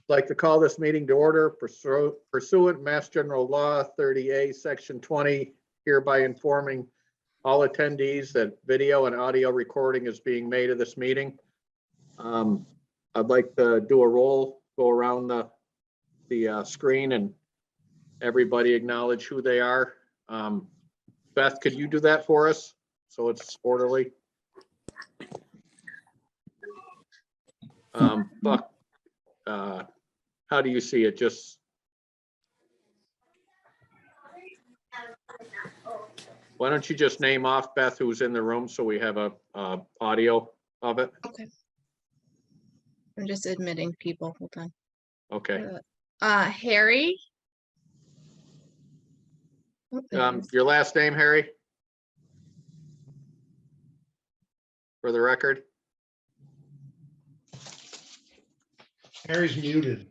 like to call this meeting to order pursuant Mass General Law 30A, Section 20, hereby informing all attendees that video and audio recording is being made of this meeting. I'd like to do a roll, go around the screen and everybody acknowledge who they are. Beth, could you do that for us so it's orderly? Buck, how do you see it? Just why don't you just name off, Beth, who's in the room so we have a audio of it? Okay. I'm just admitting people. Hold on. Okay. Harry. Your last name, Harry? For the record. Harry's muted.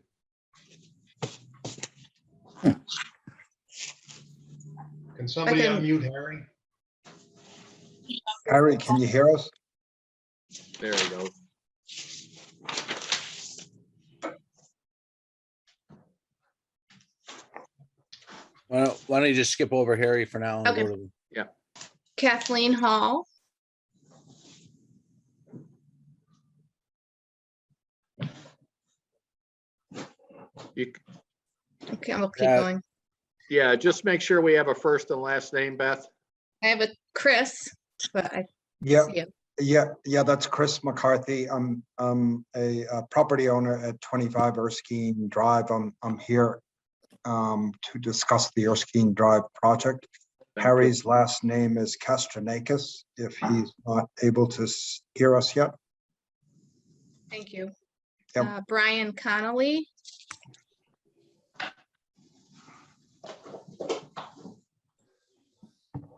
Can somebody unmute Harry? Harry, can you hear us? There we go. Why don't you just skip over Harry for now? And Okay. go to Kathleen Hall. Okay, I'll keep going. Yeah, just make sure we have a first and last name, Beth. I have a Chris, but I Yeah, see him. yeah, that's Chris McCarthy. I'm a property owner at 25 Erskine Drive. I'm here to discuss the Erskine Drive project. Harry's last name is Kastranakis, if he's not able to hear us yet. Thank you. Yep. Brian Connolly.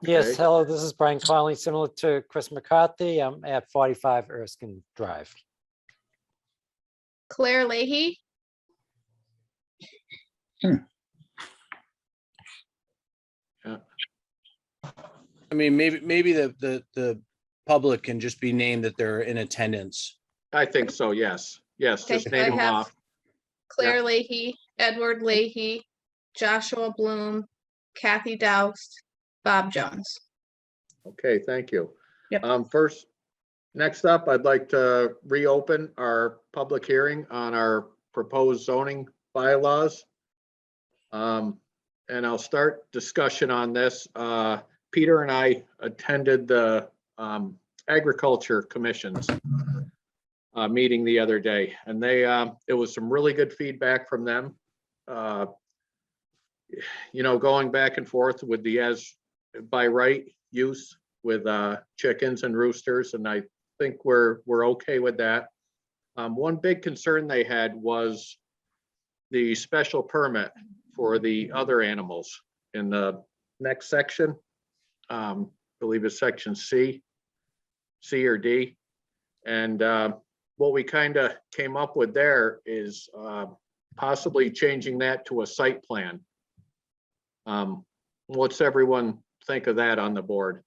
Yes, Okay. hello, this is Brian Conley, similar to Chris McCarthy. I'm at 45 Erskine Drive. Claire Leahy. I mean, maybe the public can just be named that they're in attendance. I think so, yes. Yes, Okay, just name I them have off. Claire Leahy, Edward Leahy, Joshua Bloom, Kathy Doust, Bob Jones. Okay, thank you. Yep. First, next up, I'd like to reopen our public hearing on our proposed zoning bylaws. And I'll start discussion on this. Peter and I attended the Agriculture Commission's meeting the other day, and it was some really good feedback from them. You know, going back and forth with the as by right use with chickens and roosters, and I think we're okay with that. One big concern they had was the special permit for the other animals in the next section. I believe it's section C or D. And what we kind of came up with there is possibly changing that to a site plan. What's everyone think of that on the board?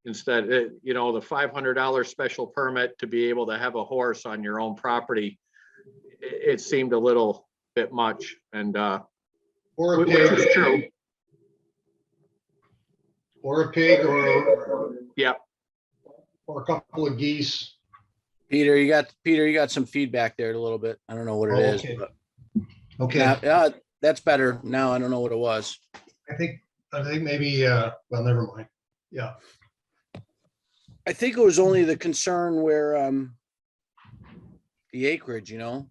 Instead, you know, the $500 special permit to be able to have a horse on your own property, it seemed a little bit much, and Or a which pig. is true. Or a pig, or Yep. or a couple of geese. Peter, you got some feedback there a little bit. I don't know what it is. Okay. But Okay, yeah, that's better. Now I don't know what it was. I think maybe well, never mind. Yeah. I think it was only the concern where the acreage, you know.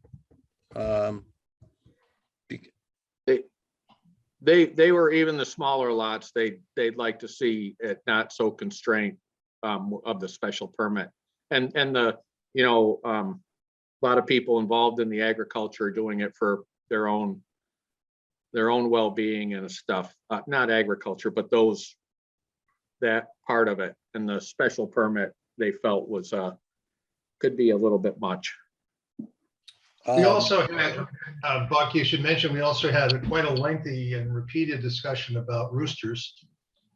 They were even the smaller lots. They'd like to see it not so constrained of the special permit, and the you know a lot of people involved in the agriculture are doing it for their own well-being and stuff. Not agriculture, but that part of it, and the special permit they felt was could be a little bit much. We also had, Buck, you should mention, we also had quite a lengthy and repeated discussion about roosters.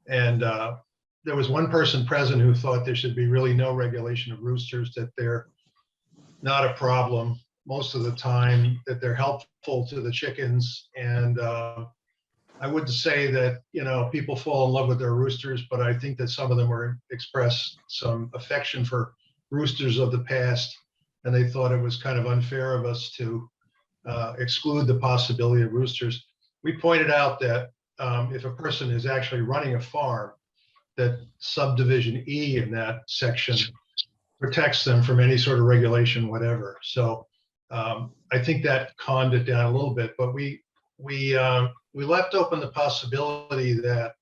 And there was one person present who thought there should be really no regulation of roosters, that they're not a problem. most of the time, that they're helpful to the chickens. And I wouldn't say that, people fall in love with their roosters, but I think that some of them were expressed some affection for roosters of the past. And they thought it was kind of unfair of us to exclude the possibility of roosters. We pointed out that if a person is actually running a farm, that subdivision E in that section protects them from any sort of regulation, whatever. So I think that calmed it down a little bit, but we left open the possibility that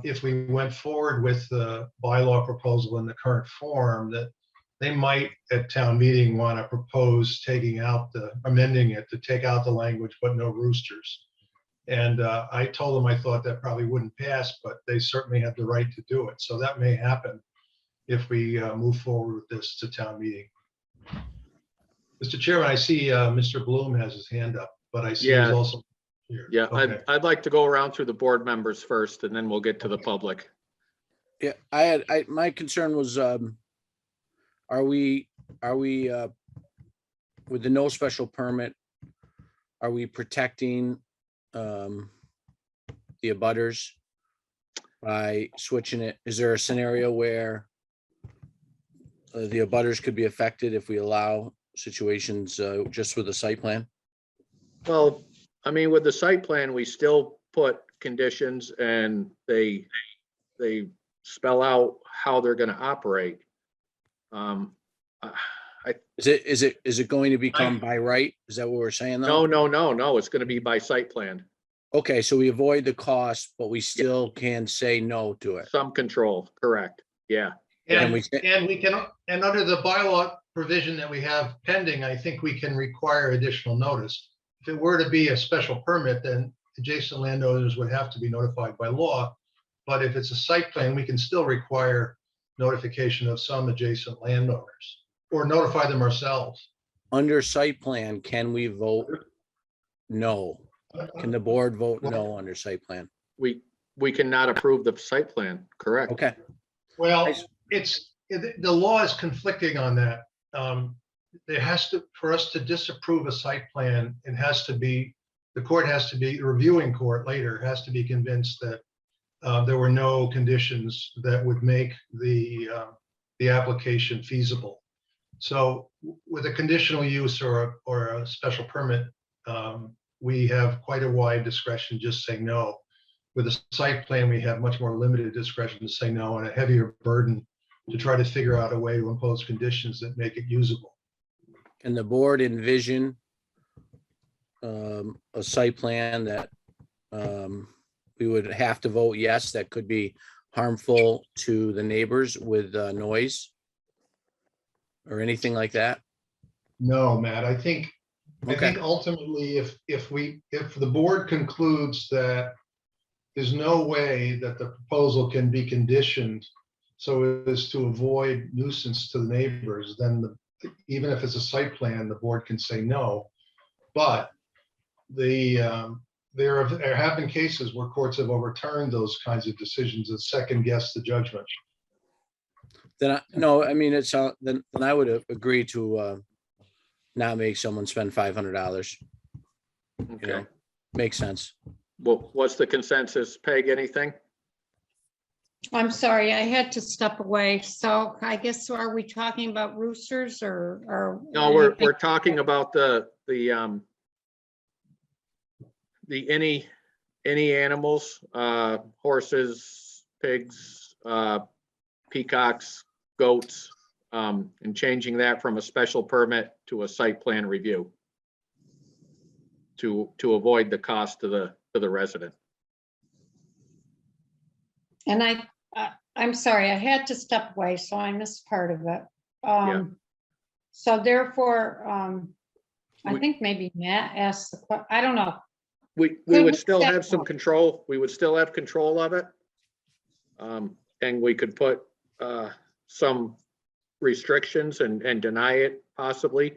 if we went forward with the bylaw proposal in the current form, that they might at town meeting want to propose amending it to take out the language, but no roosters. And I told them I thought that probably wouldn't pass, but they certainly have the right to do it. So that may happen if we move forward with this to town meeting. Mr. Chairman, I see Mr. Bloom has his hand up, but I see he's Yeah. also here. Yeah, Okay. I'd like to go around through the board members first, and then we'll get to the public. Yeah, my concern was, are we, with the no special permit, are we protecting, the abutters by switching it? Is there a scenario where the abutters could be affected if we allow situations, just with a site plan? Well, I mean, with the site plan, we still put conditions and they spell out how they're gonna operate. Is it going to become by right? Is that what we're saying though? No, it's gonna be by site plan, Okay, so we avoid the cost, but we still can say no to it. some control, correct, yeah. And And under the bylaw provision that we have pending, I think we can require additional notice. If it were to be a special permit, then adjacent landowners would have to be notified by law. But if it's a site plan, we can still require notification of some adjacent landowners or notify them ourselves. Under site plan, can we vote no? Can the board vote no under site plan? We cannot approve the site plan, correct? Okay, Well, Nice. the law is conflicting on that. There has to, for us to disapprove a site plan, the court has to be, the reviewing court later has to be convinced that there were no conditions that would make the application feasible. So with a conditional use or a special permit, we have quite a wide discretion just saying no. With a site plan, we have much more limited discretion to say no and a heavier burden to try to figure out a way to impose conditions that make it usable. can the board envision a site plan that we would have to vote yes, that could be harmful to the neighbors with noise or anything like that? No, Matt, I think Okay, ultimately, if the board concludes that there's no way that the proposal can be conditioned so as to avoid nuisance to the neighbors, then even if it's a site plan, the board can say no. But there have been cases where courts have overturned those kinds of decisions and second guessed the judgment. then then I would agree to not make someone spend $500. Okay, Makes sense. well, what's the consensus? Peg, anything? I'm sorry, I had to step away. So I guess, are we talking about roosters or? No, we're talking about any animals, horses, pigs, peacocks, goats, and changing that from a special permit to a site plan review to avoid the cost to the resident. And I'm sorry, I had to step away, so I missed part of it. So therefore, I think maybe Matt asked the question, I don't know. We Could would we still set have some one? control. We would still have control of it. And we could put some restrictions and deny it possibly.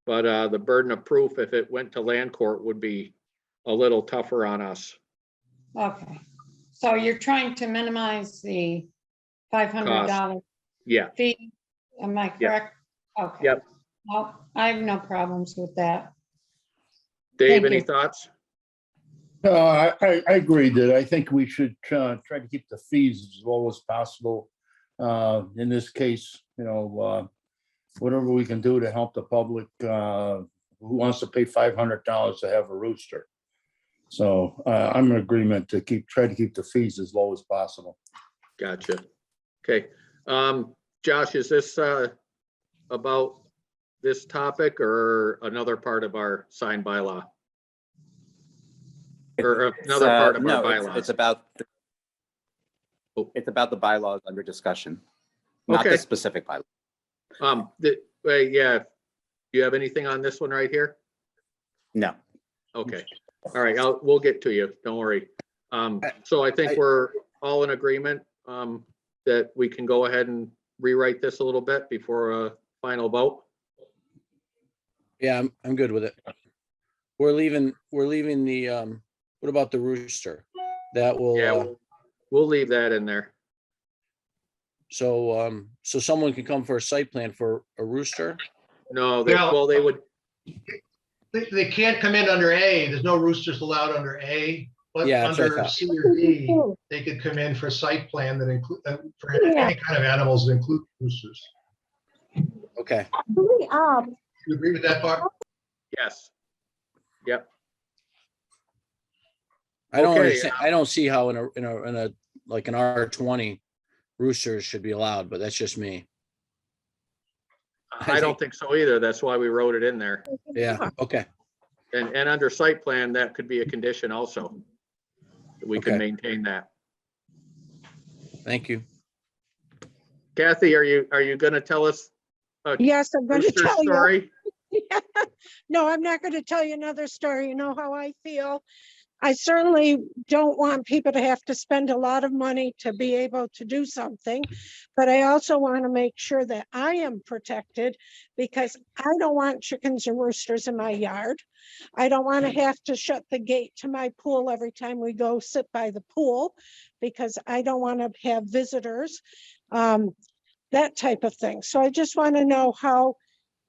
But the burden of proof, if it went to land court, would be a little tougher on us. Okay, so you're trying to minimize the $500 Yeah, fee, am I correct? Okay. Yep. No, I have no problems with that. Dave, Thank any you. thoughts? I agree that I think we should try to keep the fees as low as possible. In this case, whatever we can do to help the public who wants to pay $500 to have a rooster. So I'm in agreement to try to keep the fees as low as possible. Gotcha. Okay. Josh, is this about this topic or another part of our sign bylaw? Or another part of our No, bylaws? it's about, Oh. it's about the bylaws under discussion, not the Okay. specific bylaw. Wait, yeah. Do you have anything on this one right here? No. Okay. All right, we'll get to you. Don't worry. So I think we're all in agreement that we can go ahead and rewrite this a little bit before a final vote. Yeah, I'm good with it. We're leaving the, what about the rooster? That will, Yeah, we'll leave that in there. so someone can come for a site plan for a rooster? No, Well- they would, They can't come in under A. There's no roosters allowed under A. But Yeah, that's what I under thought. C or D, they could come in for a site plan that include, for any kind of animals that include roosters. Okay, You agree with that part? yes. Yep. I don't Okay, understand, I don't see how in a, like an R20 roosters should be allowed, but that's just me. I don't think so either. That's why we wrote it in there. Yeah, okay, And under site plan, that could be a condition also. We can Okay. maintain that. thank you. Kathy, are you gonna tell us a Yes, I'm going to rooster tell you. story? No, I'm not going to tell you another story. You know how I feel. I certainly don't want people to have to spend a lot of money to be able to do something. But I also want to make sure that I am protected because I don't want chickens and roosters in my yard. I don't want to have to shut the gate to my pool every time we go sit by the pool because I don't want to have visitors, that type of thing. So I just want to know how,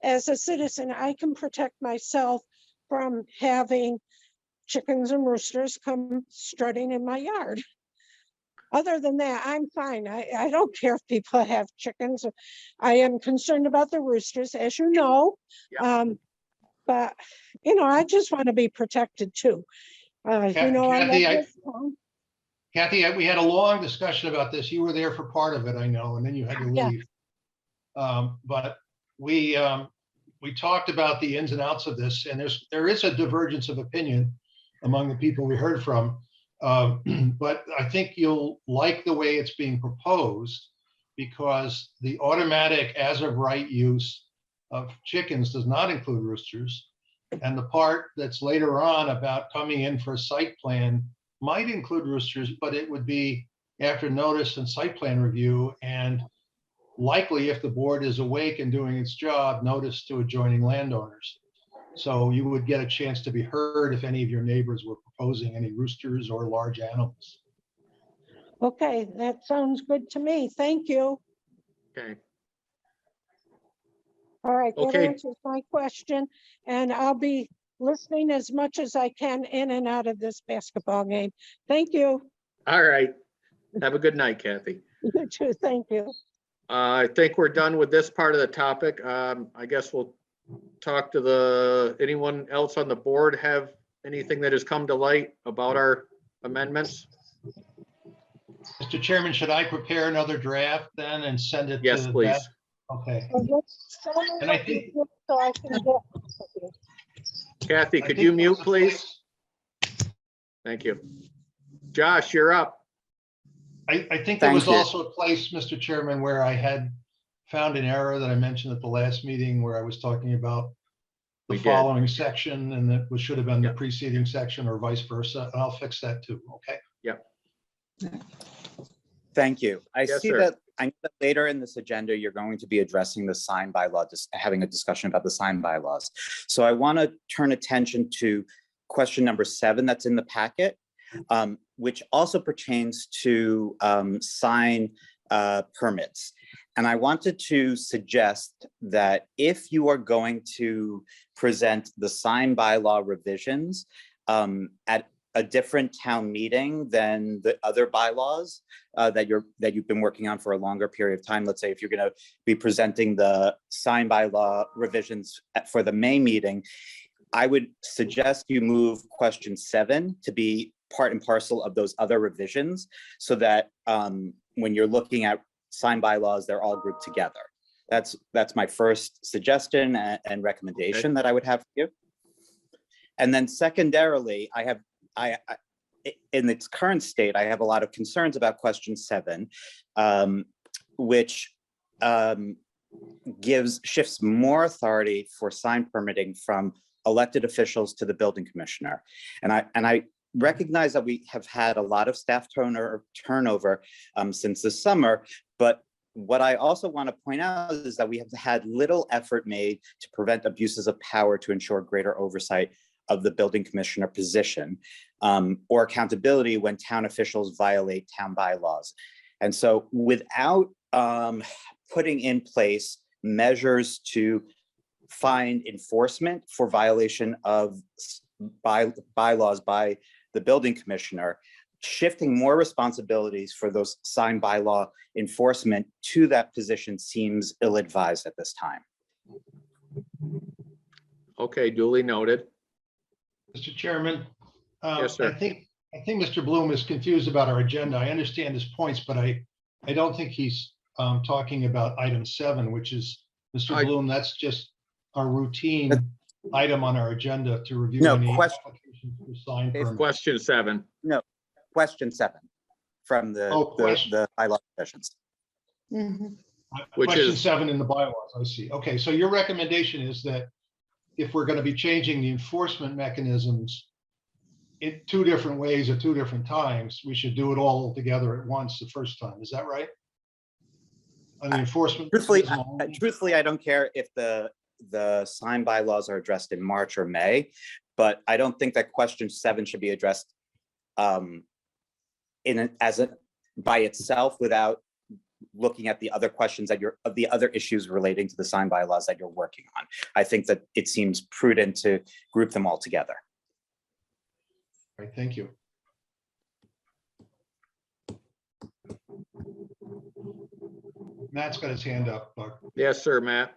as a citizen, I can protect myself from having chickens and roosters come strutting in my yard. Other than that, I'm fine. I don't care if people have chickens. I am concerned about the roosters, as you know. But, I just want to be protected too. I Kathy, love I- this town. Kathy, we had a long discussion about this. You were there for part of it, I know, and then you had to Yeah. leave. But we talked about the ins and outs of this, and there is a divergence of opinion among the people we heard from. But I think you'll like the way it's being proposed because the automatic as of right use of chickens does not include roosters. And the part that's later on about coming in for a site plan might include roosters, but it would be after notice and site plan review and likely, if the board is awake and doing its job, notice to adjoining landowners. So you would get a chance to be heard if any of your neighbors were proposing any roosters or large animals. Okay, that sounds good to me. Thank you. Okay, All right, that Okay. answers my question. And I'll be listening as much as I can in and out of this basketball game. Thank you. all right. Have a good night, Kathy. You too. Thank you. I think we're done with this part of the topic. I guess we'll talk to anyone else on the board have anything that has come to light about our amendments? Mr. Chairman, should I prepare another draft then and send it to? Yes, please. Beth? Okay. And I think- So I can get. Kathy, I could think you mute, that's a please? Thank you. Josh, you're up. I think there was Thank you. also a place, Mr. Chairman, where I had found an error that I mentioned at the last meeting where I was talking about the We did. following section and that should have been the Yep. preceding section or vice versa. And I'll fix that too, okay? Thank you. I Yes, see sir. that, I know that later in this agenda, you're going to be addressing the sign bylaw, just having a discussion about the sign bylaws. So I want to turn attention to question number 7 that's in the packet, which also pertains to sign permits. And I wanted to suggest that if you are going to present the sign bylaw revisions at a different town meeting than the other bylaws that you've been working on for a longer period of time. Let's say if you're going to be presenting the sign bylaw revisions for the May meeting, I would suggest you move question 7 to be part and parcel of those other revisions, so that when you're looking at sign bylaws, they're all grouped together. That's my first suggestion and recommendation that I would have for you. And then secondarily, I in its current state, I have a lot of concerns about question 7, which shifts more authority for sign permitting from elected officials to the building commissioner. And I recognize that we have had a lot of staff turnover since the summer, but what I also want to point out is that we have had little effort made to prevent abuses of power to ensure greater oversight of the building commissioner position or accountability when town officials violate town bylaws. And so without putting in place measures to find enforcement for violation of bylaws by the building commissioner, shifting more responsibilities for those sign bylaw enforcement to that position seems ill-advised at this time. Okay, duly noted. Mr. Chairman. Yes, sir. I think Mr. Bloom is confused about our agenda. I understand his points, but I don't think he's talking about item 7, which is, Mr. Bloom, that's just our routine item on our agenda to review No, any question- applications for sign permits. Question 7. Question 7 from the bylaw sessions. Mhm. Which Question is- 7 in the bylaws, I see. Okay, so your recommendation is that if we're going to be changing the enforcement mechanisms in 2 different ways at 2 different times, we should do it all together at once the first time. Is that right? On the enforcement. Truthfully, I don't care if the sign bylaws are addressed in March or May, but I don't think that question 7 should be addressed by itself without looking at the other questions the other issues relating to the sign bylaws that you're working on. I think that it seems prudent to group them all together. All right, thank you. Matt's got his hand up, Buck. Yes, sir, Matt.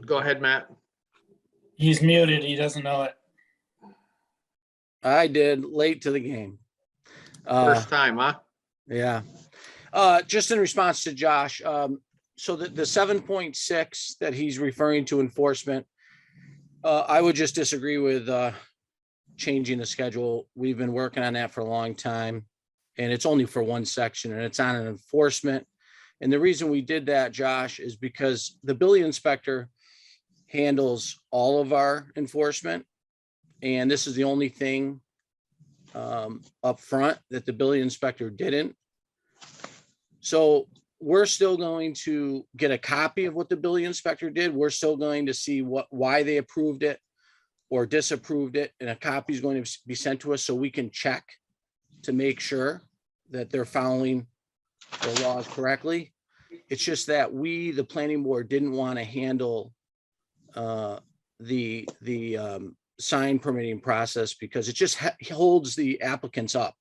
Go ahead, Matt. He's muted. He doesn't know it. I did, late to the game. First time, huh? Yeah. Just in response to Josh, so the 7.6 that he's referring to enforcement, I would just disagree with changing the schedule. We've been working on that for a long time, and it's only for one section, and it's on an enforcement. And the reason we did that, Josh, is because the building inspector handles all of our enforcement. And this is the only thing up front that the building inspector didn't. So we're still going to get a copy of what the building inspector did. We're still going to see why they approved it or disapproved it. And a copy is going to be sent to us so we can check to make sure that they're following the laws correctly. It's just that the planning board, didn't want to handle the sign permitting process because it just holds the applicants up.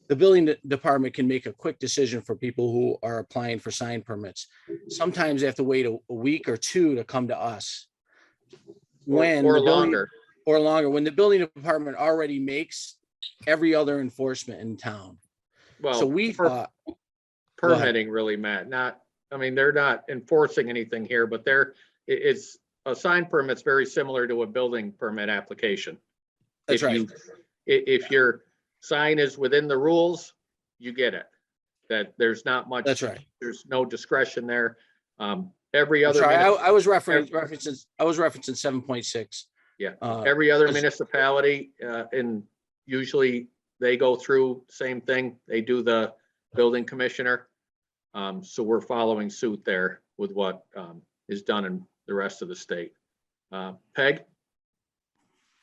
The building department can make a quick decision for people who are applying for sign permits. Sometimes they have to wait a week or 2 to come to us. Or longer. Or longer, when the building department already makes every other enforcement in town. Well, So we thought, permitting really, Matt, they're not enforcing anything here, but it's a sign permit's very similar to a building permit application. That's right. If your sign is within the rules, you get it. That there's not much. That's right. There's no discretion there. Every other. Sorry, I was referencing 7.6. Yeah, every other municipality, and usually they go through same thing. They do the building commissioner. So we're following suit there with what is done in the rest of the state. Peg?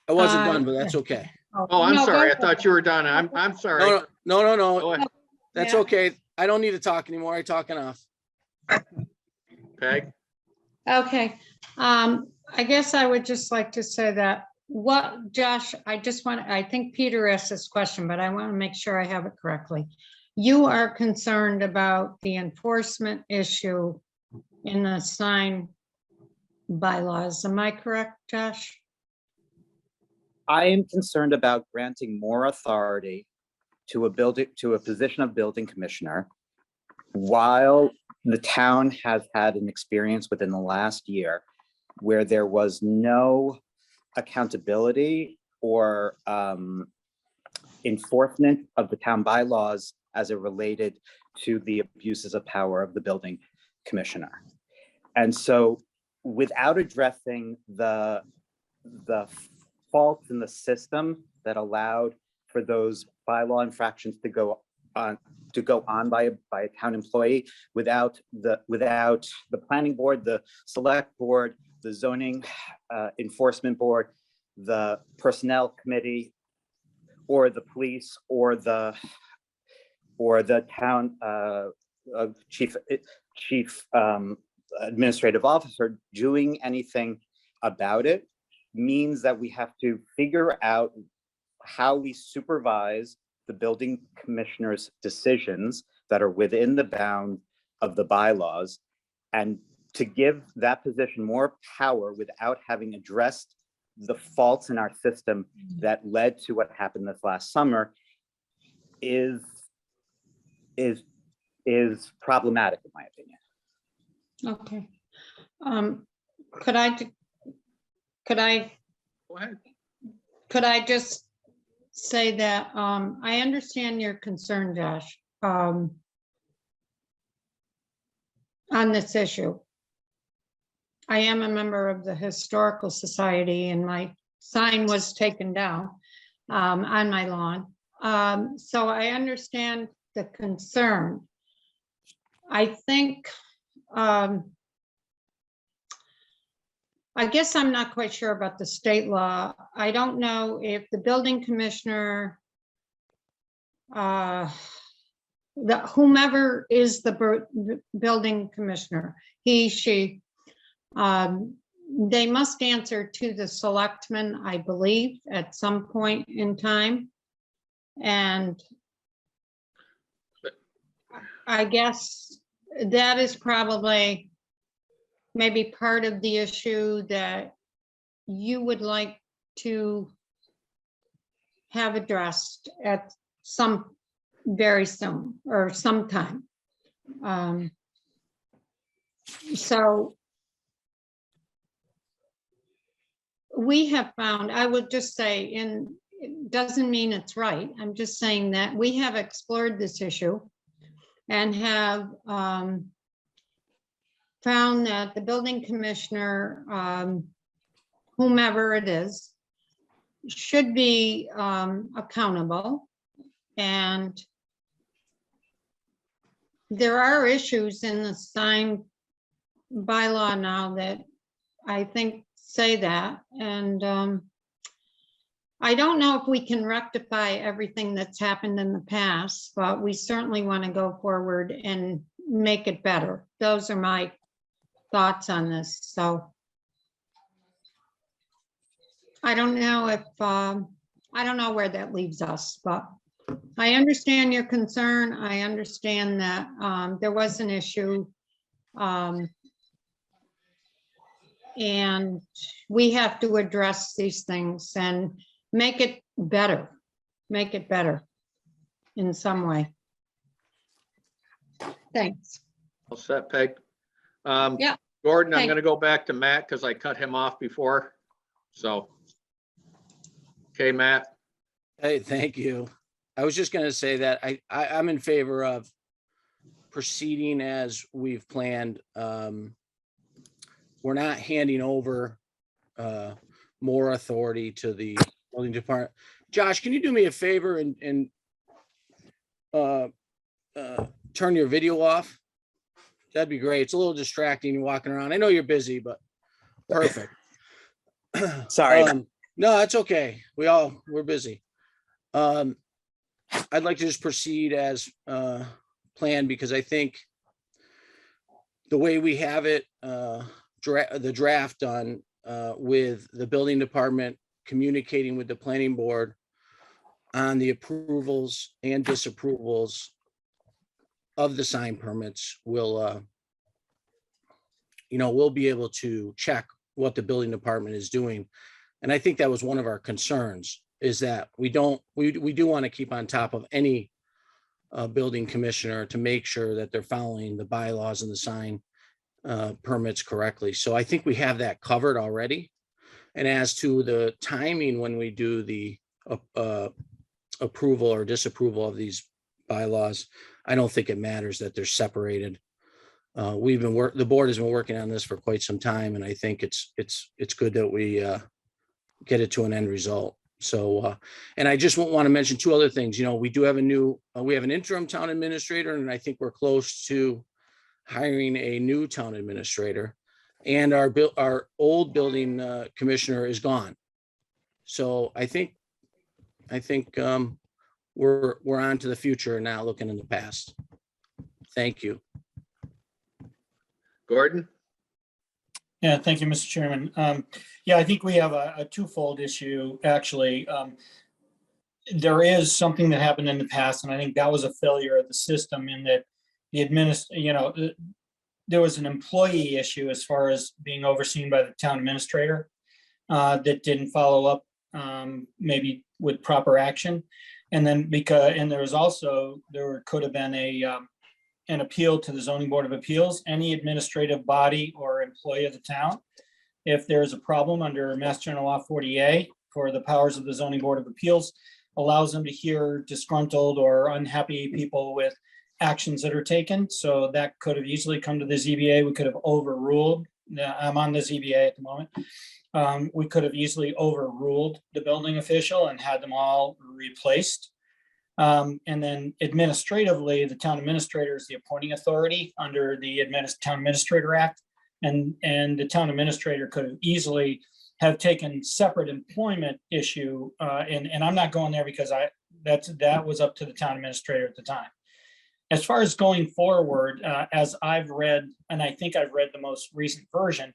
I wasn't done, but that's okay. Oh, I'm No, sorry. I go thought you were done. I'm sorry. No, no, no, Go no. ahead, That's Yeah. okay. I don't need to talk anymore. I talk enough. Peg. Okay, I guess I would just like to say that Josh, I think Peter asked this question, but I want to make sure I have it correctly. You are concerned about the enforcement issue in the sign bylaws. Am I correct, Josh? I am concerned about granting more authority to a position of building commissioner while the town has had an experience within the last year where there was no accountability or enforcement of the town bylaws as it related to the abuses of power of the building commissioner. And so without addressing the faults in the system that allowed for those bylaw infractions to go on by a town employee, without the planning board, the select board, the zoning enforcement board, the personnel committee, or the police, or the town chief administrative officer doing anything about it, means that we have to figure out how we supervise the building commissioner's decisions that are within the bound of the bylaws, and to give that position more power without having addressed the faults in our system that led to what happened this last summer is problematic, in my opinion. Okay. Could I Go ahead. Could I just say that I understand your concern, Josh, on this issue. I am a member of the Historical Society and my sign was taken down on my lawn. So I understand the concern. I think, I guess I'm not quite sure about the state law. I don't know if the building commissioner, whomever is the building commissioner, he, she, they must answer to the selectmen, I believe, at some point in time. And I guess that is probably maybe part of the issue that you would like to have addressed at some very soon or sometime. So we have found, I would just say, it doesn't mean it's right. I'm just saying that we have explored this issue and have found that the building commissioner, whomever it is, should be accountable. And there are issues in the sign bylaw now that I think say that. And I don't know if we can rectify everything that's happened in the past, but we certainly want to go forward and make it better. Those are my thoughts on this. So I don't know if, I don't know where that leaves us, but I understand your concern. I understand that there was an issue. And we have to address these things and make it better in some way. Thanks. All set, Peg. Yeah. Gordon, I'm Thank- gonna go back to Matt because I cut him off before. So. Okay, Matt. Hey, thank you. I was just gonna say that I'm in favor of proceeding as we've planned. We're not handing over more authority to the building department. Josh, can you do me a favor and turn your video off? That'd be great. It's a little distracting walking around. I know you're busy, but perfect. Sorry. No, that's okay. We're busy. I'd like to just proceed as planned because I think the way we have it, the draft done with the building department communicating with the planning board on the approvals and disapprovals of the sign permits will, we'll be able to check what the building department is doing. And I think that was one of our concerns, is that we do want to keep on top of any building commissioner to make sure that they're following the bylaws and the sign permits correctly. So I think we have that covered already. And as to the timing when we do the approval or disapproval of these bylaws, I don't think it matters that they're separated. The board has been working on this for quite some time, and I think it's good that we get it to an end result. So, and I just want to mention two other things. We do have we have an interim town administrator, and I think we're close to hiring a new town administrator. And our old building commissioner is gone. So I think we're on to the future and not looking in the past. Thank you. Gordon? Yeah, thank you, Mr. Chairman. Yeah, I think we have a twofold issue, actually. There is something that happened in the past, and I think that was a failure of the system in that there was an employee issue as far as being overseen by the town administrator that didn't follow up maybe with proper action. And then there could have been an appeal to the zoning board of appeals. Any administrative body or employee of the town, if there's a problem under Mass General Law 40A for the powers of the zoning board of appeals, allows them to hear disgruntled or unhappy people with actions that are taken. So that could have easily come to the ZBA. We could have overruled. I'm on the ZBA at the moment. We could have easily overruled the building official and had them all replaced. And then administratively, the town administrator is the appointing authority under the Town Administrator Act. And the town administrator could have easily have taken separate employment issue. And I'm not going there because that was up to the town administrator at the time. As far as going forward, as I've read, and I think I've read the most recent version,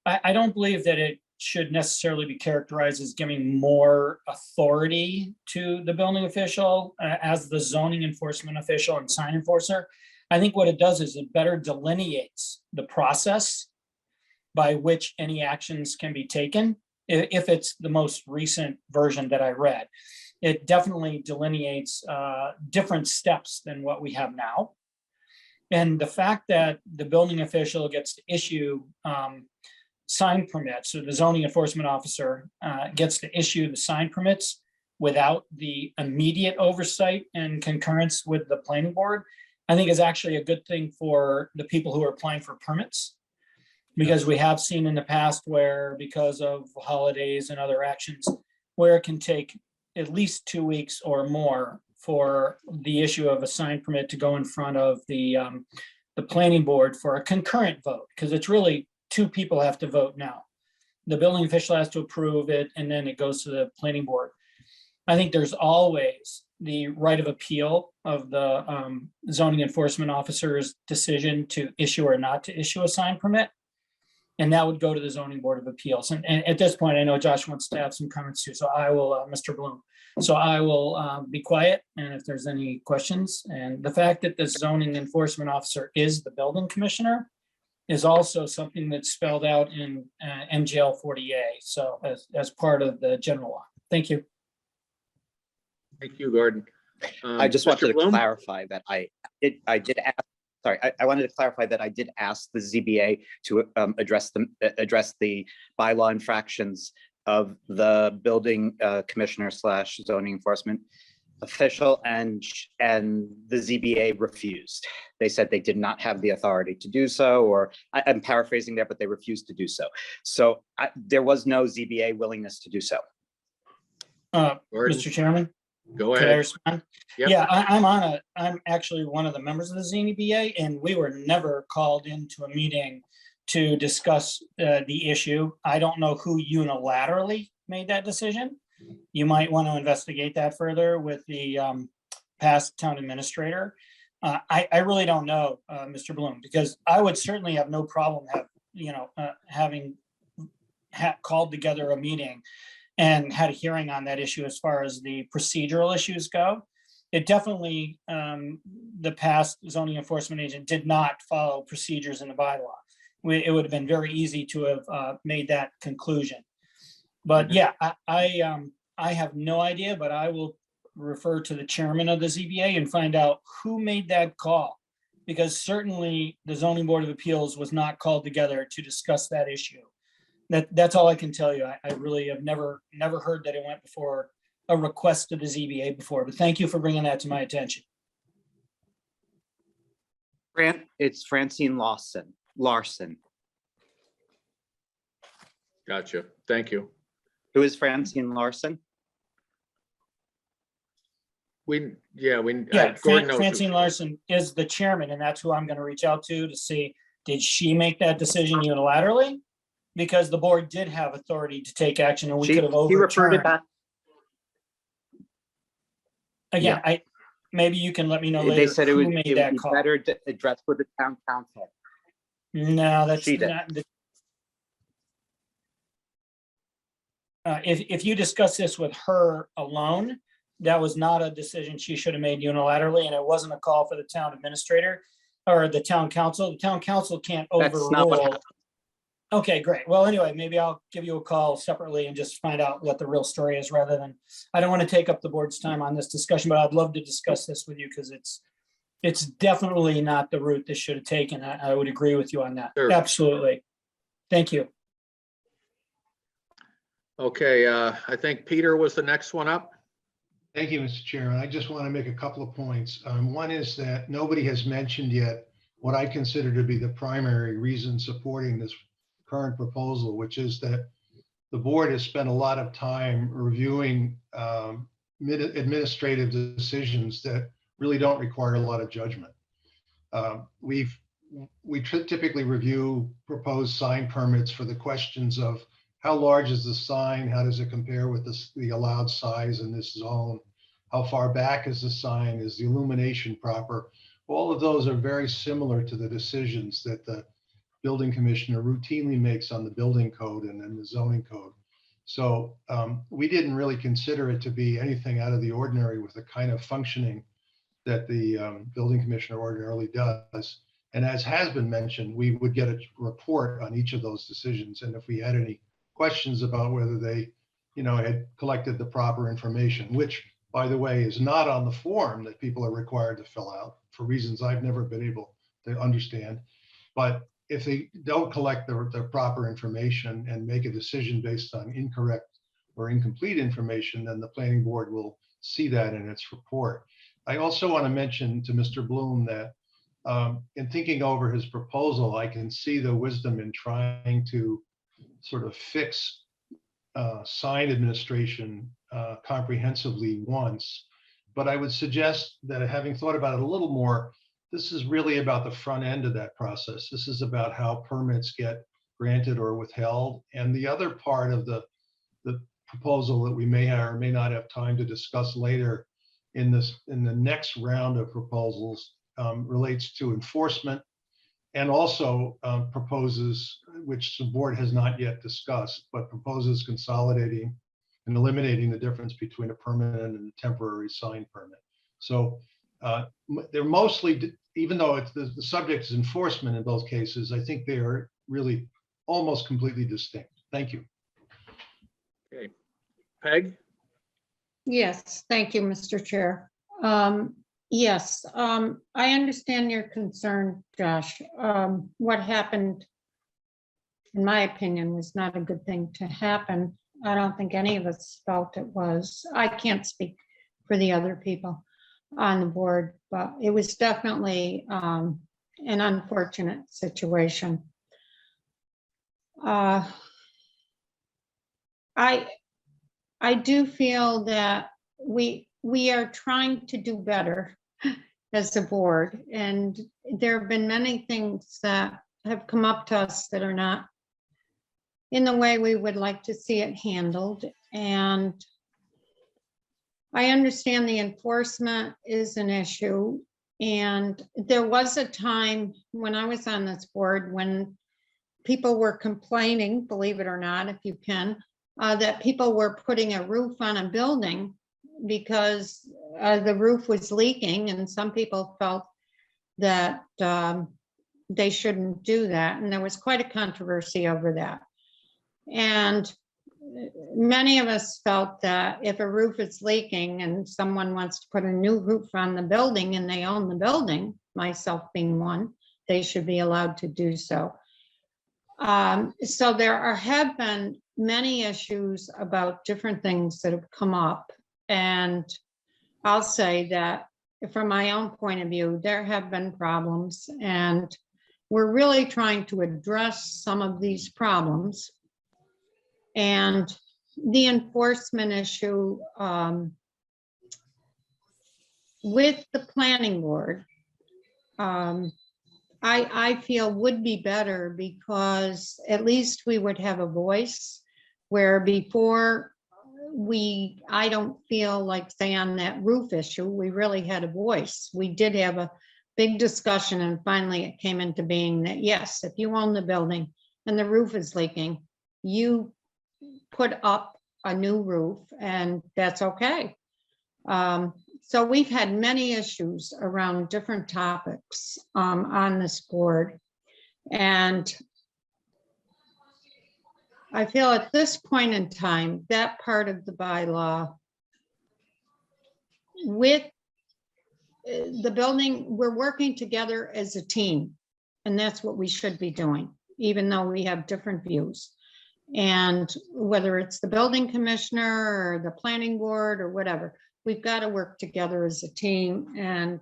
I don't believe that it should necessarily be characterized as giving more authority to the building official as the zoning enforcement official and sign enforcer. I think what it does is it better delineates the process by which any actions can be taken. If it's the most recent version that I read, it definitely delineates different steps than what we have now. And the fact that the building official gets to issue sign permits, so the zoning enforcement officer gets to issue the sign permits without the immediate oversight and concurrence with the planning board, I think is actually a good thing for the people who are applying for permits. Because we have seen in the past where, because of holidays and other actions, where it can take at least 2 weeks or more for the issue of a sign permit to go in front of the planning board for a concurrent vote, because it's really 2 people have to vote now. The building official has to approve it, and then it goes to the planning board. I think there's always the right of appeal of the zoning enforcement officer's decision to issue or not to issue a sign permit. And that would go to the zoning board of appeals. And at this point, I know Josh wants to have some comments too. So I will, Mr. Bloom. So I will be quiet. And if there's any questions, and the fact that the zoning enforcement officer is the building commissioner is also something that's spelled out in MGL 40A. So as part of the general law. Thank you. Thank you, Gordon. I just Mr. wanted to Bloom? clarify that I did ask. Sorry, I wanted to clarify that I did ask the ZBA to address the bylaw infractions of the building commissioner / zoning enforcement official, and the ZBA refused. They said they did not have the authority to do so, or I'm paraphrasing there, but they refused to do so. So there was no ZBA willingness to do so. Gordon, Mr. Chairman, go could I ahead. respond? Yep. Yeah, I'm actually one of the members of the ZBA, and we were never called into a meeting to discuss the issue. I don't know who unilaterally made that decision. You might want to investigate that further with the past town administrator. I really don't know, Mr. Bloom, because I would certainly have no problem having called together a meeting and had a hearing on that issue as far as the procedural issues go. It definitely, the past zoning enforcement agent did not follow procedures in the bylaw. It would have been very easy to have made that conclusion. But yeah, I have no idea, but I will refer to the chairman of the ZBA and find out who made that call. Because certainly the zoning board of appeals was not called together to discuss that issue. That's all I can tell you. I really have never heard that it went before a request to the ZBA before, but thank you for bringing that to my attention. It's Francine Larson. Gotcha. Thank you. Who is Francine Larson? Gordon knows. Francine Larson is the chairman, and that's who I'm going to reach out to see, did she make that decision unilaterally? Because the board did have authority to take action, and we could have He referred it overturned. back. Again, maybe you can let me know later They said it who would made be that call. better to address with the town council. No, that's She did. not. If you discuss this with her alone, that was not a decision she should have made unilaterally, and it wasn't a call for the town administrator or the town council. The town council can't That's not what overrule. happened. Okay, great. Well, anyway, maybe I'll give you a call separately and just find out what the real story is rather than, I don't want to take up the board's time on this discussion, but I'd love to discuss this with you because it's definitely not the route this should have taken. I would agree with you on that. Sure. Absolutely. Thank you. Okay, I think Peter was the next one up. Thank you, Mr. Chairman. I just want to make a couple of points. One is that nobody has mentioned yet what I consider to be the primary reason supporting this current proposal, which is that the board has spent a lot of time reviewing administrative decisions that really don't require a lot of judgment. We typically review proposed sign permits for the questions of how large is the sign? How does it compare with the allowed size in this zone? How far back is the sign? Is the illumination proper? All of those are very similar to the decisions that the building commissioner routinely makes on the building code and then the zoning code. So we didn't really consider it to be anything out of the ordinary with the kind of functioning that the building commissioner ordinarily does. And as has been mentioned, we would get a report on each of those decisions. And if we had any questions about whether they, had collected the proper information, which, by the way, is not on the form that people are required to fill out for reasons I've never been able to understand. But if they don't collect the proper information and make a decision based on incorrect or incomplete information, then the planning board will see that in its report. I also want to mention to Mr. Bloom that in thinking over his proposal, I can see the wisdom in trying to sort of fix sign administration comprehensively once. But I would suggest that having thought about it a little more, this is really about the front end of that process. This is about how permits get granted or withheld. And the other part of the proposal that we may or may not have time to discuss later in the next round of proposals relates to enforcement, and also proposes, which the board has not yet discussed, but proposes consolidating and eliminating the difference between a permanent and a temporary sign permit. So they're mostly, even though it's the subject is enforcement in both cases, I think they are really almost completely distinct. Thank you. Okay, Peg? Yes, thank you, Mr. Chair. Yes, I understand your concern, Josh. What happened, in my opinion, was not a good thing to happen. I don't think any of us felt it was. I can't speak for the other people on the board, but it was definitely an unfortunate situation. I do feel that we are trying to do better as a board, and there have been many things that have come up to us that are not in the way we would like to see it handled. And I understand the enforcement is an issue. And there was a time when I was on this board when people were complaining, believe it or not, if you can, that people were putting a roof on a building because the roof was leaking, and some people felt that they shouldn't do that. And there was quite a controversy over that. And many of us felt that if a roof is leaking and someone wants to put a new roof on the building and they own the building, myself being one, they should be allowed to do so. So there have been many issues about different things that have come up. And I'll say that from my own point of view, there have been problems, and we're really trying to address some of these problems. And the enforcement issue with the planning board, I feel would be better, because at least we would have a voice, where before I don't feel like, say, on that roof issue, we really had a voice. We did have a big discussion, and finally it came into being that, yes, if you own the building and the roof is leaking, you put up a new roof, and that's okay. So we've had many issues around different topics on this board. And I feel at this point in time, that part of the bylaw with the building, we're working together as a team. And that's what we should be doing, even though we have different views. And whether it's the building commissioner or the planning board or whatever, we've got to work together as a team. And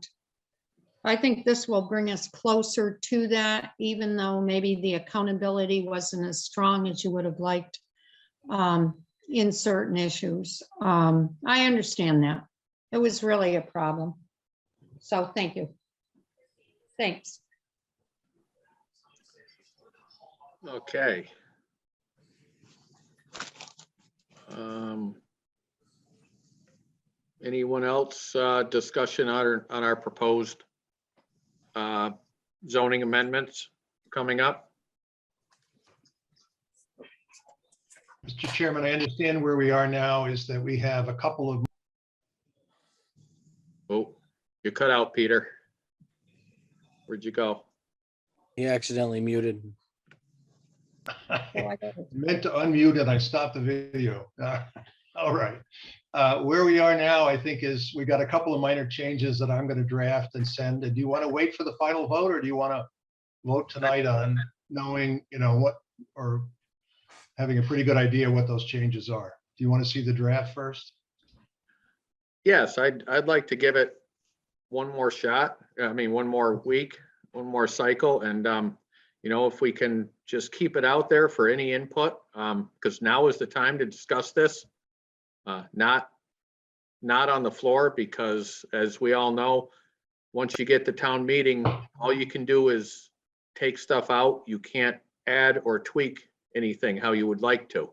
I think this will bring us closer to that, even though maybe the accountability wasn't as strong as you would have liked in certain issues. I understand that. It was really a problem. So thank you. Thanks. Okay. Anyone else discussion on our proposed zoning amendments coming up? Mr. Chairman, I understand where we are now is that we have a couple of, Oh, you cut out, Peter. Where'd you go? He accidentally muted. I meant to unmute and I stopped the video. All right. Where we are now, I think, is we got a couple of minor changes that I'm going to draft and send. And do you want to wait for the final vote, or do you want to vote tonight on knowing, what, or having a pretty good idea what those changes are? Do you want to see the draft first? Yes, I'd like to give it one more shot. I mean, one more week, one more cycle. And, if we can just keep it out there for any input, because now is the time to discuss this. Not on the floor, because as we all know, once you get to town meeting, all you can do is take stuff out. You can't add or tweak anything how you would like to.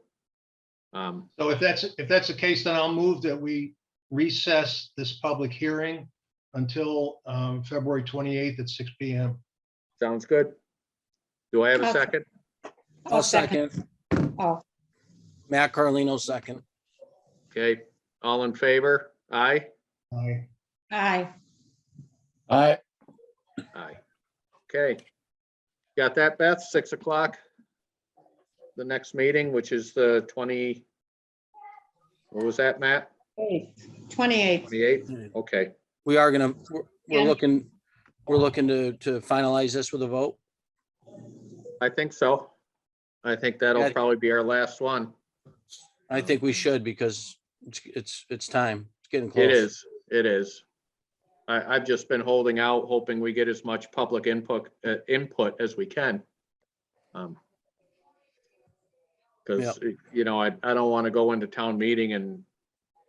So if that's the case, then I'll move that we recess this public hearing until February 28th at 6 p.m. Sounds good. Do I have a Okay. second? I'll second. Oh, Matt Carlino, second. Okay, all in favor? Aye? Aye. aye. I, Aye. Okay. Got that, Beth? 6 o'clock? The next meeting, which is the 20, what was that, Matt? 28th. 28th? Okay, We are gonna, we're Yeah. looking to finalize this with a vote. I think so. I think that'll Yeah. probably be our last one. I think we should, because it's time. It's getting close. It is. I've just been holding out, hoping we get as much public input as we can. Because, I don't want to go into town meeting and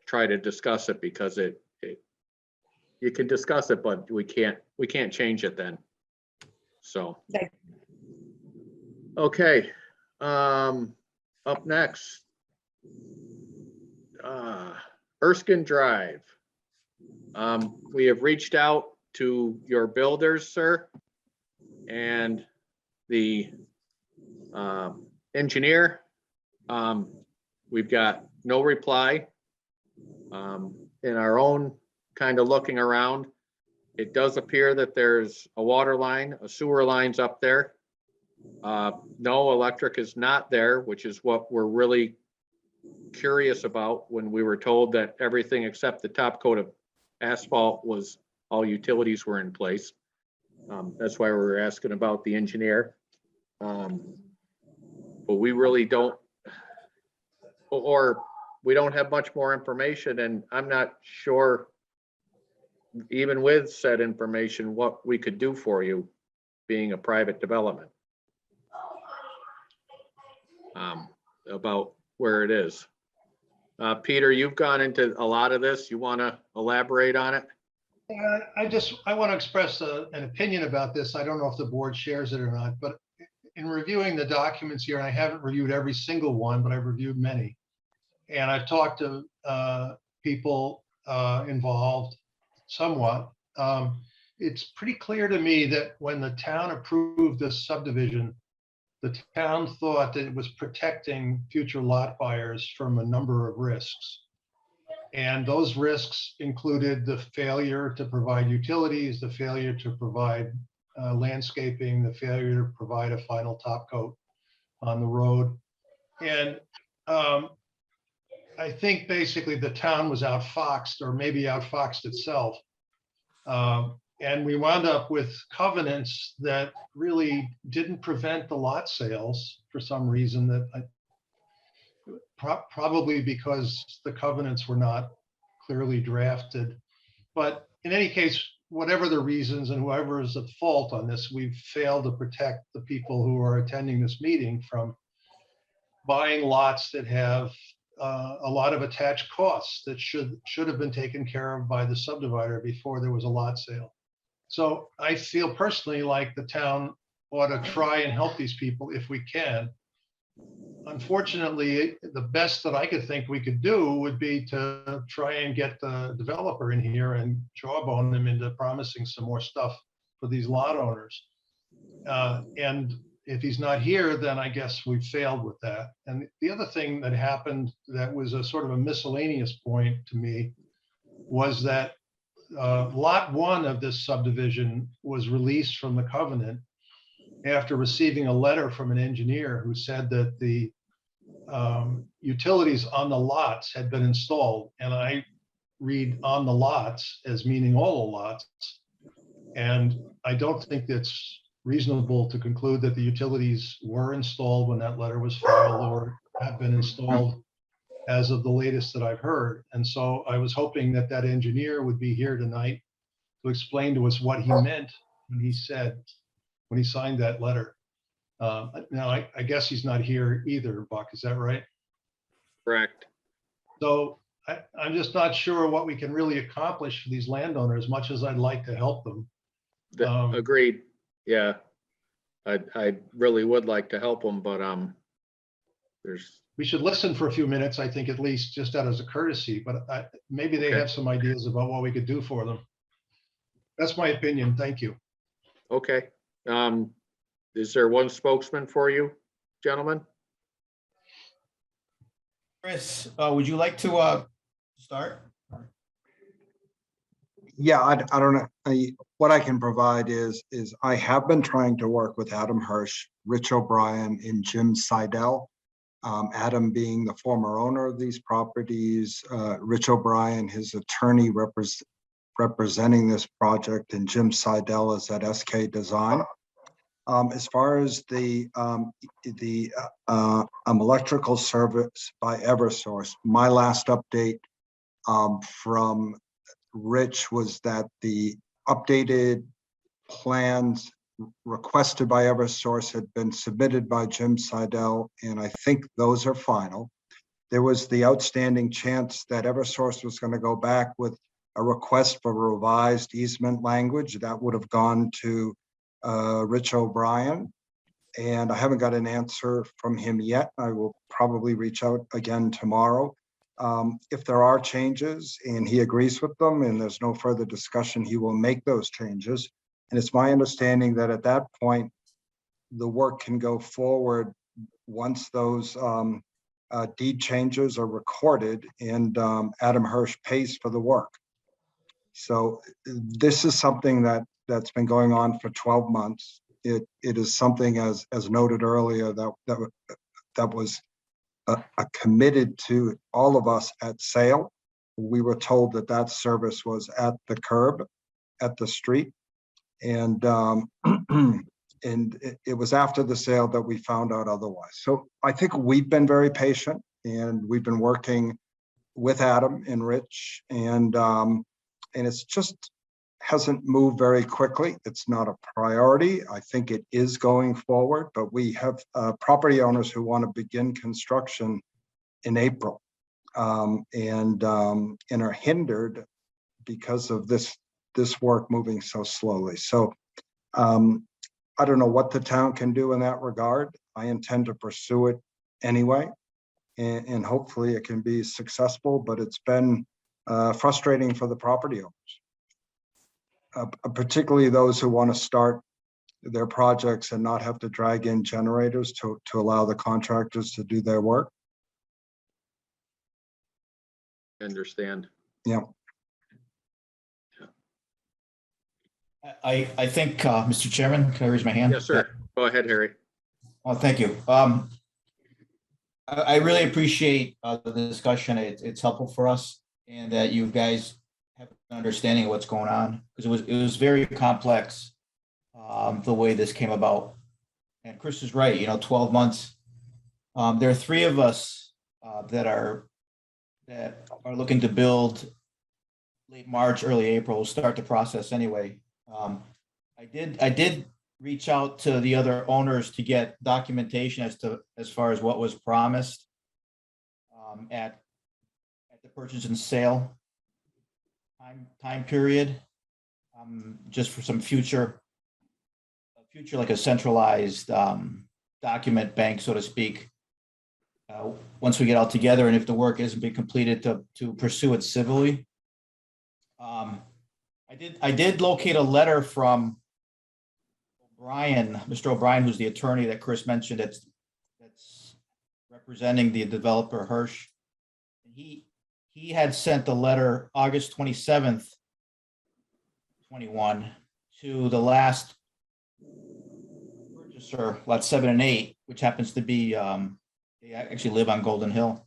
try to discuss it, because you can discuss it, but we can't change it then. So, Okay, up next. Erskine Drive. We have reached out to your builders, sir, and the engineer. We've got no reply. In our own kind of looking around, it does appear that there's a water line, a sewer line's up there. No, electric is not there, which is what we're really curious about when we were told that everything except the top coat of asphalt was, all utilities were in place. That's why we were asking about the engineer. But we really don't, or we don't have much more information, and I'm not sure, even with said information, what we could do for you, being a private development. About where it is. Peter, you've gone into a lot of this. You want to elaborate on it? I want to express an opinion about this. I don't know if the board shares it or not, but in reviewing the documents here, and I haven't reviewed every single one, but I've reviewed many. And I've talked to people involved somewhat. It's pretty clear to me that when the town approved this subdivision, the town thought that it was protecting future lot buyers from a number of risks. And those risks included the failure to provide utilities, the failure to provide landscaping, the failure to provide a final top coat on the road. And I think basically the town was outfoxed, or maybe outfoxed itself. And we wound up with covenants that really didn't prevent the lot sales for some reason, that probably because the covenants were not clearly drafted. But in any case, whatever the reasons and whoever is at fault on this, we've failed to protect the people who are attending this meeting from buying lots that have a lot of attached costs that should have been taken care of by the subdivider before there was a lot sale. So I feel personally like the town ought to try and help these people if we can. Unfortunately, the best that I could think we could do would be to try and get the developer in here and jawbone them into promising some more stuff for these lot owners. And if he's not here, then I guess we've failed with that. And the other thing that happened that was a sort of a miscellaneous point to me was that lot one of this subdivision was released from the covenant after receiving a letter from an engineer who said that the utilities on the lots had been installed. And I read on the lots as meaning all the lots. And I don't think that's reasonable to conclude that the utilities were installed when that letter was filed or have been installed as of the latest that I've heard. And so I was hoping that that engineer would be here tonight to explain to us what he meant when he signed that letter. Now, I guess he's not here either, Buck, is that right? Correct. So I'm just not sure what we can really accomplish for these landowners, much as I'd like to help them. Agreed. Yeah. I really would like to help them, but we should listen for a few minutes, I think, at least, just out as a courtesy, but maybe they have some ideas about what we could do for them. That's my opinion. Thank you. okay. Is there one spokesman for you, gentlemen? Chris, would you like to start? Yeah, I don't know. What I can provide is I have been trying to work with Adam Hirsch, Rich O'Brien, and Jim Seidel. Adam being the former owner of these properties, Rich O'Brien, his attorney representing this project, and Jim Seidel is at SK Design. As far as the electrical service by Eversource, my last update from Rich was that the updated plans requested by Eversource had been submitted by Jim Seidel, and I think those are final. There was the outstanding chance that Eversource was going to go back with a request for revised easement language that would have gone to Rich O'Brien. And I haven't got an answer from him yet. I will probably reach out again tomorrow. If there are changes and he agrees with them and there's no further discussion, he will make those changes. And it's my understanding that at that point, the work can go forward once those deed changes are recorded and Adam Hirsch pays for the work. So this is something that's been going on for 12 months. It is something, as noted earlier, that was committed to all of us at sale. We were told that service was at the curb, at the street, and it was after the sale that we found out otherwise. So I think we've been very patient, and we've been working with Adam and Rich, and it's just hasn't moved very quickly. It's not a priority. I think it is going forward, but we have property owners who want to begin construction in April and are hindered because of this work moving so slowly. So I don't know what the town can do in that regard. I intend to pursue it anyway, and hopefully it can be successful, but it's been frustrating for the property owners. Particularly those who want to start their projects and not have to drag in generators to allow the contractors to do their work. Understand. Yeah. I think, Mr. Chairman, can I raise my hand? Yes, sir. Go ahead, Harry. Oh, thank you. I really appreciate the discussion. It's helpful for us, and that you guys have an understanding of what's going on, because it was very complex, the way this came about. And Chris is right, 12 months. There are three of us that are looking to build late March, early April. We'll start the process anyway. I did reach out to the other owners to get documentation as far as what was promised at the purchase and sale time period, just for some future like a centralized document bank, so to speak. Once we get all together, and if the work isn't being completed, to pursue it civilly. I did locate a letter from Mr. O'Brien, who's the attorney that Chris mentioned, that's representing the developer Hirsch. He had sent a letter August 27th, 21, to the last purchaser, lot 7 and 8, which happens to be, they actually live on Golden Hill.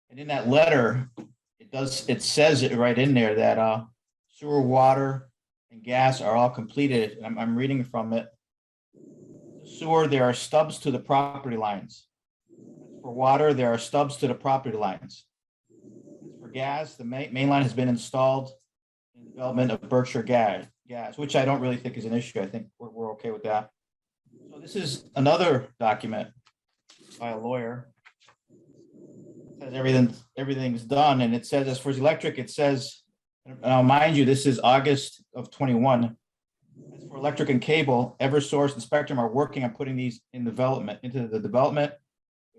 And in that letter, it says it right in there that sewer, water, and gas are all completed. I'm reading from it. The sewer, there are stubs to the property lines. For water, there are stubs to the property lines. For gas, the main line has been installed in development of Berkshire Gas, which I don't really think is an issue. I think we're okay with that. So this is another document by a lawyer. It says everything's done, and it says, as for the electric, it says, mind you, this is August of 21. As for electric and cable, Eversource and Spectrum are working on putting these into the development.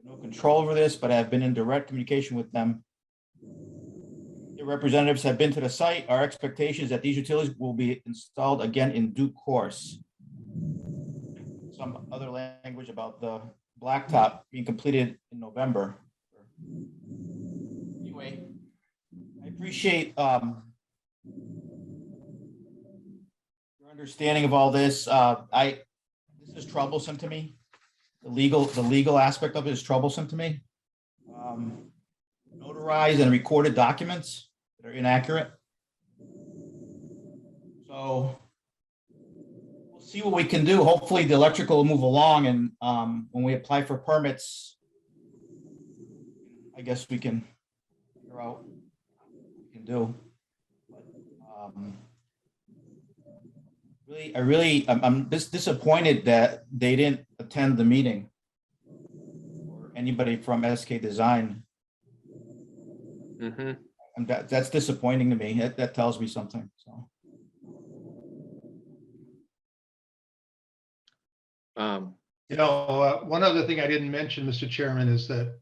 No control over this, but I have been in direct communication with them. The representatives have been to the site. Our expectation is that these utilities will be installed again in due course. Some other language about the blacktop being completed in November. Anyway, I appreciate your understanding of all this. This is troublesome to me. The legal aspect of it is troublesome to me. Notarized and recorded documents that are inaccurate. So we'll see what we can do. Hopefully the electrical will move along, and when we apply for permits, I guess we can figure out what we can do. But, I'm disappointed that they didn't attend the meeting, or anybody from SK Design. Mm-hmm. And that's disappointing to me. That tells me something. So. One other thing I didn't mention, Mr. Chairman, is that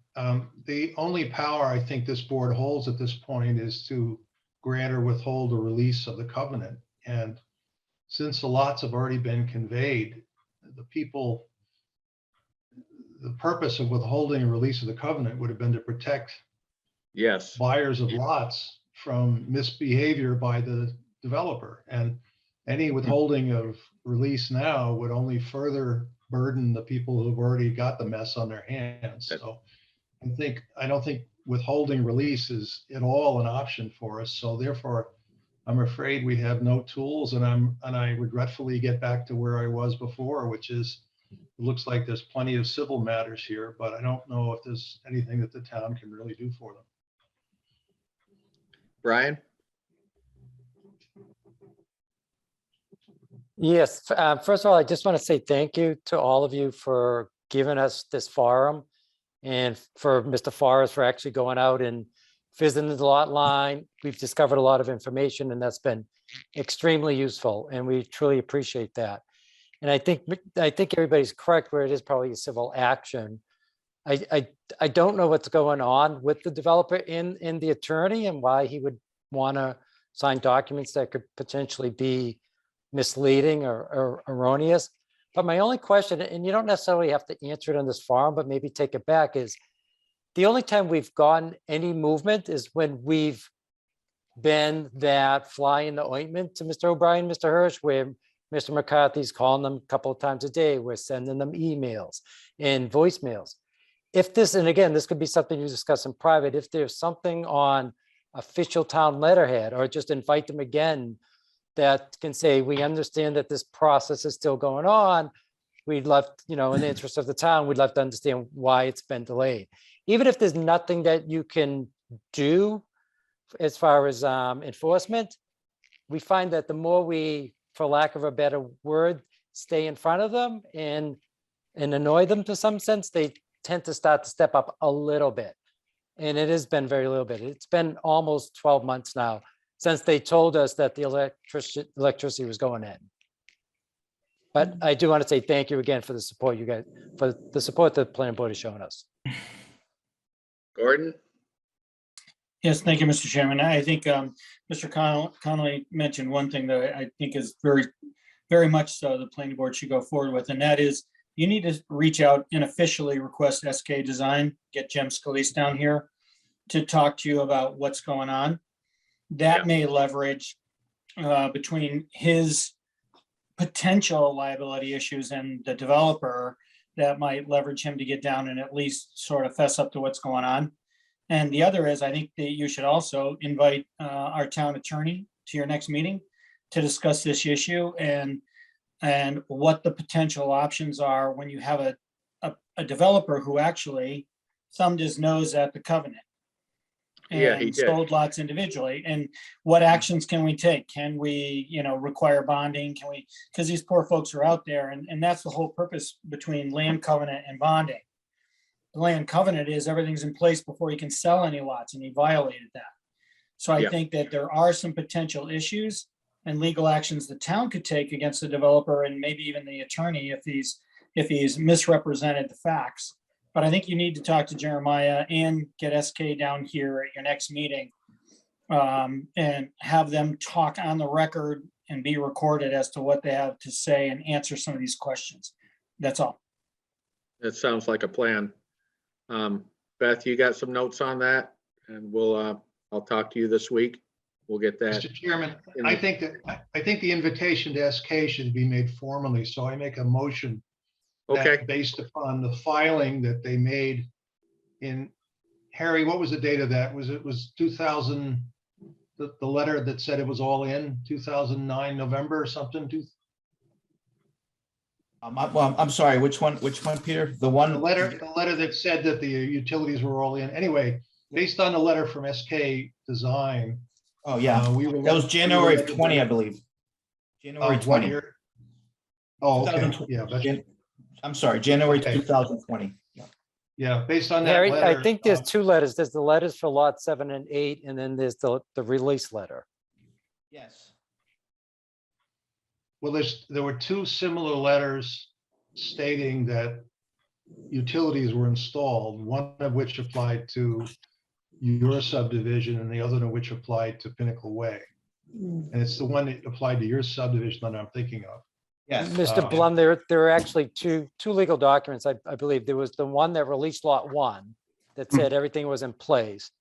the only power I think this board holds at this point is to grant or withhold a release of the covenant. And since the lots have already been conveyed, the purpose of withholding a release of the covenant would have been to protect Yes, buyers of lots from misbehavior by the developer. And any withholding of release now would only further burden the people who've already got the mess on their hands. So I don't think withholding release is at all an option for us. So therefore, I'm afraid we have no tools, and I regretfully get back to where I was before, which is, it looks like there's plenty of civil matters here, but I don't know if there's anything that the town can really do for them. Brian? Yes, first of all, I just want to say thank you to all of you for giving us this forum, and for Mr. Forrest for actually going out and visiting the lot line. We've discovered a lot of information, and that's been extremely useful, and we truly appreciate that. And I think everybody's correct where it is probably a civil action. I don't know what's going on with the developer in the attorney, and why he would want to sign documents that could potentially be misleading or erroneous. But my only question, and you don't necessarily have to answer it on this forum, but maybe take it back, is the only time we've gotten any movement is when we've been that fly in the ointment to Mr. O'Brien, Mr. Hirsch, where Mr. McCarthy's calling them a couple of times a day. We're sending them emails and voicemails. If this, and again, this could be something you discuss in private, if there's something on official town letterhead, or just invite them again, that can say, we understand that this process is still going on. We'd love, in the interest of the town, we'd love to understand why it's been delayed. Even if there's nothing that you can do as far as enforcement, we find that the more we, for lack of a better word, stay in front of them and annoy them to some sense, they tend to start to step up a little bit. And it has been very little bit. It's been almost 12 months now since they told us that the electricity was going in. But I do want to say thank you again for the support you guys, for the support that the planning board has shown us. Gordon? Yes, thank you, Mr. Chairman. I think Mr. Connolly mentioned one thing that I think is very, very much so the planning board should go forward with, and that is you need to reach out and officially request SK Design, get Jim Scalise down here to talk to you about what's going on. That may leverage between his potential liability issues and the developer, that might leverage him to get down and at least sort of fess up to what's going on. And the other is, I think that you should also invite our town attorney to your next meeting to discuss this issue and what the potential options are when you have a developer who actually thumbed his nose at the covenant Yeah, he and did. sold lots individually. And what actions can we take? Can we, require bonding? Can we, because these poor folks are out there, and that's the whole purpose between land covenant and bonding. The land covenant is everything's in place before you can sell any lots, and he violated that. So I Yeah. think that there are some potential issues and legal actions the town could take against the developer and maybe even the attorney if he's misrepresented the facts. But I think you need to talk to Jeremiah and get SK down here at your next meeting and have them talk on the record and be recorded as to what they have to say and answer some of these questions. That's all. That sounds like a plan. Beth, you got some notes on that? And I'll talk to you this week. We'll get that. Mr. Chairman, I think the invitation to SK should be made formally, so I make a motion Okay, that based upon the filing that they made in, Harry, what was the date of that? Was 2000, the letter that said it was all in 2009, November or something? I'm sorry, which one, Peter? The one? The letter that said that the utilities were all in. Anyway, based on the letter from SK Design. Oh, yeah. That was January of 20, I believe. January 20. Oh, okay, yeah. I'm sorry, January Okay. 2020. Yeah. Yeah, based on that Harry, letter. I think there's two letters. There's the letters for lot 7 and 8, and then there's the release letter. Yes. Well, there were two similar letters stating that utilities were installed, one of which applied to your subdivision and the other one which applied to Pinnacle Way. And it's the one that applied to your subdivision that I'm thinking of. Yes. Mr. Blum, there are actually two legal documents, I believe. There was the one that released lot 1 that said everything was in place.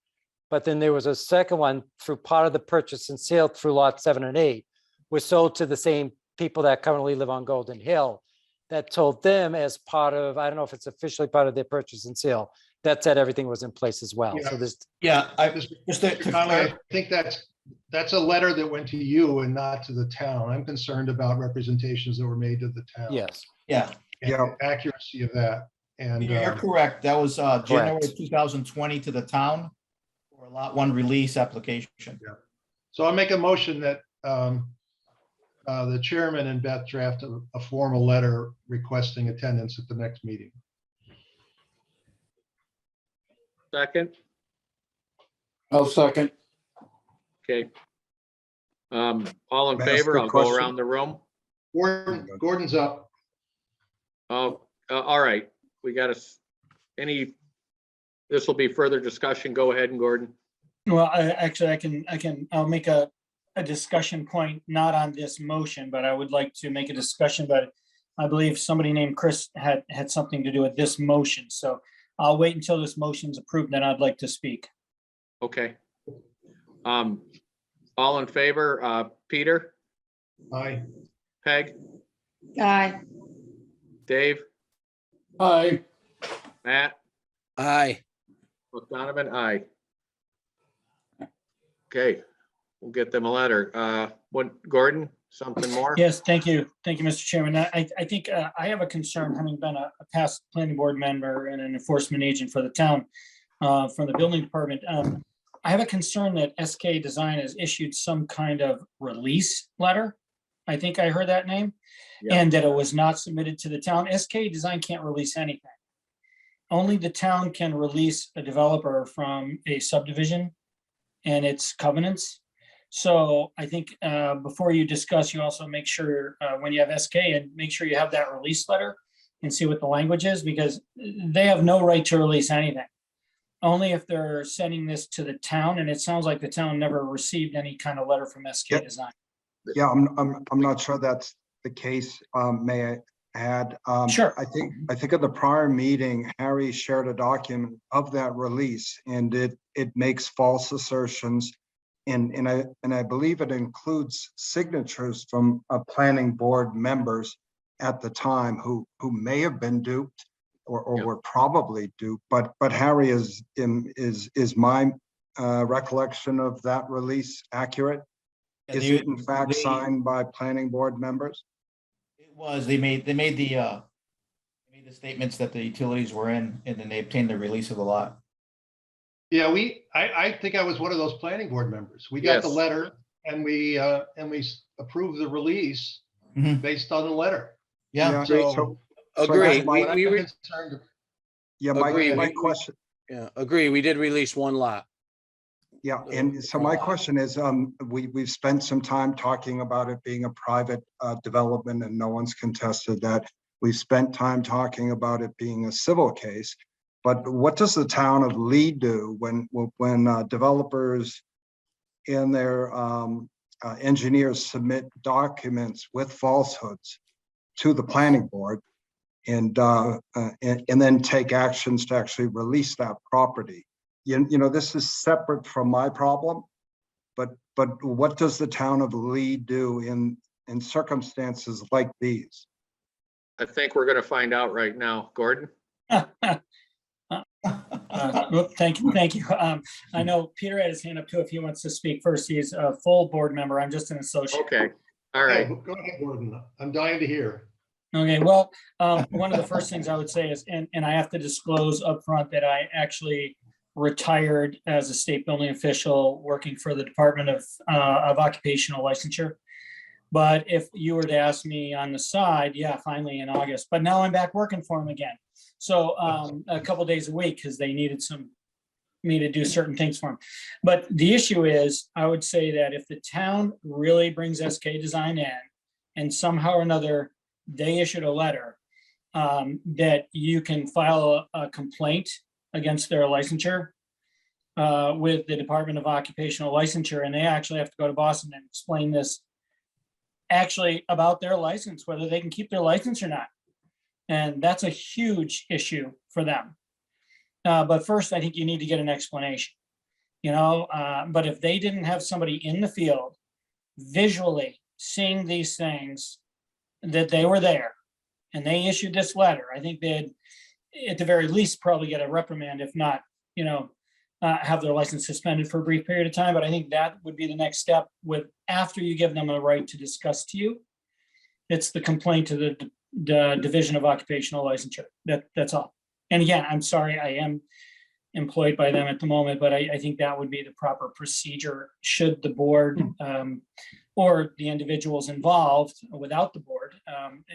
But then there was a second one through part of the purchase and sale through lot 7 and 8 was sold to the same people that currently live on Golden Hill that told them as part of, I don't know if it's officially part of their purchase and sale, that said everything was in place as well. So Yeah. there's, Yeah, Just Conley, I think that's a letter that went to you and not to the town. I'm concerned about representations that were made to the town. yes, yeah, And Yeah. the accuracy of that. And you're correct. That was January Correct. 2020 to the town for a lot 1 release application. so I'll make a motion that the chairman and Beth draft a formal letter requesting attendance at the next meeting. Second, I'll second. okay. All in May I ask favor? a I'll go question? around the room. Gordon's up. Oh, all right, we got this will be further discussion. Go ahead, and Gordon. Well, I'll make a discussion point, not on this motion, but I would like to make a discussion, but I believe somebody named Chris had something to do with this motion. So I'll wait until this motion's approved, then I'd like to speak. Okay. All in favor, Peter, Aye. Peg, Aye. Dave, Aye. Matt, Aye. Donovan, aye. Okay, we'll get them a letter. Gordon, something more? Yes, thank you. Thank you, Mr. Chairman. I think I have a concern, having been a past planning board member and an enforcement agent for the town, from the building department. I have a concern that SK Design has issued some kind of release letter. I think I heard that name. Yeah. And that it was not submitted to the town. SK Design can't release anything. Only the town can release a developer from a subdivision and its covenants. So I think before you discuss, you also make sure when you have SK and make sure you have that release letter and see what the language is, because they have no right to release anything. Only if they're sending this to the town, and it sounds like the town never received any kind of letter from SK Yep. Design. yeah, I'm not sure that's the case. May I add? Sure. I think at the prior meeting, Harry shared a document of that release, and it makes false assertions. And I believe it includes signatures from planning board members at the time who may have been duped or Yep. were probably duped. But Harry, is my recollection of that release accurate? Is it in fact signed by planning board members? It was, they made the statements that the utilities were in, and then they obtained the release of the lot. Yeah, I think I was one of those planning board members. We got the Yes. letter and we approved the release Mhm. based on the letter. Yeah, So Agree. that's my- We I'm re- concerned. Yeah, Agree. my We- question. yeah, agree. We did release 1 lot. Yeah, and so my question is, we've spent some time talking about it being a private development, and no one's contested that. We've spent time talking about it being a civil case. But what does the town of Lee do when developers and their engineers submit documents with falsehoods to the planning board and then take actions to actually release that property? You know, this is separate from my problem, but what does the town of Lee do in circumstances like these? I think we're gonna find out right now. Gordon? Well, thank you. I know Peter had his hand up too, if he wants to speak first. He's a full board member. I'm just an associate. Okay, all right. Go ahead, Gordon. I'm dying to hear. Okay, well, one of the first things I would say is, and I have to disclose upfront that I actually retired as a state building official working for the Department of Occupational Licensure. But if you were to ask me on the side, yeah, finally in August, but now I'm back working for them again. So a couple days a week because they needed me to do certain things for them. But the issue is, I would say that if the town really brings SK Design in and somehow or another, they issued a letter that you can file a complaint against their licensure with the Department of Occupational Licensure, and they actually have to go to Boston and explain this actually about their license, whether they can keep their license or not. And that's a huge issue for them. But first, I think you need to get an explanation, but if they didn't have somebody in the field visually seeing these things, that they were there and they issued this letter, I think they'd at the very least probably get a reprimand, if not, have their license suspended for a brief period of time. But I think that would be the next step after you give them the right to discuss to you. It's the complaint to the Division of Occupational Licensure. That's all. And again, I'm sorry, I am employed by them at the moment, but I think that would be the proper procedure should the board or the individuals involved without the board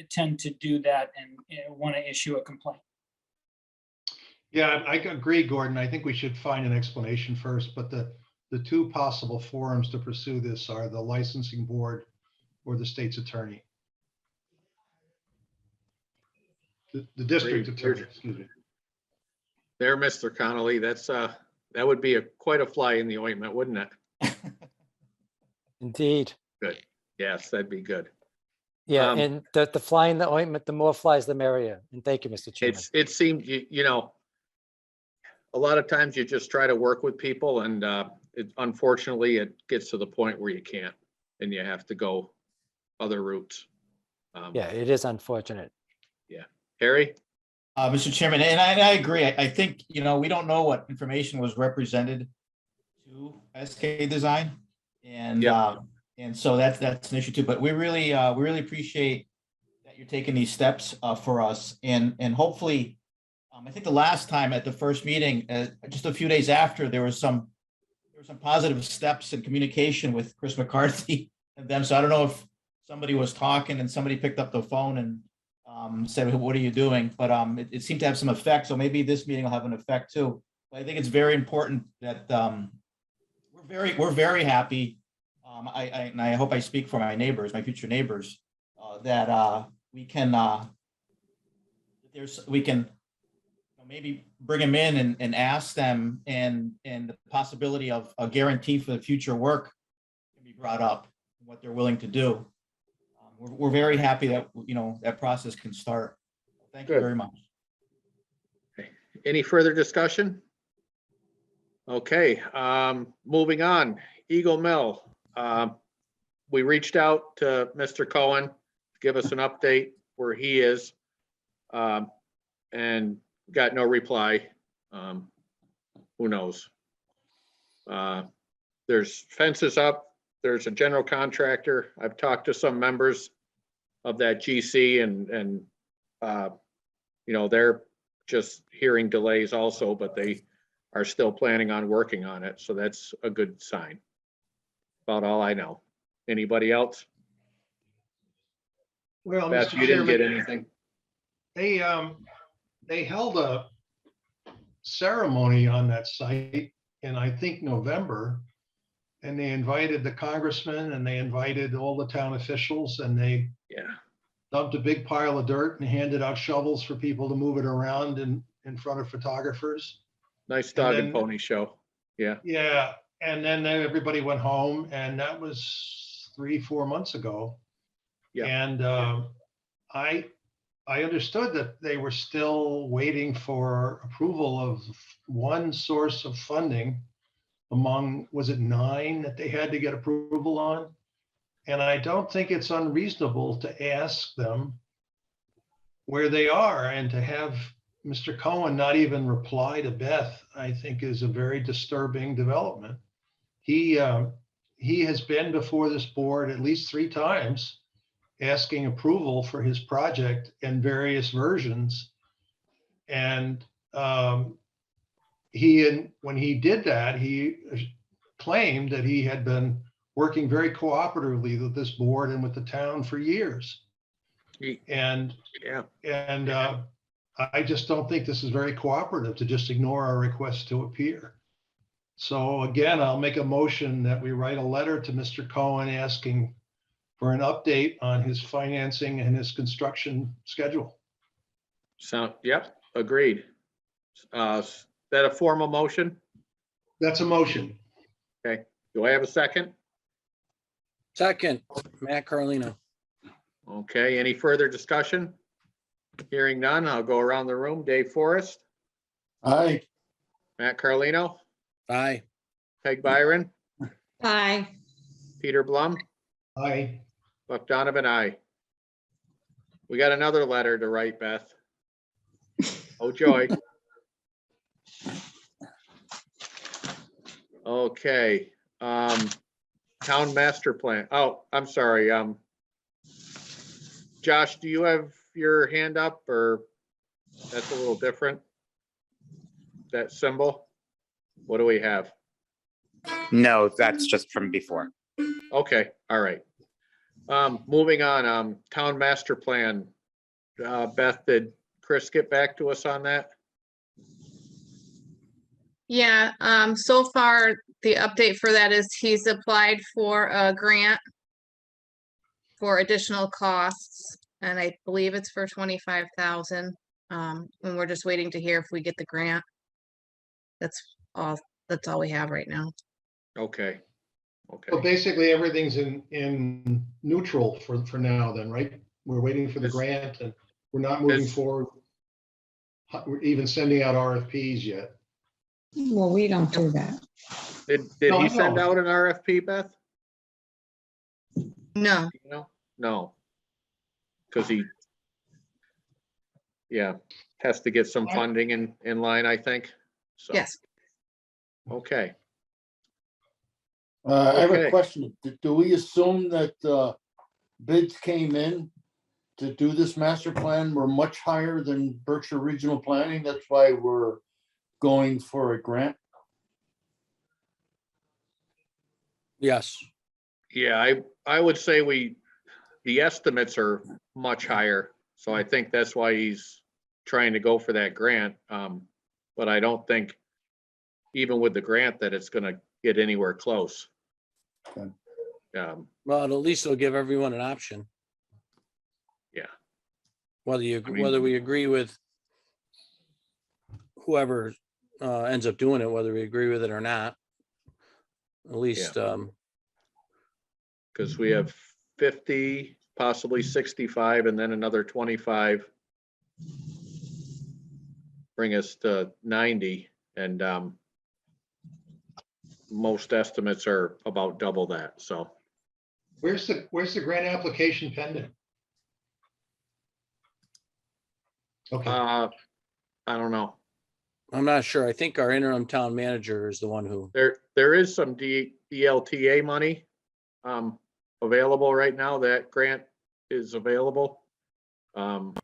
tend to do that and want to issue a complaint. Yeah, I agree, Gordon. I think we should find an explanation first, but the two possible forums to pursue this are the licensing board or the state's attorney. The district attorney, excuse me. There, Mr. Connolly, that would be quite a fly in the ointment, wouldn't it? Indeed. Good. Yes, that'd be good. Yeah, Um, and the fly in the ointment, the more flies, the merrier. And thank you, Mr. Chairman. It seemed, a lot of times you just try to work with people and unfortunately it gets to the point where you can't and you have to go other routes. Yeah, it is unfortunate. Harry? Mr. Chairman, and I agree. I think, we don't know what information was represented to SK Design. And, Yep. And so that's an issue too, but we really appreciate that you're taking these steps for us. And hopefully, I think the last time at the first meeting, just a few days after, there were some positive steps in communication with Chris McCarthy and them. So I don't know if somebody was talking and somebody picked up the phone and said, what are you doing? But it seemed to have some effect. So maybe this meeting will have an effect too. But I think it's very important that we're very happy. And I hope I speak for my neighbors, my future neighbors, that we can maybe bring them in and ask them, and the possibility of a guarantee for the future work can be brought up, what they're willing to do. We're very happy that, that process can start. Thank you Good. very much. Any further discussion? Okay, moving on. Eagle Mill. We reached out to Mr. Cohen to give us an update where he is, and got no reply. Who knows? There's fences up. There's a general contractor. I've talked to some members of that GC and they're just hearing delays also, but they are still planning on working on it. So that's a good sign. About all I know. Anybody else? Well, Beth, Mr. you didn't get Chairman, anything? they held a ceremony on that site in, I think, November. And they invited the congressman and they invited all the town officials, and they dumped a big pile of dirt and handed out shovels for people to move it around in front of photographers. Nice dog and pony show. Yeah. Yeah. And then everybody went home, and that was 3-4 months ago. Yeah. And I understood that they were still waiting for approval of one source of funding among, was it 9 that they had to get approval on? And I don't think it's unreasonable to ask them where they are, and to have Mr. Cohen not even reply to Beth, I think is a very disturbing development. He has been before this board at least 3 times asking approval for his project in various versions. And when he did that, he claimed that he had been working very cooperatively with this board and with the town for years. And I just don't think this is very cooperative to just ignore our request to appear. So again, I'll make a motion that we write a letter to Mr. Cohen asking for an update on his financing and his construction schedule. Yep, agreed. Is that a formal motion? That's a motion. Do I have a second? Second, Matt Carlino. Okay, any further discussion? Hearing none, I'll go around the room. Dave Forrest, Aye. Matt Carlino, Aye. Peg Byron, Aye. Peter Blum, Aye. Buck Donovan, aye. We got another letter to write, Beth. Oh, joy. Okay, town master plan. Oh, I'm sorry. Josh, do you have your hand up, or that's a little different? That symbol? What do we have? No, that's just from before. Okay, all right. Moving on, town master plan. Beth, did Chris get back to us on that? Yeah, so far, the update for that is he's applied for a grant for additional costs, and I believe it's for 25,000. And we're just waiting to hear if we get the grant. That's all we have right now. Okay. So Okay, basically, everything's in neutral for now then, right? We're waiting for the Yes. grant and we're not moving Yes. forward. We're even sending out RFPs yet. Well, we don't do that. did No, he I send know. out an RFP, Beth? No, No. Because has to get some funding in line, I think. So, yes. okay. I have a Okay. question. Do we assume that bids came in to do this master plan were much higher than Berkshire Regional Planning? That's why we're going for a grant? Yes. Yeah, I would say the estimates are much higher. So I think that's why he's trying to go for that grant. But I don't think even with the grant that it's gonna get anywhere close. Okay. Well, at least it'll give everyone an option. Yeah. Whether I mean- whether we agree with whoever ends up doing it, whether we agree with it or not. At least, Because we have 50, possibly 65, and then another 25. Bring us to 90, and most estimates are about double that, so. Where's the grant application pending? Okay, I don't know. I'm not sure. I think our interim town manager is the one who, There is some DLTA money available right now. That grant is available. And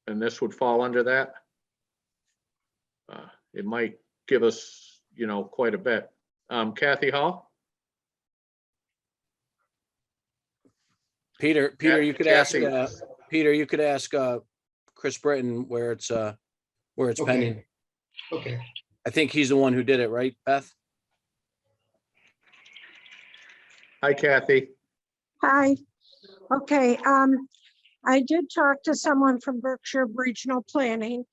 this would fall under that. It might give us, quite a bit. Kathy Hall? Peter, you could Kathy. ask, Peter, you could ask Chris Britton where it's Okay. pending. okay. I think he's the one who did it, right, Beth? Hi, Kathy. Hi. Okay, I did talk to someone from Berkshire Regional Planning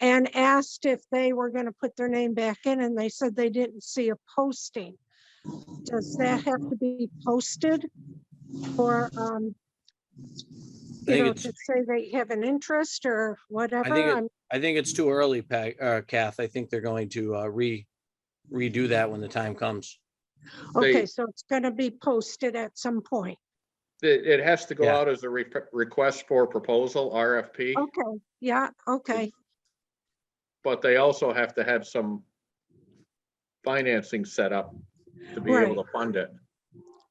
and asked if they were gonna put their name back in, and they said they didn't see a posting. Does that have to be posted? Or, think to say they have an interest or I whatever? think I think it's too early, Kath. I think they're going to redo that when the time comes. Okay, so it's gonna be posted at some point. It has to go Yeah. out as a request for proposal, RFP, Okay, yeah, okay, but they also have to have some financing set up to be able to fund it.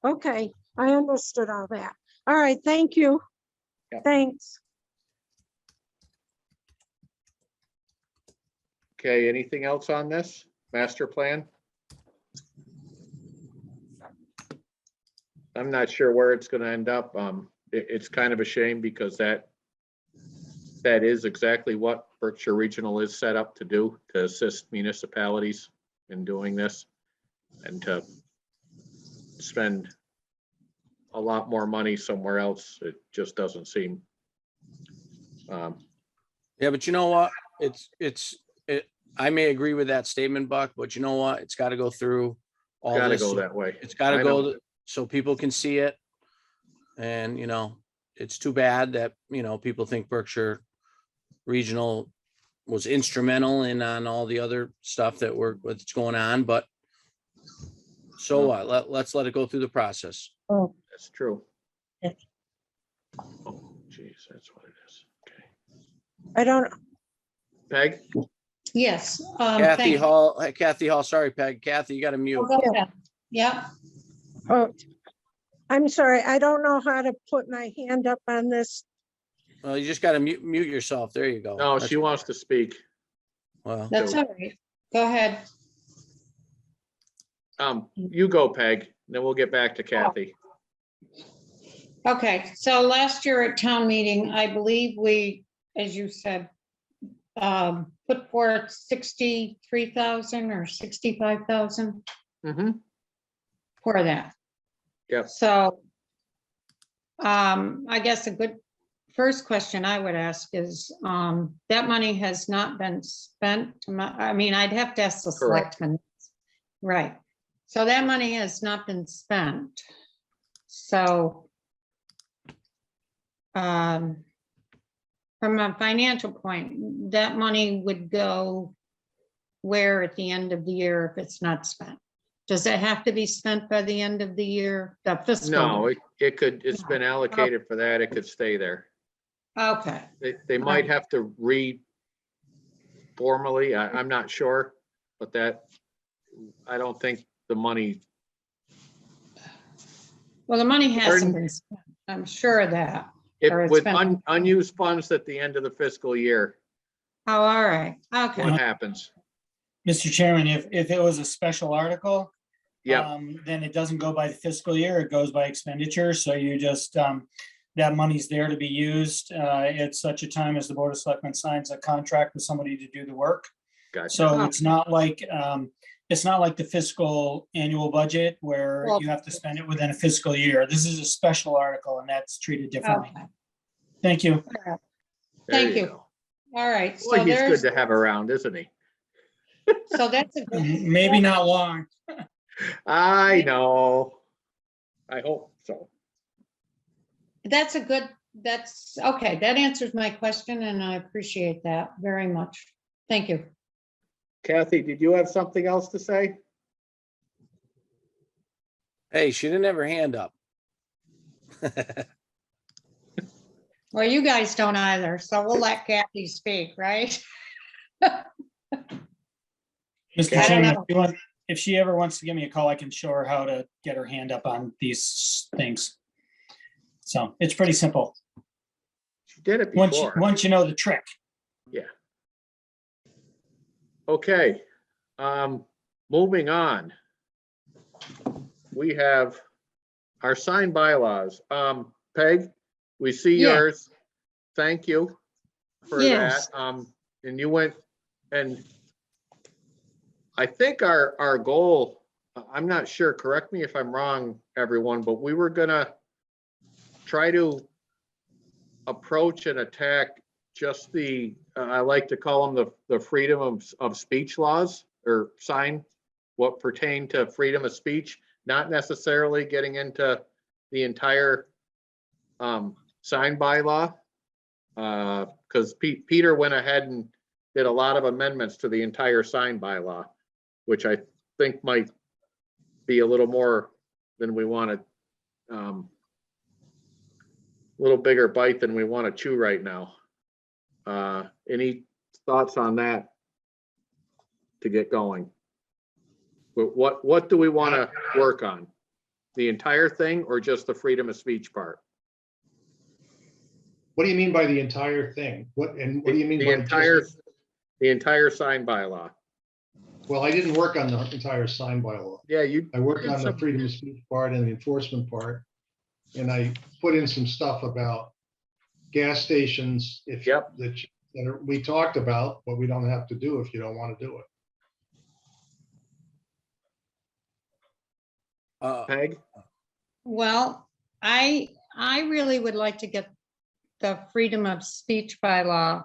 okay. I understood all that. All right, thank you. Yep. Thanks. Okay, anything else on this master plan? I'm not sure where it's gonna end up. It's kind of a shame because that is exactly what Berkshire Regional is set up to do, to assist municipalities in doing this and to spend a lot more money somewhere else. It just doesn't seem Yeah, but you know what? I may agree with that statement, Buck, but you know what? It's got to go through all Gotta this. go that way. It's got to I know. go so people can see it. And, it's too bad that, people think Berkshire Regional was instrumental in on all the other stuff what's going on, but so what? Let's let it go through the process. Oh, That's true. Yeah. Oh, geez, that's what it is. Okay. I don't, Peg? Yes. Kathy Hall, sorry, Peg. Kathy, you got to mute. Yeah, oh, I'm sorry, I don't know how to put my hand up on this. Well, you just got to mute yourself. There you go. No, That's- she wants to speak. Well, that's all right. Go ahead. You go, Peg, then we'll get back to Kathy. Okay, so last year at town meeting, I believe we, as you said, put forth 63,000 or 65,000 Mm-hmm. for that. Yep. So I guess a good first question I would ask is, that money has not been spent. I'd have to ask the Correct. selectmen. Right. So that money has not been spent. So from a financial point, that money would go where at the end of the year if it's not spent? Does it have to be spent by the end of the year, the fiscal? No, year? it's been allocated for that. It could stay there. Okay, They might have to formally, I'm not sure, but I don't think the money, well, the money hasn't Pardon? been spent, I'm sure of that. Or it's with been- unused funds at the end of the fiscal year, Oh, all right, okay. what happens? Mr. Chairman, if it was a special article, Yeah, then it doesn't go by the fiscal year, it goes by expenditure. So you just, that money's there to be used at such a time as the Board of Selectmen signs a contract with somebody to do the work. gotcha. So it's not like the fiscal annual budget where Well- you have to spend it within a fiscal year. This is a special article and that's treated differently. Okay. Thank you. There Thank you. go. All right, Boy, so he's good there's, to have around, isn't he? so that's a good. Maybe not long. I know. I hope so. That's okay. That answers my question and I appreciate that very much. Thank you. Kathy, did you have something else to say? Hey, she didn't have her hand up. Well, you guys don't either, so we'll let Kathy speak, right? Mr. I don't Chairman, know. if she ever wants to give me a call, I can show her how to get her hand up on these things. So it's pretty simple. She did it Once, before. once you know the trick. Okay, moving on. We have our sign bylaws. Peg, we see Yeah. yours. Thank you for Yes. that. And you went, and I think our goal, I'm not sure, correct me if I'm wrong, everyone, but we were gonna try to approach and attack just I like to call them the freedom of speech laws, or sign what pertain to freedom of speech, not necessarily getting into the entire sign bylaw. Because Peter went ahead and did a lot of amendments to the entire sign bylaw, which I think might be a little more than we wanted. A little bigger bite than we want to chew right now. Any thoughts on that to get going? What do we want to work on? The entire thing or just the freedom of speech part? What do you mean by the entire thing? What do you mean The by entire sign bylaw. Well, I didn't work on the entire sign bylaw. Yeah, you. I worked on the some- freedom of speech part and the enforcement part. And I put in some stuff about gas stations Yep. we talked about, but we don't have to do if you don't want to do it. Peg? Well, I really would like to get the freedom of speech bylaw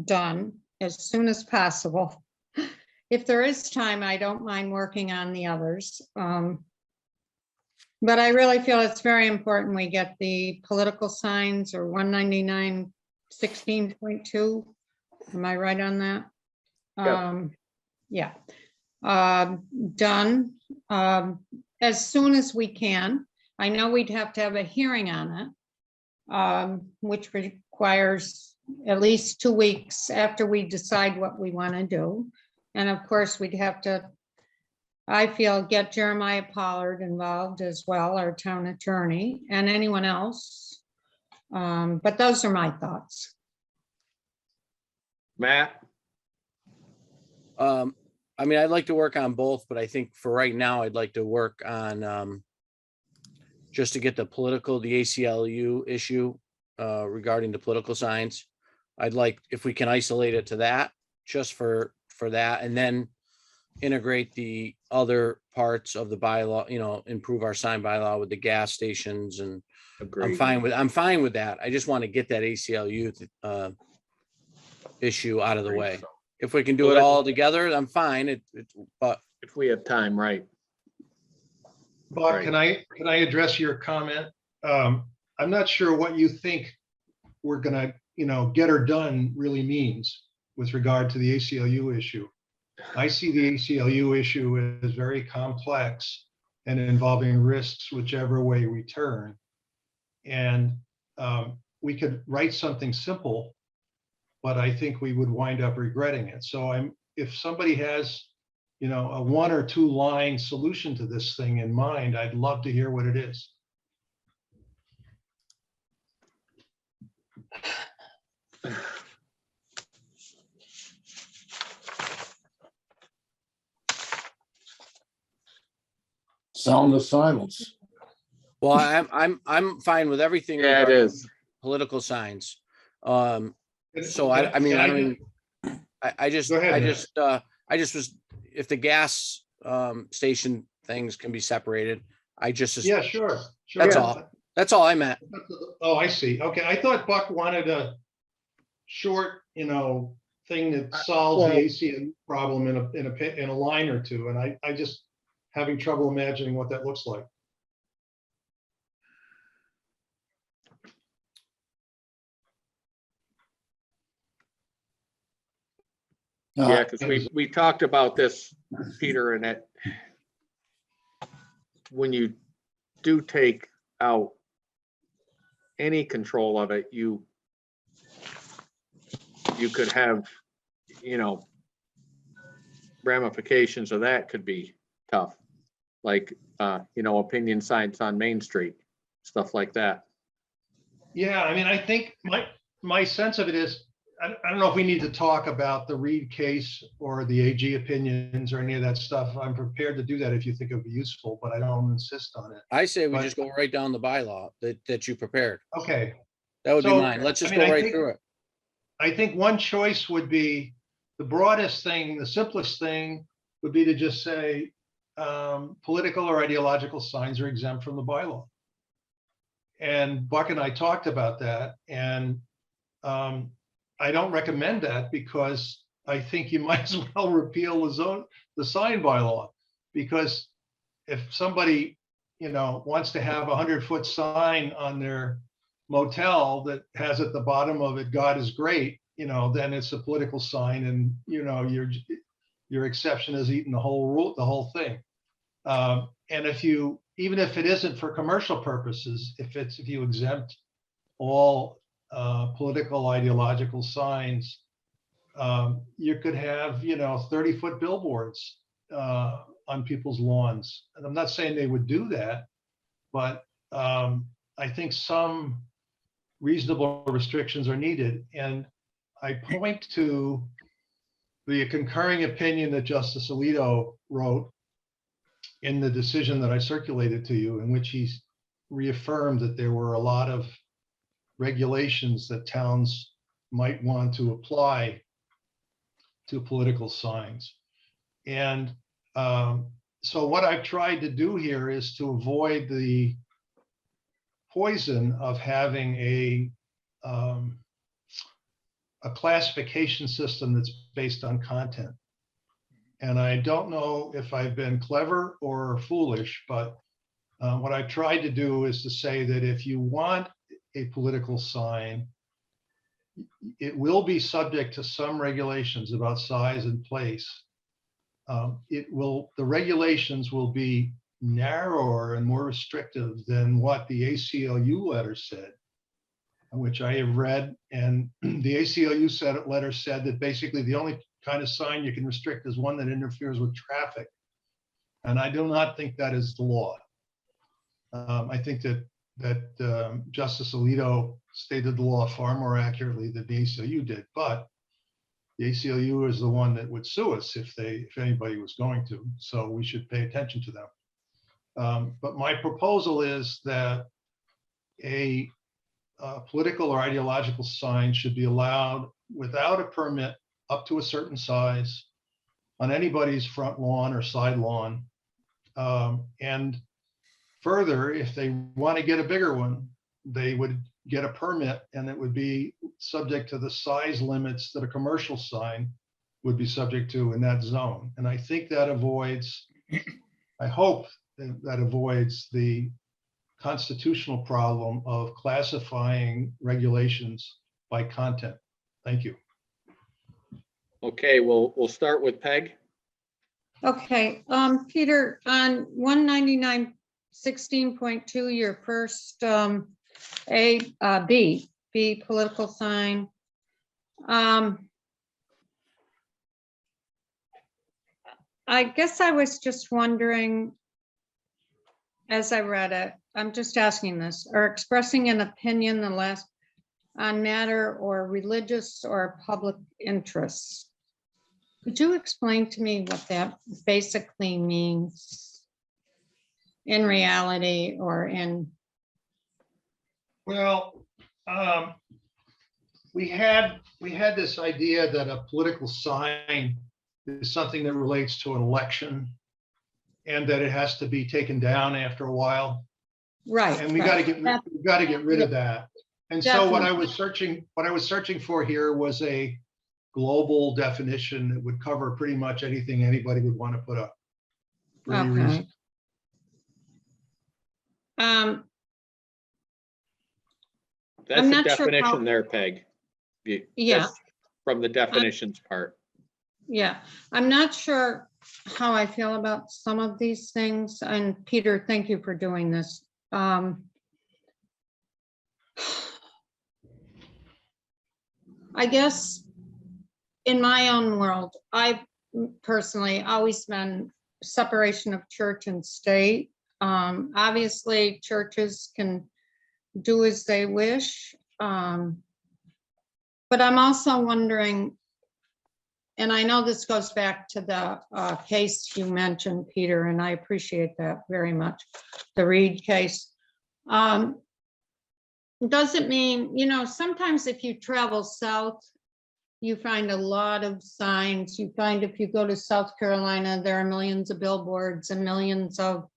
done as soon as possible. If there is time, I don't mind working on the others. But I really feel it's very important we get the political signs or 199.16.2. Am I right on that? Yep. Yeah. Done as soon as we can. I know we'd have to have a hearing on it, which requires at least 2 weeks after we decide what we want to do. And of course, we'd have to, I feel, get Jeremiah Pollard involved as well, our town attorney, and anyone else. But those are my thoughts. Matt? I mean, I'd like to work on both, but I think for right now, I'd like to work on just to get the ACLU issue regarding the political signs. I'd like, if we can isolate it to that, just for that, and then integrate the other parts of the bylaw, improve our sign bylaw with the gas stations, and I'm fine with that. I just want to get that ACLU issue out of the way. If we can do it all together, I'm fine. But if we have time, right? Buck, Right. can I address your comment? I'm not sure what you think we're gonna, get her done really means with regard to the ACLU issue. I see the ACLU issue as very complex and involving risks whichever way we turn. And we could write something simple, but I think we would wind up regretting it. So if somebody has, a 1 or 2 line solution to this thing in mind, I'd love to hear what it is. Sound of silence. well, I'm fine with everything. Yeah, it regarding is. political signs. So I mean, I don't even, I just, Go ahead, I Matt. just, I just was, if the gas station things can be separated, Yeah, sure. That's Sure. all. That's all I meant. Oh, I see. Okay, I thought Buck wanted a short, thing that solves the well- ACM problem in a line or two, and I just having trouble imagining what that looks like. Yeah, because we talked about this, Peter, and it. When you do take out any control of it, you could have, ramifications of that could be tough. Like, opinion signs on Main Street, stuff like that. Yeah, I mean, I think my sense of it is, I don't know if we need to talk about the Reed case or the AG opinions or any of that stuff. I'm prepared to do that if you think it would be useful, but I don't insist on it. I say we But- just go right down the bylaw that you prepared. Okay, That would be So, mine. Let's just I mean, go I right think- through it. I think one choice would be, the broadest thing, the simplest thing would be to just say, political or ideological signs are exempt from the bylaw. And Buck and I talked about that, and I don't recommend that because I think you might as well repeal the sign bylaw. Because if somebody, wants to have a 100-foot sign on their motel that has at the bottom of it, "God is great," then it's a political sign, and your exception is eating the whole thing. And even if it isn't for commercial purposes, if you exempt all political ideological signs, you could have 30-foot billboards on people's lawns. And I'm not saying they would do that, but I think some reasonable restrictions are needed. And I point to the concurring opinion that Justice Alito wrote in the decision that I circulated to you, in which he reaffirmed that there were a lot of regulations that towns might want to apply to political signs. And so what I've tried to do here is to avoid the poison of having a classification system that's based on content. And I don't know if I've been clever or foolish, but what I tried to do is to say that if you want a political sign, it will be subject to some regulations about size and place. The regulations will be narrower and more restrictive than what the ACLU letter said, which I have read. And the ACLU letter said that basically the only kind of sign you can restrict is one that interferes with traffic. And I do not think that is the law. I think that Justice Alito stated the law far more accurately than the ACLU did, but the ACLU is the one that would sue us if anybody was going to, so we should pay attention to them. But my proposal is that a political or ideological sign should be allowed without a permit up to a certain size on anybody's front lawn or side lawn. And further, if they want to get a bigger one, they would get a permit, and it would be subject to the size limits that a commercial sign would be subject to in that zone. And I think that avoids, I hope that avoids the constitutional problem of classifying regulations by content. Thank you. Okay, we'll start with Peg. Okay, Peter, on 199/16.2, your first B political sign. I guess I was just wondering, as I read it, I'm just asking this, or expressing an opinion on matter or religious or public interests. Could you explain to me what that basically means in reality or in? Well, we had this idea that a political sign is something that relates to an election and that it has to be taken down after a while. Right. And we got to get rid of that. And so what I was searching for here was a global definition that would cover pretty much anything anybody would want to put up for any reason. That's I'm the not sure how- definition there, Peg. Yeah. That's from the definitions part. Yeah, I'm not sure how I feel about some of these things. And Peter, thank you for doing this. I guess in my own world, I've personally always been separation of church and state. Obviously, churches can do as they wish. But I'm also wondering, and I know this goes back to the case you mentioned, Peter, and I appreciate that very much, the Reed case. Does it mean, sometimes if you travel south, you find a lot of signs. You find if you go to South Carolina, there are millions of billboards and millions of,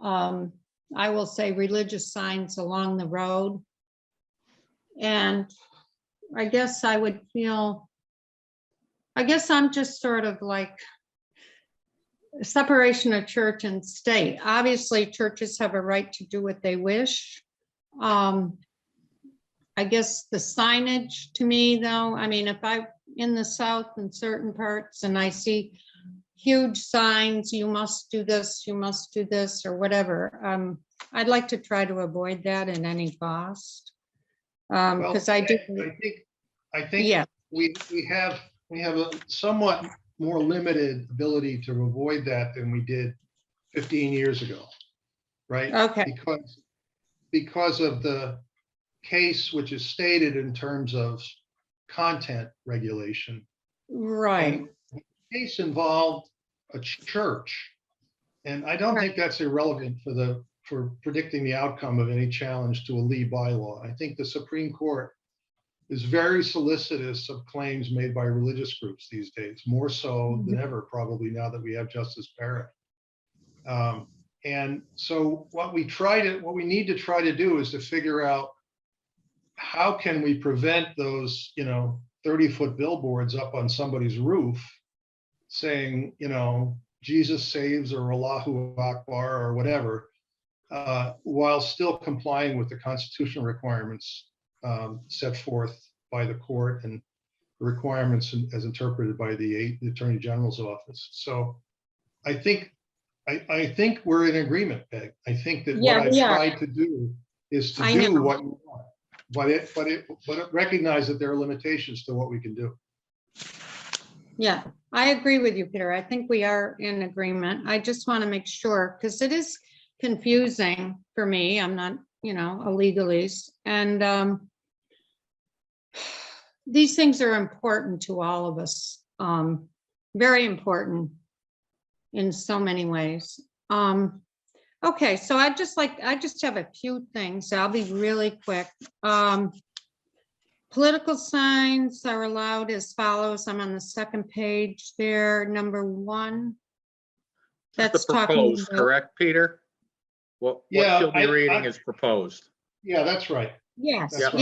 I will say, religious signs along the road. And I guess I would feel, I guess I'm just sort of like separation of church and state. Obviously, churches have a right to do what they wish. I guess the signage to me, though, I mean, if I'm in the South in certain parts and I see huge signs, you must do this, you must do this, or whatever, I'd like to try to avoid that at any cost. Because I do. I think Yeah. we have a somewhat more limited ability to avoid that than we did 15 years ago, right? Okay. Because of the case which is stated in terms of content regulation. Right. And the case involved a church, and I don't think that's irrelevant for predicting the outcome of any challenge to a Lee bylaw. I think the Supreme Court is very solicitous of claims made by religious groups these days, more so than ever, probably now that we have Justice Barrett. And so what we need to try to do is to figure out how can we prevent those 30-foot billboards up on somebody's roof saying, you know, Jesus saves or Allahu Akbar or whatever, while still complying with the constitutional requirements set forth by the court and requirements as interpreted by the Attorney General's office. So I think we're in agreement, Peg. I think that Yeah, what we I've are. tried to do is to I do know. what you want, but it recognize that there are limitations to what we can do. Yeah, I agree with you, Peter. I think we are in agreement. I just want to make sure, because it is confusing for me. I'm not, you know, a legalese. And these things are important to all of us. Very important in so many ways. Okay, so I just have a few things. I'll be really quick. Political signs are allowed as follows. I'm on the second page there, number 1. The That's talking proposed, about, correct, Peter? What Yeah, you'll be reading is proposed. Yeah, that's right. yes, That's right.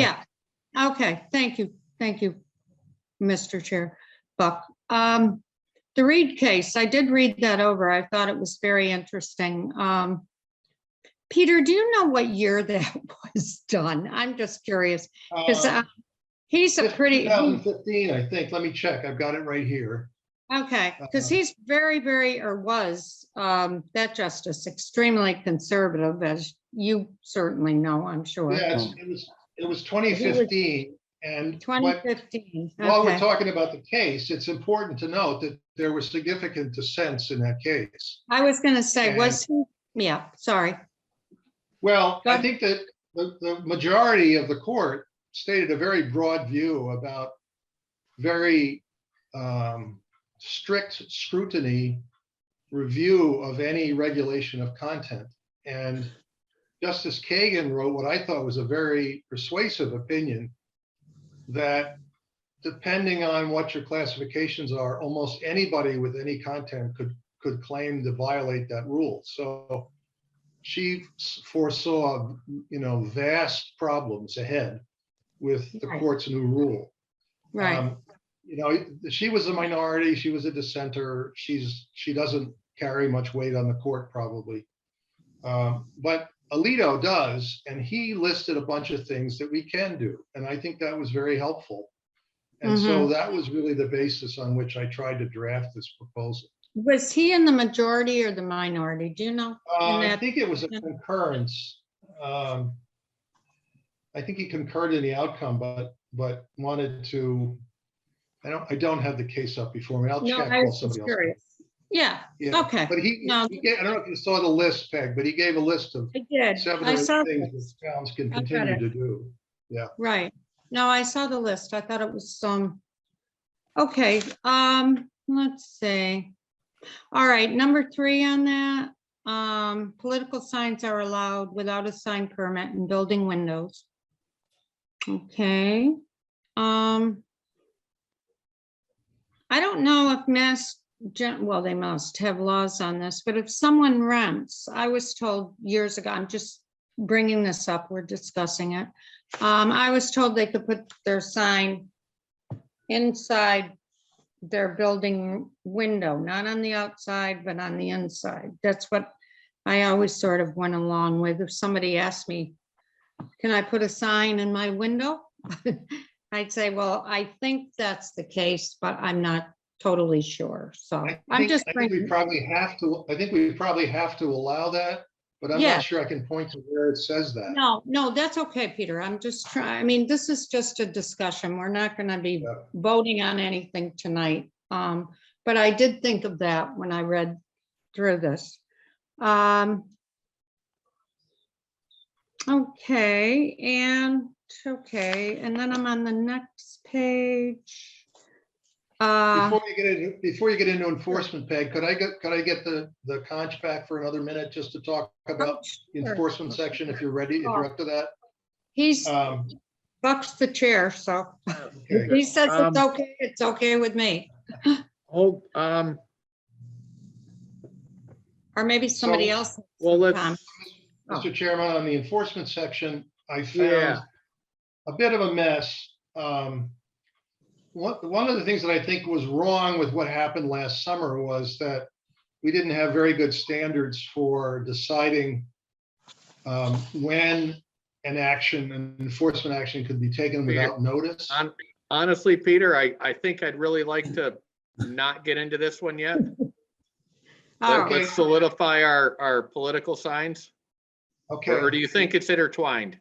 yeah. Okay, thank you, Mr. Chair Buck. The Reed case, I did read that over. I thought it was very interesting. Peter, do you know what year that was done? I'm just curious, because he's a pretty, 2015, I think. Let me check. I've got it right here. okay, because he's very, or was, that justice, extremely conservative, as you certainly know, I'm sure. Yeah, it was 2015, and what 2015, while we're okay. talking about the case, it's important to note that there was significant dissents in that case. I was gonna say, was he, yeah, sorry. Well, Go I ahead. think that the majority of the court stated a very broad view about very strict scrutiny review of any regulation of content. And Justice Kagan wrote what I thought was a very persuasive opinion that depending on what your classifications are, almost anybody with any content could claim to violate that rule. So she foresaw, you know, vast problems ahead with the Right. court's new rule. Right, You know, she was a minority. She was a dissenter. She doesn't carry much weight on the court probably. But Alito does, and he listed a bunch of things that we can do. And I think that was very helpful. And so that was really the basis on which I tried to draft this proposal. was he in the majority or the minority, do you know? In I that- think it was a concurrence. I think he concurred in the outcome, but wanted to, I don't have the case up before me. I'll No, check I while was just somebody else. curious. Yeah, Yeah, okay. but he No. gave, I don't know if you saw the list, Peg, but he gave a list of I did, 7 or I 8 saw things this, that towns can I got continue it. to do. Right. No, I saw the list. I thought it was okay, let's see. All right, number 3 on that. Political signs are allowed without a sign permit in building windows. Okay. I don't know if well, they must have laws on this, but if someone rents, I was told years ago, I'm just bringing this up, we're discussing it. I was told they could put their sign inside their building window, not on the outside, but on the inside. That's what I always sort of went along with. If somebody asked me, can I put a sign in my window? I'd say, well, I think that's the case, but I'm not totally sure. So I'm just I think we bringing, probably have to allow that, but I'm Yeah. not sure I can point to where it says that. no, that's okay, Peter. I'm just trying, I mean, this is just a discussion. We're not gonna be Yeah. voting on anything tonight. But I did think of that when I read through this. Okay, and then I'm on the next page. Before you get into enforcement, Peg, could I get the conch back for another minute just to talk about the Sure. enforcement section if you're ready, if you're up to that? He's Um, Buck's the chair, so okay. he says it's okay with me. Hold, Or maybe somebody So- else. well, let's, Tom. Oh. Mr. Chairman, on the enforcement section, I Yeah. found a bit of a mess. one of the things that I think was wrong with what happened last summer was that we didn't have very good standards for deciding when an enforcement action could be taken without notice. Honestly, Peter, I think I'd really like to not get into this one yet. Oh, Let's solidify our political signs. Or Okay, do you think it's intertwined?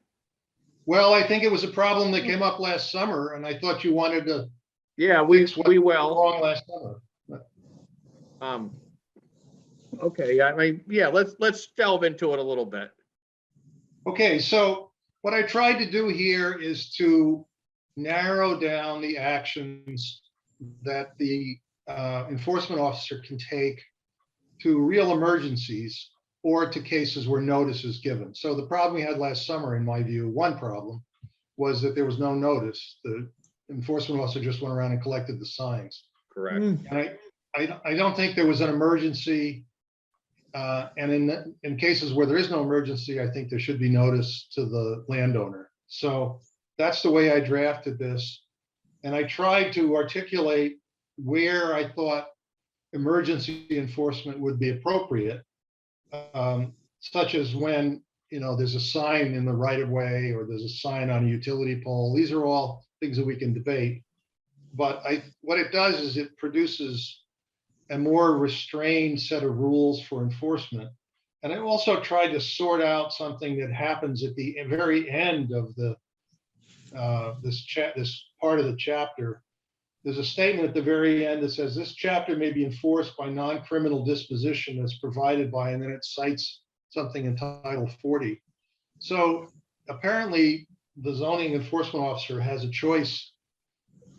well, I think it was a problem that came up last summer, and I thought you wanted to Yeah, we fix what will. went wrong last summer. Okay, I mean, yeah, let's delve into it a little bit. Okay, so what I tried to do here is to narrow down the actions that the enforcement officer can take to real emergencies or to cases where notice is given. So the problem we had last summer, in my view, one problem was that there was no notice. The enforcement officer just went around and collected the signs. Correct. And I don't think there was an emergency. And in cases where there is no emergency, I think there should be notice to the landowner. So that's the way I drafted this. And I tried to articulate where I thought emergency enforcement would be appropriate, such as when, there's a sign in the right of way or there's a sign on a utility pole. These are all things that we can debate. But what it does is it produces a more restrained set of rules for enforcement. And I also tried to sort out something that happens at the very end of this part of the chapter. There's a statement at the very end that says this chapter may be enforced by non-criminal disposition as provided by, and then it cites something in Title 40. So apparently the zoning enforcement officer has a choice.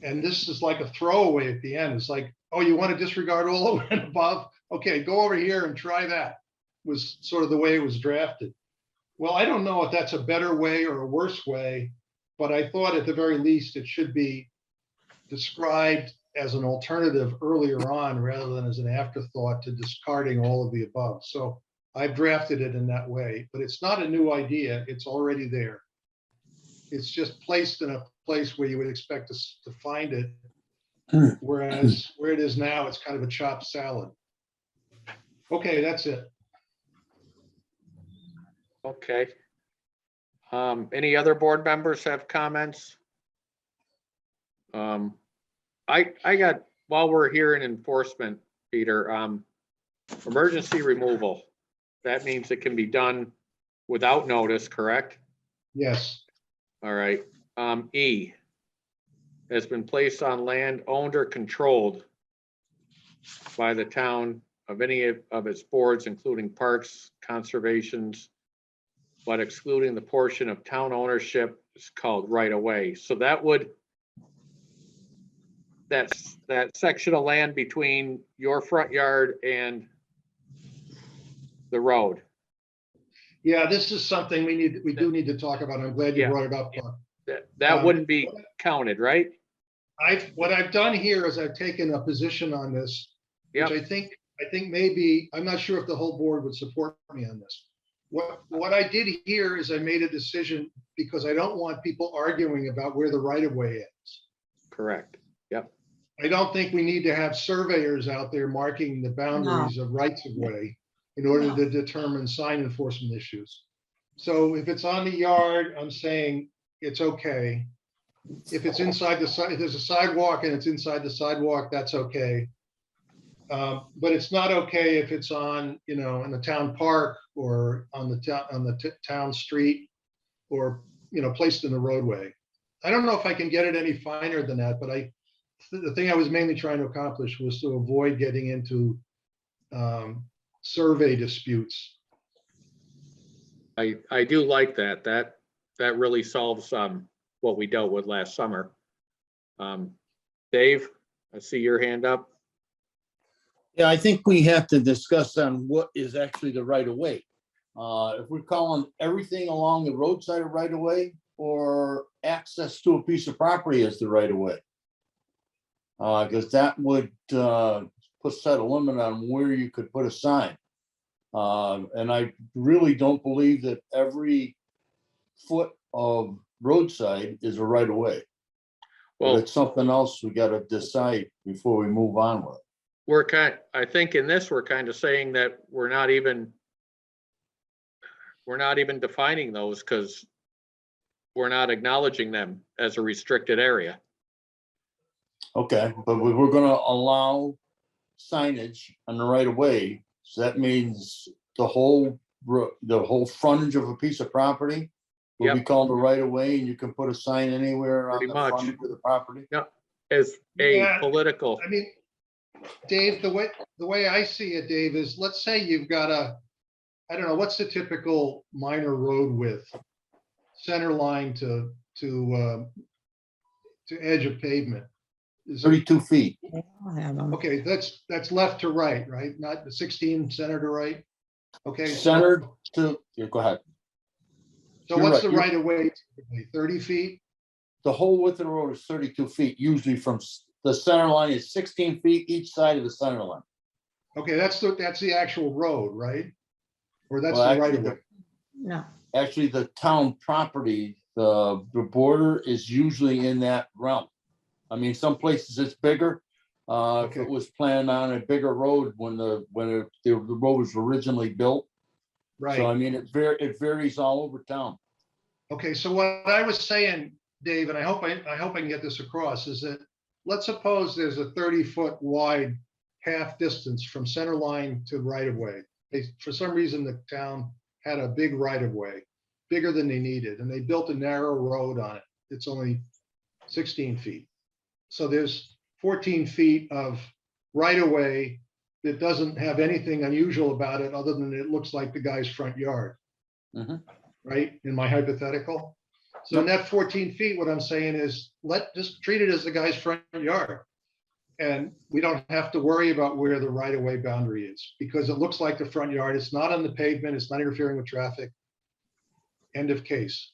And this is like a throwaway at the end. It's like, oh, you want to disregard all of it above? Okay, go over here and try that, was sort of the way it was drafted. Well, I don't know if that's a better way or a worse way, but I thought at the very least it should be described as an alternative earlier on rather than as an afterthought to discarding all of the above. So I've drafted it in that way, but it's not a new idea. It's already there. It's just placed in a place where you would expect us to find it. Whereas where it is now, it's kind of a chopped salad. Okay, that's it. Okay. Any other board members have comments? I got, while we're here in enforcement, Peter, emergency removal. That means it can be done without notice, correct? Yes. All right. E, has been placed on land owned or controlled by the town of any of its boards, including parks, conservations, but excluding the portion of town ownership is called right of way. So that would, that's that section of land between your front yard and the road. Yeah, this is something we do need to talk about. I'm glad you Yeah. brought it up. That wouldn't be counted, right? What I've done here is I've taken a position on this, which Yep. I think maybe, I'm not sure if the whole board would support me on this. What I did here is I made a decision because I don't want people arguing about where the right of way is. Correct. Yep. I don't think we need to have surveyors out there marking the boundaries of rights of way in order to determine sign enforcement issues. So if it's on the yard, I'm saying it's okay. If it's inside if there's a sidewalk and it's inside the sidewalk, that's okay. But it's not okay if it's on, in the town park or on the town street or, placed in the roadway. I don't know if I can get it any finer than that, but the thing I was mainly trying to accomplish was to avoid getting into survey disputes. I do like that. That really solves what we dealt with last summer. Dave, I see your hand up. Yeah, I think we have to discuss on what is actually the right of way. If we're calling everything along the roadside a right of way or access to a piece of property as the right of way. Because that would set a limit on where you could put a sign. And I really don't believe that every foot of roadside is a right of way. But Well, it's something else we gotta decide before we move on with. I think in this, we're kind of saying that we're not even defining those because we're not acknowledging them as a restricted area. Okay, but we're gonna allow signage on the right of way. So that means the whole frontage of a piece of property will be Yep. called a right of way, and you can put a sign anywhere on Pretty the much. frontage of the property. As a Yeah. political, I mean, Dave, the way I see it, Dave, is let's say you've got I don't know, what's the typical minor road width? Center line to edge of pavement. Is it- 32 feet. Okay, that's left to right, right? Not the 16 center to right? Okay. Centered to, yeah, go ahead. So you're what's right, the right of way? Typically? 30 feet? The whole width of the road is 32 feet, usually from the center line is 16 feet each side of the center line. Okay, that's the actual road, right? Or that's Well, the right actually, of way? No. Actually, the town property, the border is usually in that realm. I mean, some places it's bigger. If Okay. it was planned on a bigger road when the road was originally built. So I Right. mean, it varies all over town. Okay, so what I was saying, Dave, and I hope I can get this across, is that let's suppose there's a 30-foot wide half distance from center line to right of way. For some reason, the town had a big right of way, bigger than they needed, and they built a narrow road on it. It's only 16 feet. So there's 14 feet of right of way that doesn't have anything unusual about it other than it looks like the guy's front yard. Mhm. Right, in my hypothetical? So in that 14 feet, what I'm saying is, just treat it as the guy's front yard. And we don't have to worry about where the right of way boundary is, because it looks like the front yard. It's not on the pavement, it's not interfering with traffic. End of case.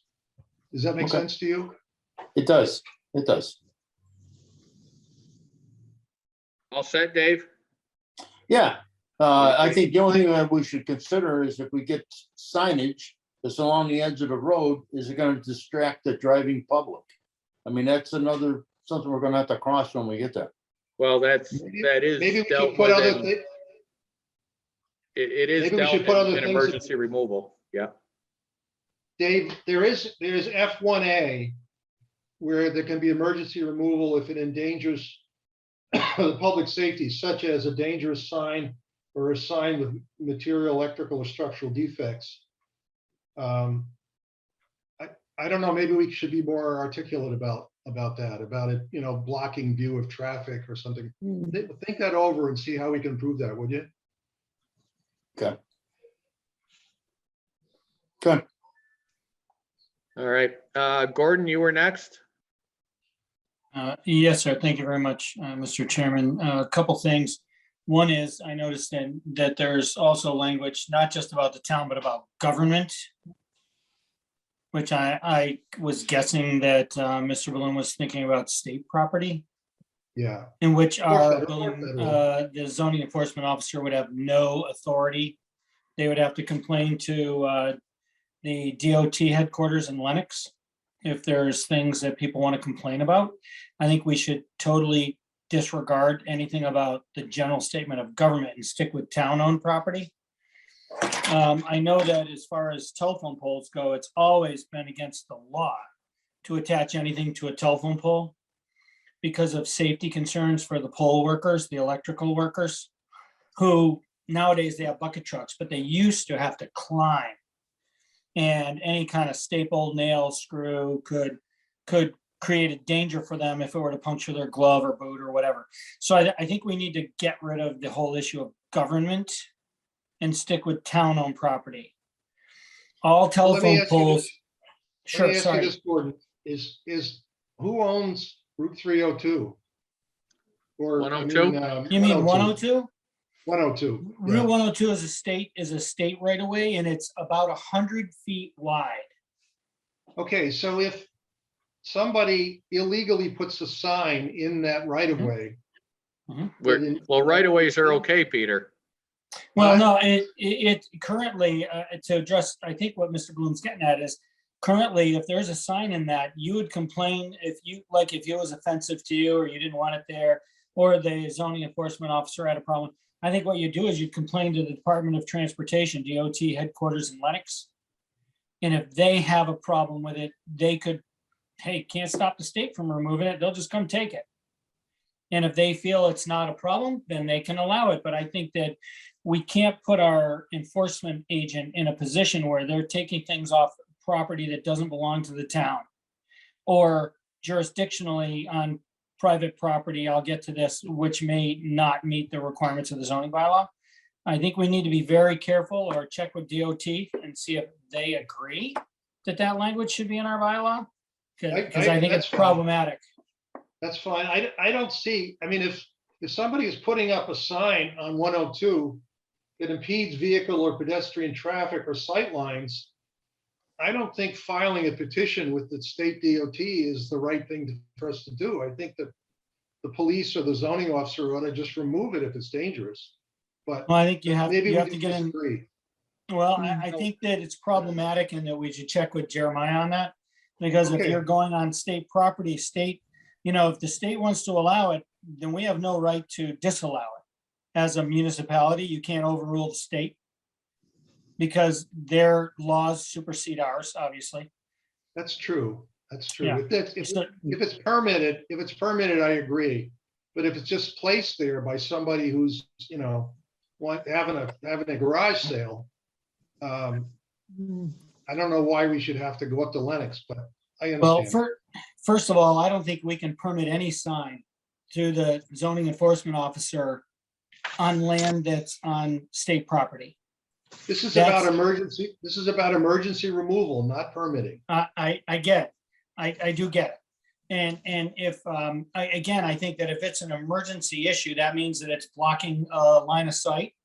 Does that make Okay. sense to you? It does, it does. all set, Dave? Yeah, I think the only thing that we should consider is if we get signage that's along the edge of the road, is it gonna distract the driving public? I mean, that's something we're gonna have to cross when we get there. Well, that Maybe is we should dealt put with other in, things. it is maybe we dealt should put other in things in- emergency removal. Yeah. Dave, there's F1A where there can be emergency removal if it endangers the public safety, such as a dangerous sign or a sign with material, electrical, or structural defects. I don't know, maybe we should be more articulate about it, blocking view of traffic or something. Think that over and see how we can improve that, would you? Okay. Okay, All right. Gordon, you were next. Yes, sir. Thank you very much, Mr. Chairman. A couple things. One is I noticed that there's also language, not just about the town, but about government, which I was guessing that Mr. Balloon was thinking about state property, Yeah. in which Or our federal. the zoning enforcement officer would have no authority. They would have to complain to the DOT headquarters in Lenox if there's things that people want to complain about. I think we should totally disregard anything about the general statement of government and stick with town-owned property. I know that as far as telephone poles go, it's always been against the law to attach anything to a telephone pole because of safety concerns for the pole workers, the electrical workers, who nowadays they have bucket trucks, but they used to have to climb. And any kind of staple, nail, screw could create a danger for them if it were to puncture their glove or boot or whatever. So I think we need to get rid of the whole issue of government and stick with town-owned property. All Well, let me telephone ask you poles. this. Let Sure, me ask you sorry. this, Gordon, is who owns Route 302? Or, I 102? You mean 102? 102. Route yeah. 102 is a state right of way, and it's about 100 feet wide. Okay, so if somebody illegally puts a sign in that right of way. Well, right of ways are okay, Peter. Well, What? no, it currently, to address, I think what Mr. Bloom's getting at is, currently, if there's a sign in that, you would complain if you, like, if it was offensive to you or you didn't want it there, or the zoning enforcement officer had a problem. I think what you do is you complain to the Department of Transportation, DOT headquarters in Lenox. And if they have a problem with it, they could, hey, can't stop the state from removing it. They'll just come take it. And if they feel it's not a problem, then they can allow it. But I think that we can't put our enforcement agent in a position where they're taking things off property that doesn't belong to the town, or jurisdictionally on private property. I'll get to this, which may not meet the requirements of the zoning bylaw. I think we need to be very careful, or check with DOT and see if they agree that that language should be in our bylaw. Because I think that's it's fine. problematic. That's fine. I don't see, I mean, if somebody is putting up a sign on 102 that impedes vehicle or pedestrian traffic or sight lines, I don't think filing a petition with the state DOT is the right thing for us to do. I think that the police or the zoning officer ought to just remove it if it's dangerous. But Well, I think you have maybe to we get in. disagree. Well, I think that it's problematic and that we should check with Jeremiah on that. Because if Okay. you're going on state property, if the state wants to allow it, then we have no right to disallow it. As a municipality, you can't overrule the state because their laws supersede ours, obviously. That's true. That's true. Yeah. If it's permitted, I agree. But if it's just placed there by somebody who's, having a garage sale, I don't know why we should have to go up to Lenox, but I Well, understand. first of all, I don't think we can permit any sign to the zoning enforcement officer on land that's on state property. This is that's- about emergency, removal, not permitting. I get it. I do get it. And if, I think that if it's an emergency issue, that means that it's blocking a line of sight,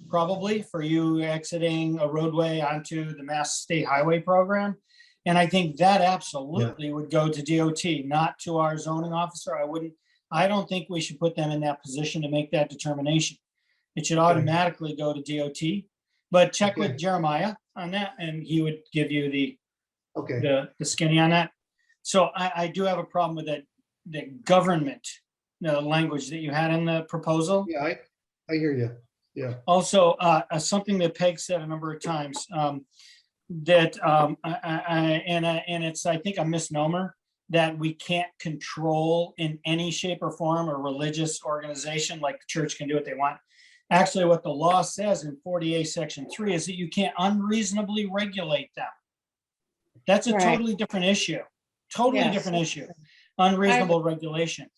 probably for you exiting a roadway onto the Mass State Highway Program. And I think that absolutely would go to DOT, not to our zoning officer. I don't think we should put them in that position to make that determination. It should automatically go to DOT, but check with Jeremiah on that and he would give you the skinny on that. So I do have a problem with that, the government, language that you had in the proposal. Yeah, I hear you. Yeah. Also, something that Peg said a number of times, that it's, I think, a misnomer that we can't control in any shape or form a religious organization, like the church can do what they want. Actually, what the law says in 40A Section 3 is that you can't unreasonably regulate them. That's a Right. totally different issue. Totally Yes. different issue. Unreasonable regulation.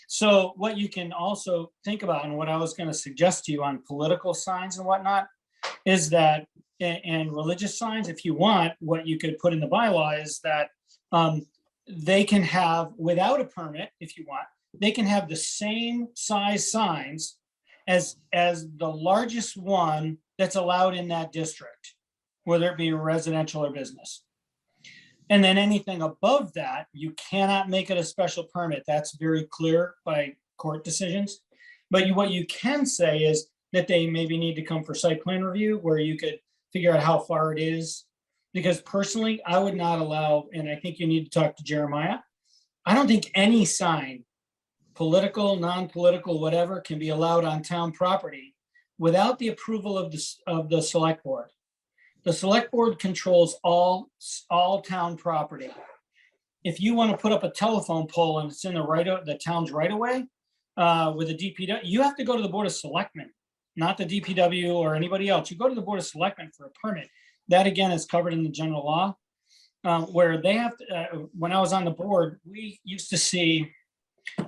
So what you can also think about, and what I was going to suggest to you on political signs and whatnot, is that, and religious signs, if you want, what you could put in the bylaw is that they can have, without a permit, if you want, they can have the same size signs as the largest one that's allowed in that district, whether it be residential or business. And then anything above that, you cannot make it a special permit. That's very clear by court decisions. But what you can say is that they maybe need to come for site plan review, where you could figure out how far it is. Because personally, I would not allow, and I think you need to talk to Jeremiah, I don't think any sign, political, non-political, whatever, can be allowed on town property without the approval of the select board. The select board controls all town property. If you want to put up a telephone pole and it's in the town's right of way with a DPW, you have to go to the Board of Selectmen, not the DPW or anybody else. You go to the Board of Selectmen for a permit. That again is covered in the general law, where they have to, when I was on the board, we used to see,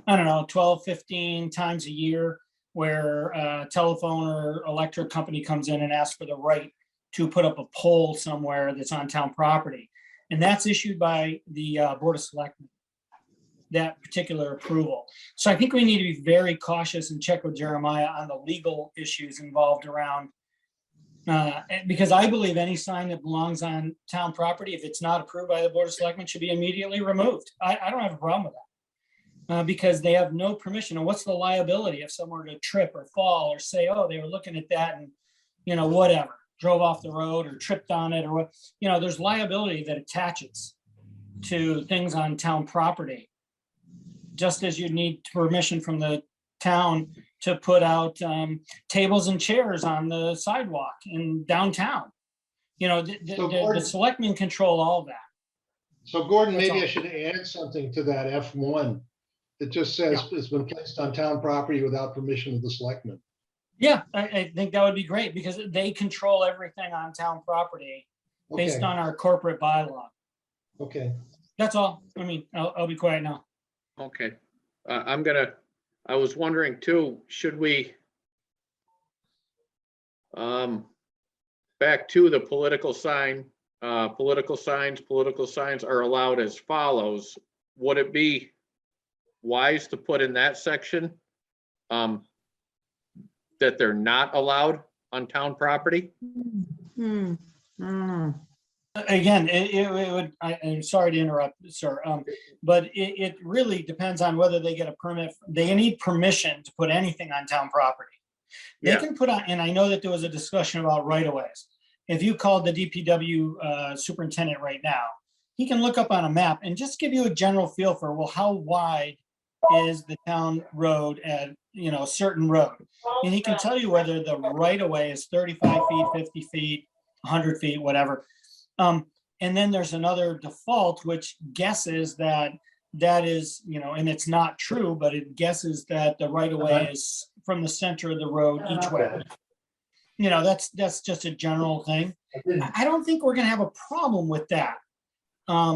12, 15 times a year where a telephone or electric company comes in and asks for the right to put up a pole somewhere that's on town property. And that's issued by the Board of Selectmen, that particular approval. So I think we need to be very cautious and check with Jeremiah on the legal issues involved around, because I believe any sign that belongs on town property, if it's not approved by the Board of Selectmen, should be immediately removed. I don't have a problem with that. Because they have no permission. And what's the liability if someone were to trip or fall or say, oh, they were looking at that and, whatever. drove off the road or tripped on it or what, there's liability that attaches to things on town property. Just as you need permission from the town to put out tables and chairs on the sidewalk in downtown. The selectmen control all that. So Gordon, That's maybe all. I should add something to that F1 that just says it's been placed on town property without permission of the selectmen. Yeah, I think that would be great because they control everything on town property based Okay, on our corporate bylaw. okay. That's all. I mean, I'll be quiet now. Okay, I was wondering too, should we back to the political signs are allowed as follows. Would it be wise to put in that section that they're not allowed on town property? Again, it would, I'm sorry to interrupt, sir, but it really depends on whether they get a permit. They need permission to put anything on town property. They Yeah. can put on, and I know that there was a discussion about right-of-ways. If you called the DPW superintendent right now, he can look up on a map and just give you a general feel for, well, how wide is the town road at, a certain road? And he can tell you whether the right-of-way is 35 feet, 50 feet, 100 feet, whatever. And then there's another default, which guesses that is, and it's not true, but it guesses that the right-of-way is from the center of the road each way. That's just a general thing. I don't think we're gonna have a problem with that. And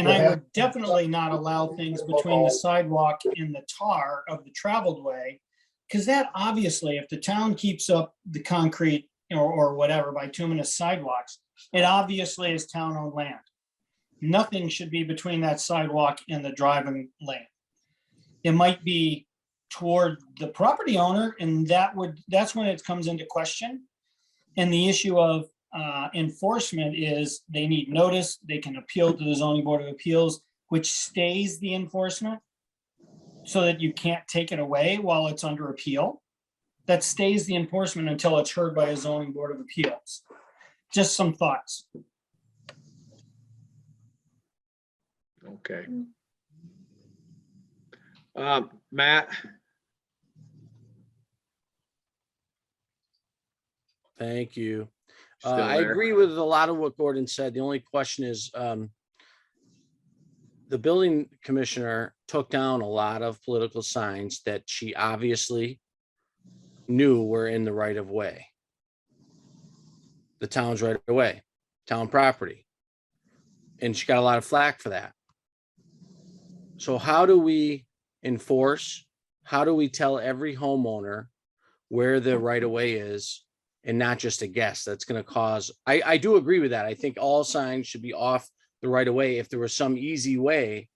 I would definitely not allow things between the sidewalk and the tar of the traveled way. Because that obviously, if the town keeps up the concrete or whatever bituminous sidewalks, it obviously is town-owned land. Nothing should be between that sidewalk and the driving lane. It might be toward the property owner, and that's when it comes into question. And the issue of enforcement is they need notice. They can appeal to the zoning board of appeals, which stays the enforcement so that you can't take it away while it's under appeal. That stays the enforcement until it's heard by a zoning board of appeals. Just some thoughts. Okay. Matt, Thank you. still I there? agree with a lot of what Gordon said. The only question is, the building commissioner took down a lot of political signs that she obviously knew were in the right of way. The town's right of way, town property. And she got a lot of flack for that. So how do we enforce? How do we tell every homeowner where the right of way is and not just a guess? That's going to cause, I do agree with that. I think all signs should be off the right of way if there was some easy way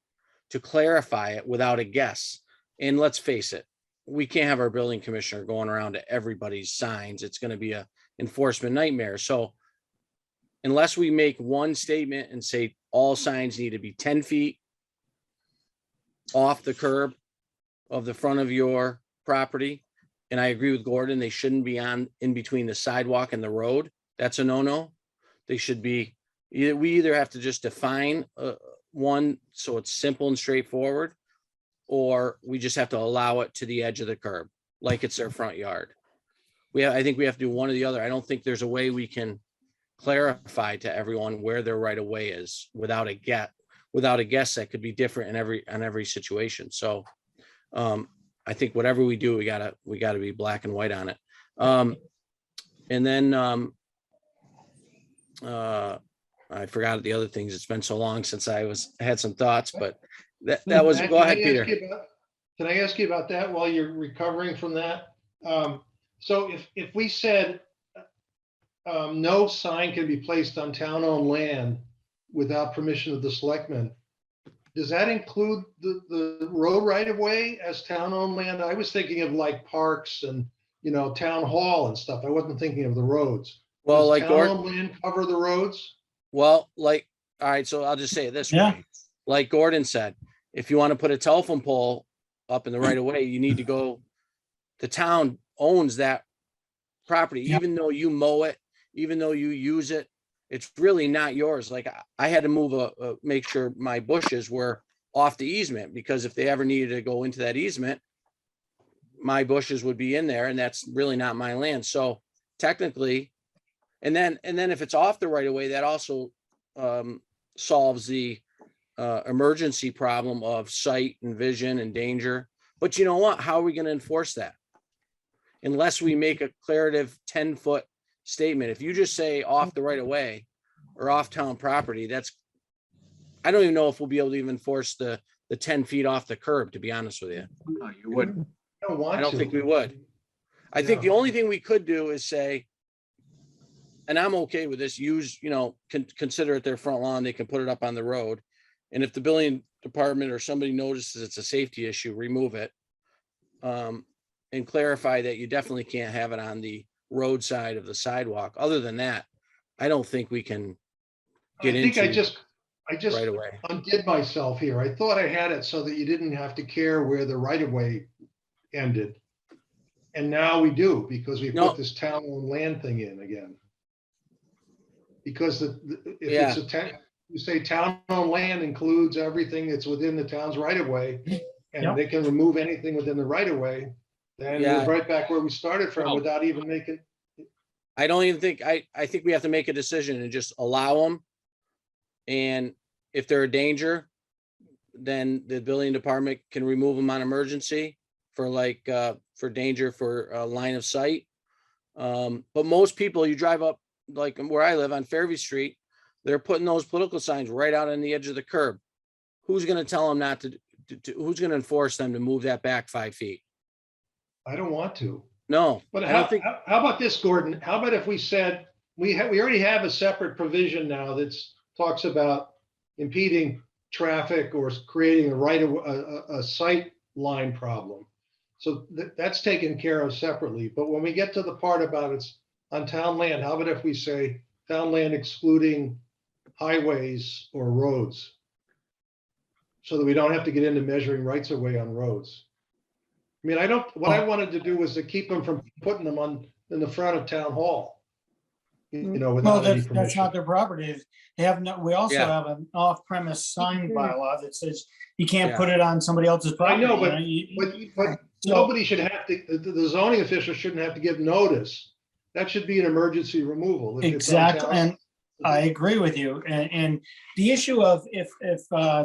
to clarify it without a guess. And let's face it, we can't have our building commissioner going around to everybody's signs. It's going to be a enforcement nightmare. So unless we make one statement and say all signs need to be 10 feet off the curb of the front of your property, and I agree with Gordon, they shouldn't be in between the sidewalk and the road. That's a no-no. They should be, we either have to just define one so it's simple and straightforward, or we just have to allow it to the edge of the curb, like it's their front yard. I think we have to do one or the other. I don't think there's a way we can clarify to everyone where their right of way is without a guess that could be different in every situation. So I think whatever we do, we gotta be black and white on it. And then I forgot the other things. It's been so long since I had some thoughts, but that was, Matt, go ahead, Peter. Can I ask you about that while you're recovering from that? So if we said no sign can be placed on town-owned land without permission of the selectmen, does that include the road right-of-way as town-owned land? I was thinking of like parks and, town hall and stuff. I wasn't thinking of the roads. Well, Does like town-owned land cover the roads? Well, all right, so I'll just say it this Yeah. way. Like Gordon said, if you want to put a telephone pole up in the right of way, you need to go, the town owns that property, Yeah. even though you mow it, even though you use it, it's really not yours. Like I had to move make sure my bushes were off the easement, because if they ever needed to go into that easement, my bushes would be in there, and that's really not my land. So technically, and then if it's off the right of way, that also solves the emergency problem of sight and vision and danger. But you know what? How are we going to enforce that? Unless we make a declarative 10-foot statement. If you just say off the right of way or off town property, I don't even know if we'll be able to even enforce the 10 feet off the curb, to be honest with you. No, you wouldn't. I don't want I don't to. think we would. I think the only thing we could do is say, and I'm okay with this, consider it their front lawn, they can put it up on the road. And if the building department or somebody notices it's a safety issue, remove it. And clarify that you definitely can't have it on the roadside of the sidewalk. Other than that, I don't think we can get into I just right away. undid myself here. I thought I had it so that you didn't have to care where the right of way ended. And now we do, because we No. put this town-owned land thing in again. Because if Yeah. it's you say town-owned land includes everything that's within the town's right of way, and Yep. they can remove anything within the right of way, then Yeah. we're right back where we started from No. without even making. I don't even think, I think we have to make a decision and just allow them. And if they're a danger, then the building department can remove them on emergency for danger for line of sight. But most people, you drive up, like where I live on Fairview Street, they're putting those political signs right out on the edge of the curb. Who's going to tell them not to, who's going to enforce them to move that back 5 feet? I don't want to. No, But I how, don't think, how about this, Gordon? How about if we said, we already have a separate provision now that talks about impeding traffic or creating a sight line problem. So that's taken care of separately. But when we get to the part about it's on town land, how about if we say town land excluding highways or roads? So that we don't have to get into measuring rights of way on roads. I mean, what I wanted to do was to keep them from putting them in the front of town hall. Well, Without any that's permission. not their property. They have no, we also Yeah. have an off-premise sign bylaw that says you can't Yeah. put it on somebody else's I property. know, but, you but So- nobody should have to, the zoning official shouldn't have to give notice. That should be an emergency removal. if it's on Exactly, town- and I agree with you. And the issue of if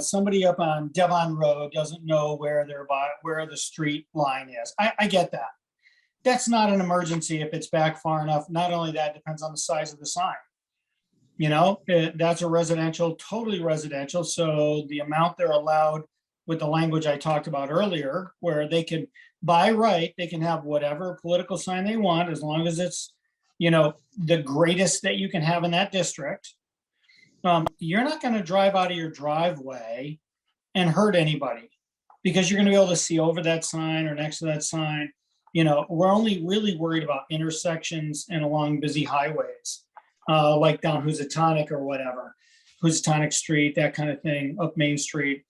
somebody up on Devon Road doesn't know where the street line is, I get that. That's not an emergency if it's back far enough. Not only that, depends on the size of the sign. That's a residential, totally residential, so the amount they're allowed with the language I talked about earlier, where they can, by right, they can have whatever political sign they want, as long as it's, the greatest that you can have in that district. You're not gonna drive out of your driveway and hurt anybody, because you're gonna be able to see over that sign or next to that sign. We're only really worried about intersections and along busy highways, like down Housatonic or whatever, Housatonic Street, that kind of thing, up Main Street.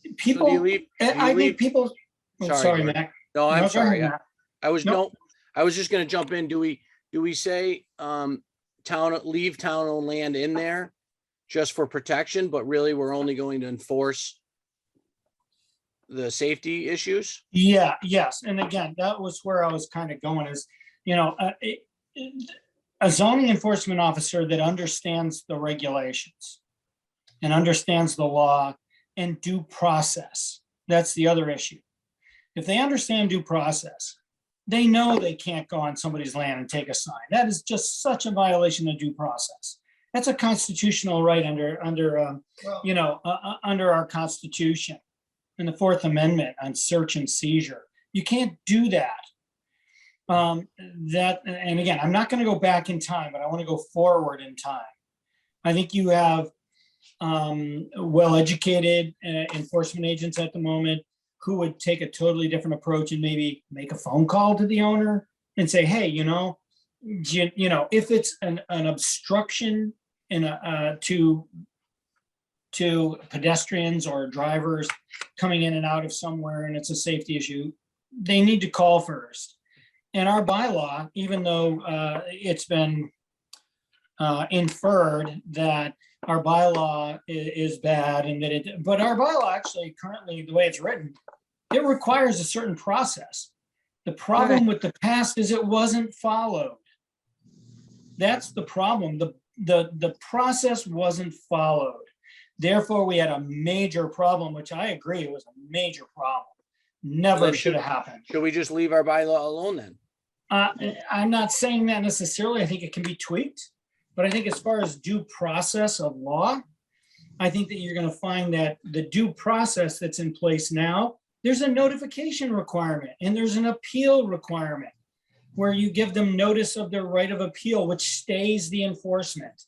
so do you People, leave? I think people, oh, Sorry, sorry, Gordon. Matt. No, No, I'm go sorry. ahead, Matt. I was Nope. I was just gonna jump in. Do we say leave town-owned land in there just for protection, but really we're only going to enforce the safety issues? Yeah, yes. And again, that was where I was kind of going is, a zoning enforcement officer that understands the regulations and understands the law and due process. That's the other issue. If they understand due process, they know they can't go on somebody's land and take a sign. That is just such a violation of due process. That's a constitutional right under our Constitution. In the Fourth Amendment on search and seizure. You can't do that. And again, I'm not going to go back in time, but I want to go forward in time. I think you have well-educated enforcement agents at the moment who would take a totally different approach and maybe make a phone call to the owner and say, hey, if it's an obstruction to pedestrians or drivers coming in and out of somewhere and it's a safety issue, they need to call first. in our bylaw, even though it's been inferred that our bylaw is bad and that but our bylaw actually currently, the way it's written, it requires a certain process. The problem with the past is it wasn't followed. That's the problem. The process wasn't followed. Therefore, we had a major problem, which I agree was a major problem. Never Then should have happened. Should we just leave our bylaw alone then? I'm not saying that necessarily. I think it can be tweaked, but I think as far as due process of law, I think that you're going to find that the due process that's in place now, there's a notification requirement and there's an appeal requirement where you give them notice of their right of appeal, which stays the enforcement.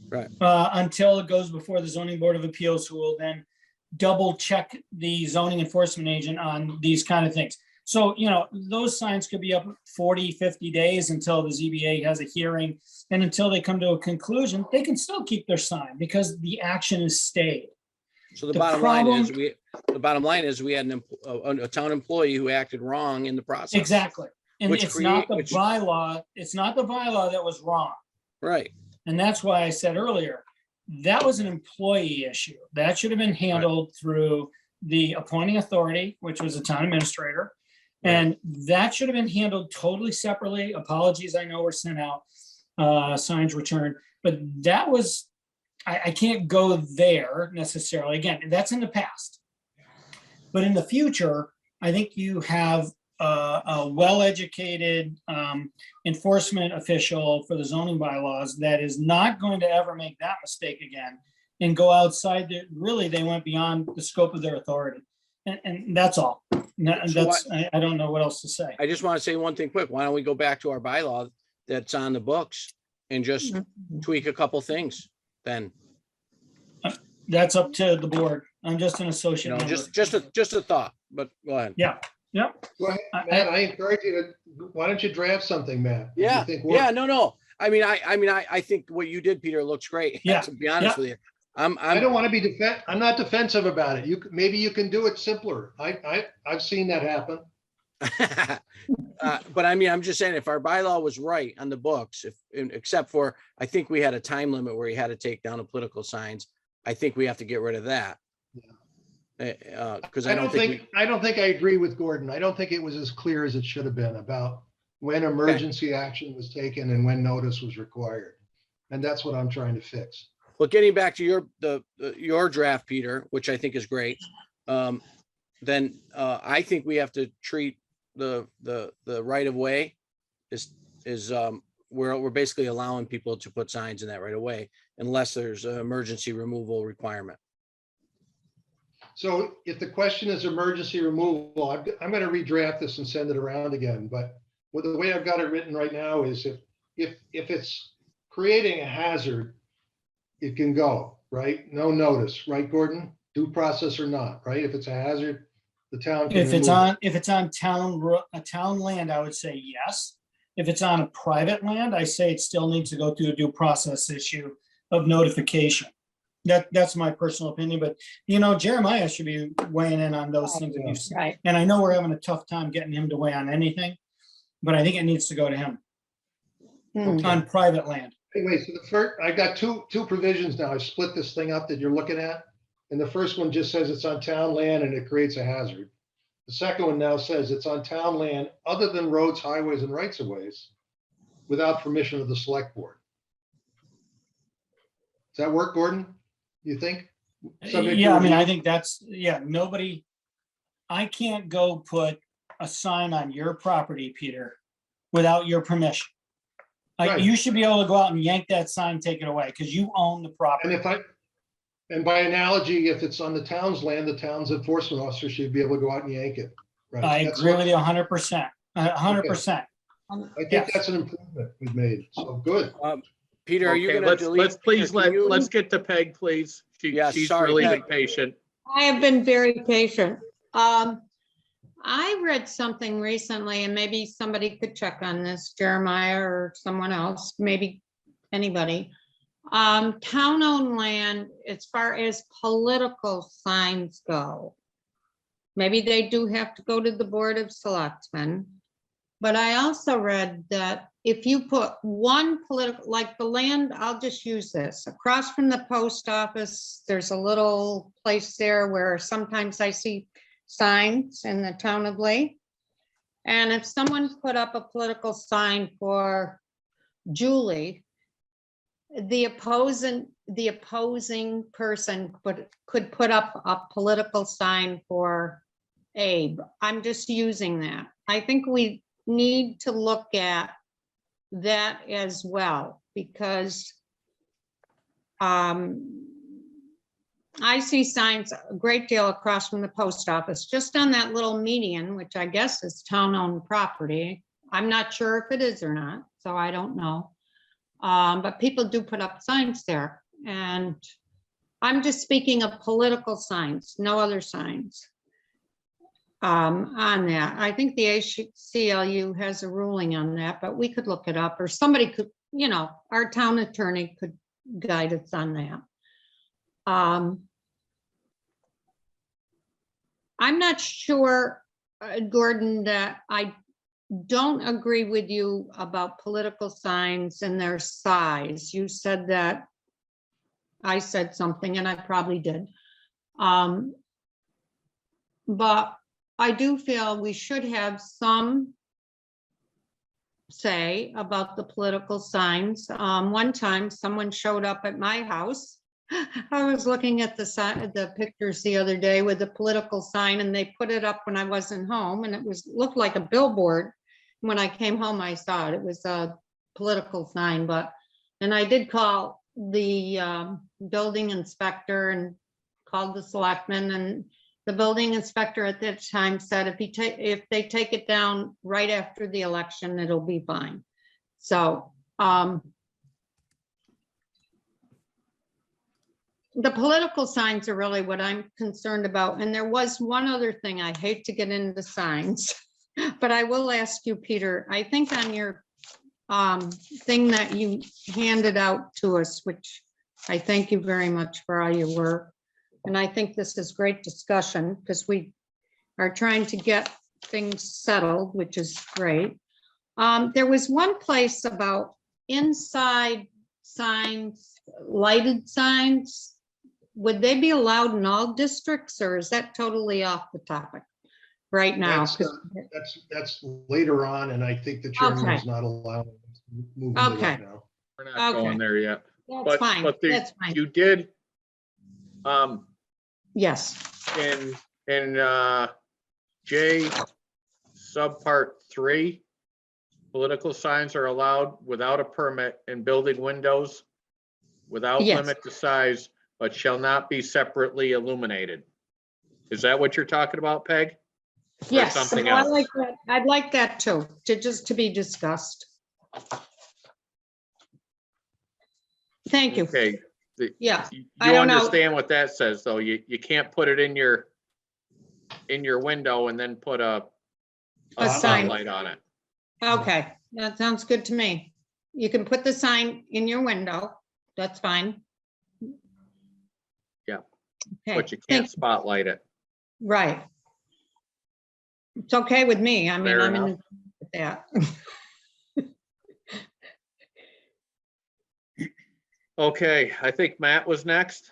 Right. Until it goes before the zoning board of appeals, who will then double check the zoning enforcement agent on these kind of things. So, you know, those signs could be up 40, 50 days until the ZBA has a hearing, and until they come to a conclusion, they can still keep their sign because the action is stayed. So the The bottom line is problem- we had a town employee who acted wrong in the process. Exactly. And Which it's not the which- bylaw, it's not the bylaw that was wrong. Right. And that's why I said earlier, that was an employee issue. That should have been handled through the appointing authority, which was the town administrator. And that should have been handled totally separately. Apologies, I know were sent out, signs returned, but that was, I can't go there necessarily. Again, that's in the past. But in the future, I think you have a well-educated enforcement official for the zoning bylaws that is not going to ever make that mistake again and go outside. Really, they went beyond the scope of their authority. And that's all. I don't know what else to say. I just want to say one thing quick. Why don't we go back to our bylaw that's on the books and just tweak a couple things then? That's up to the board. I'm just an You associate know, member. just a thought, but go ahead. Yep. Well, Matt, I encourage you to, why don't you draft something, Matt? that you Yeah, think yeah, works? no. I think what you did, Peter, looks great. Yeah, To be honest with you, I don't want to be I'm not defensive about it. Maybe you can do it simpler. I've seen that happen. but I mean, I'm just saying, if our bylaw was right on the books, except for, I think we had a time limit where you had to take down the political signs. I think we have to get rid of that. Because I don't think I agree with Gordon. I don't think it was as clear as it should have been about when emergency action was taken and when notice was required. And that's what I'm trying to fix. But getting back to your draft, Peter, which I think is great, then I think we have to treat the right of way is we're basically allowing people to put signs in that right of way unless there's an emergency removal requirement. So if the question is emergency removal, I'm going to redraft this and send it around again. But the way I've got it written right now is if it's creating a hazard, it can go, right? No notice, right, Gordon? Due process or not, right? If it's a hazard, the town can If it's remove it. on, if it's on town land, I would say yes. If it's on a private land, I say it still needs to go through a due process issue of notification. That's my personal opinion, but you know, Jeremiah should be weighing in on those things. Right. And I know we're having a tough time getting him to weigh on anything, but I think it needs to go to him on private land. Anyway, so the first, I got two provisions now. I split this thing up that you're looking at. And the first one just says it's on town land and it creates a hazard. The second one now says it's on town land other than roads, highways, and rights of ways without permission of the select board. Does that work, Gordon? You think? Subject to Yeah, I mean, I review? think that's, yeah, nobody, I can't go put a sign on your property, Peter, without your permission. Like, Right. you should be able to go out and yank that sign, take it away, because you own the And property. and by analogy, if it's on the town's land, the town's enforcement officer should be able to go out and yank it. Right. I That's agree what- with you 100%, 100%. I think Yes. that's an improvement we've made. So good. Peter, are you Okay, gonna delete? let's please Peter, can you- let's get to Peg, please. Yeah, She's sorry, really Peg. impatient. I have been very patient. I read something recently, and maybe somebody could check on this, Jeremiah or someone else, maybe anybody. Town-owned land, as far as political signs go, maybe they do have to go to the Board of Selectmen. But I also read that if you put one political, like the land, I'll just use this, across from the post office, there's a little place there where sometimes I see signs in the town of Lake. And if someone put up a political sign for Julie, the opposing person could put up a political sign for Abe. I'm just using that. I think we need to look at that as well, because I see signs a great deal across from the post office, just on that little median, which I guess is town-owned property. I'm not sure if it is or not, so I don't know. But people do put up signs there, and I'm just speaking of political signs, no other signs on that. I think the ACLU has a ruling on that, but we could look it up, or somebody could, you know, our town attorney could guide us on that. I'm not sure, Gordon, that I don't agree with you about political signs and their size. You said that, I said something, and I probably did. But I do feel we should have some say about the political signs. One time, someone showed up at my house. I was looking at the pictures the other day with the political sign, and they put it up when I wasn't home, and it looked like a billboard. When I came home, I saw it. It was a political sign, and I did call the building inspector and called the selectman, and the building inspector at that time said if they take it down right after the election, it'll be fine. So the political signs are really what I'm concerned about. And there was one other thing. I hate to get into signs, but I will ask you, Peter, I think on your thing that you handed out to us, which I thank you very much for all your work. And I think this is great discussion, because we are trying to get things settled, which is great. There was one place about inside signs, lighted signs. Would they be allowed in all districts, or is that totally off the topic right now? That's later on, and I think the chairman is not allowing us to move into Okay. that now. We're not going Okay. there yet. That's fine. But That's fine. you did, Yes. in J subpart 3, political signs are allowed without a permit in building windows without Yes. limit to size, but shall not be separately illuminated. Is that what you're talking about, Peg? Or Yes. something I else? like that. I'd like that too, to be discussed. Thank you. Okay. Yeah. You I don't know. understand what that says, though. You can't put it in your window and then put a A sign. spotlight on it. Okay, that sounds good to me. You can put the sign in your window. That's fine. Yeah. Okay, But you thank can't spotlight it. right. It's okay with me. I mean, Fair I'm in enough. with that. Okay, I think Matt was next.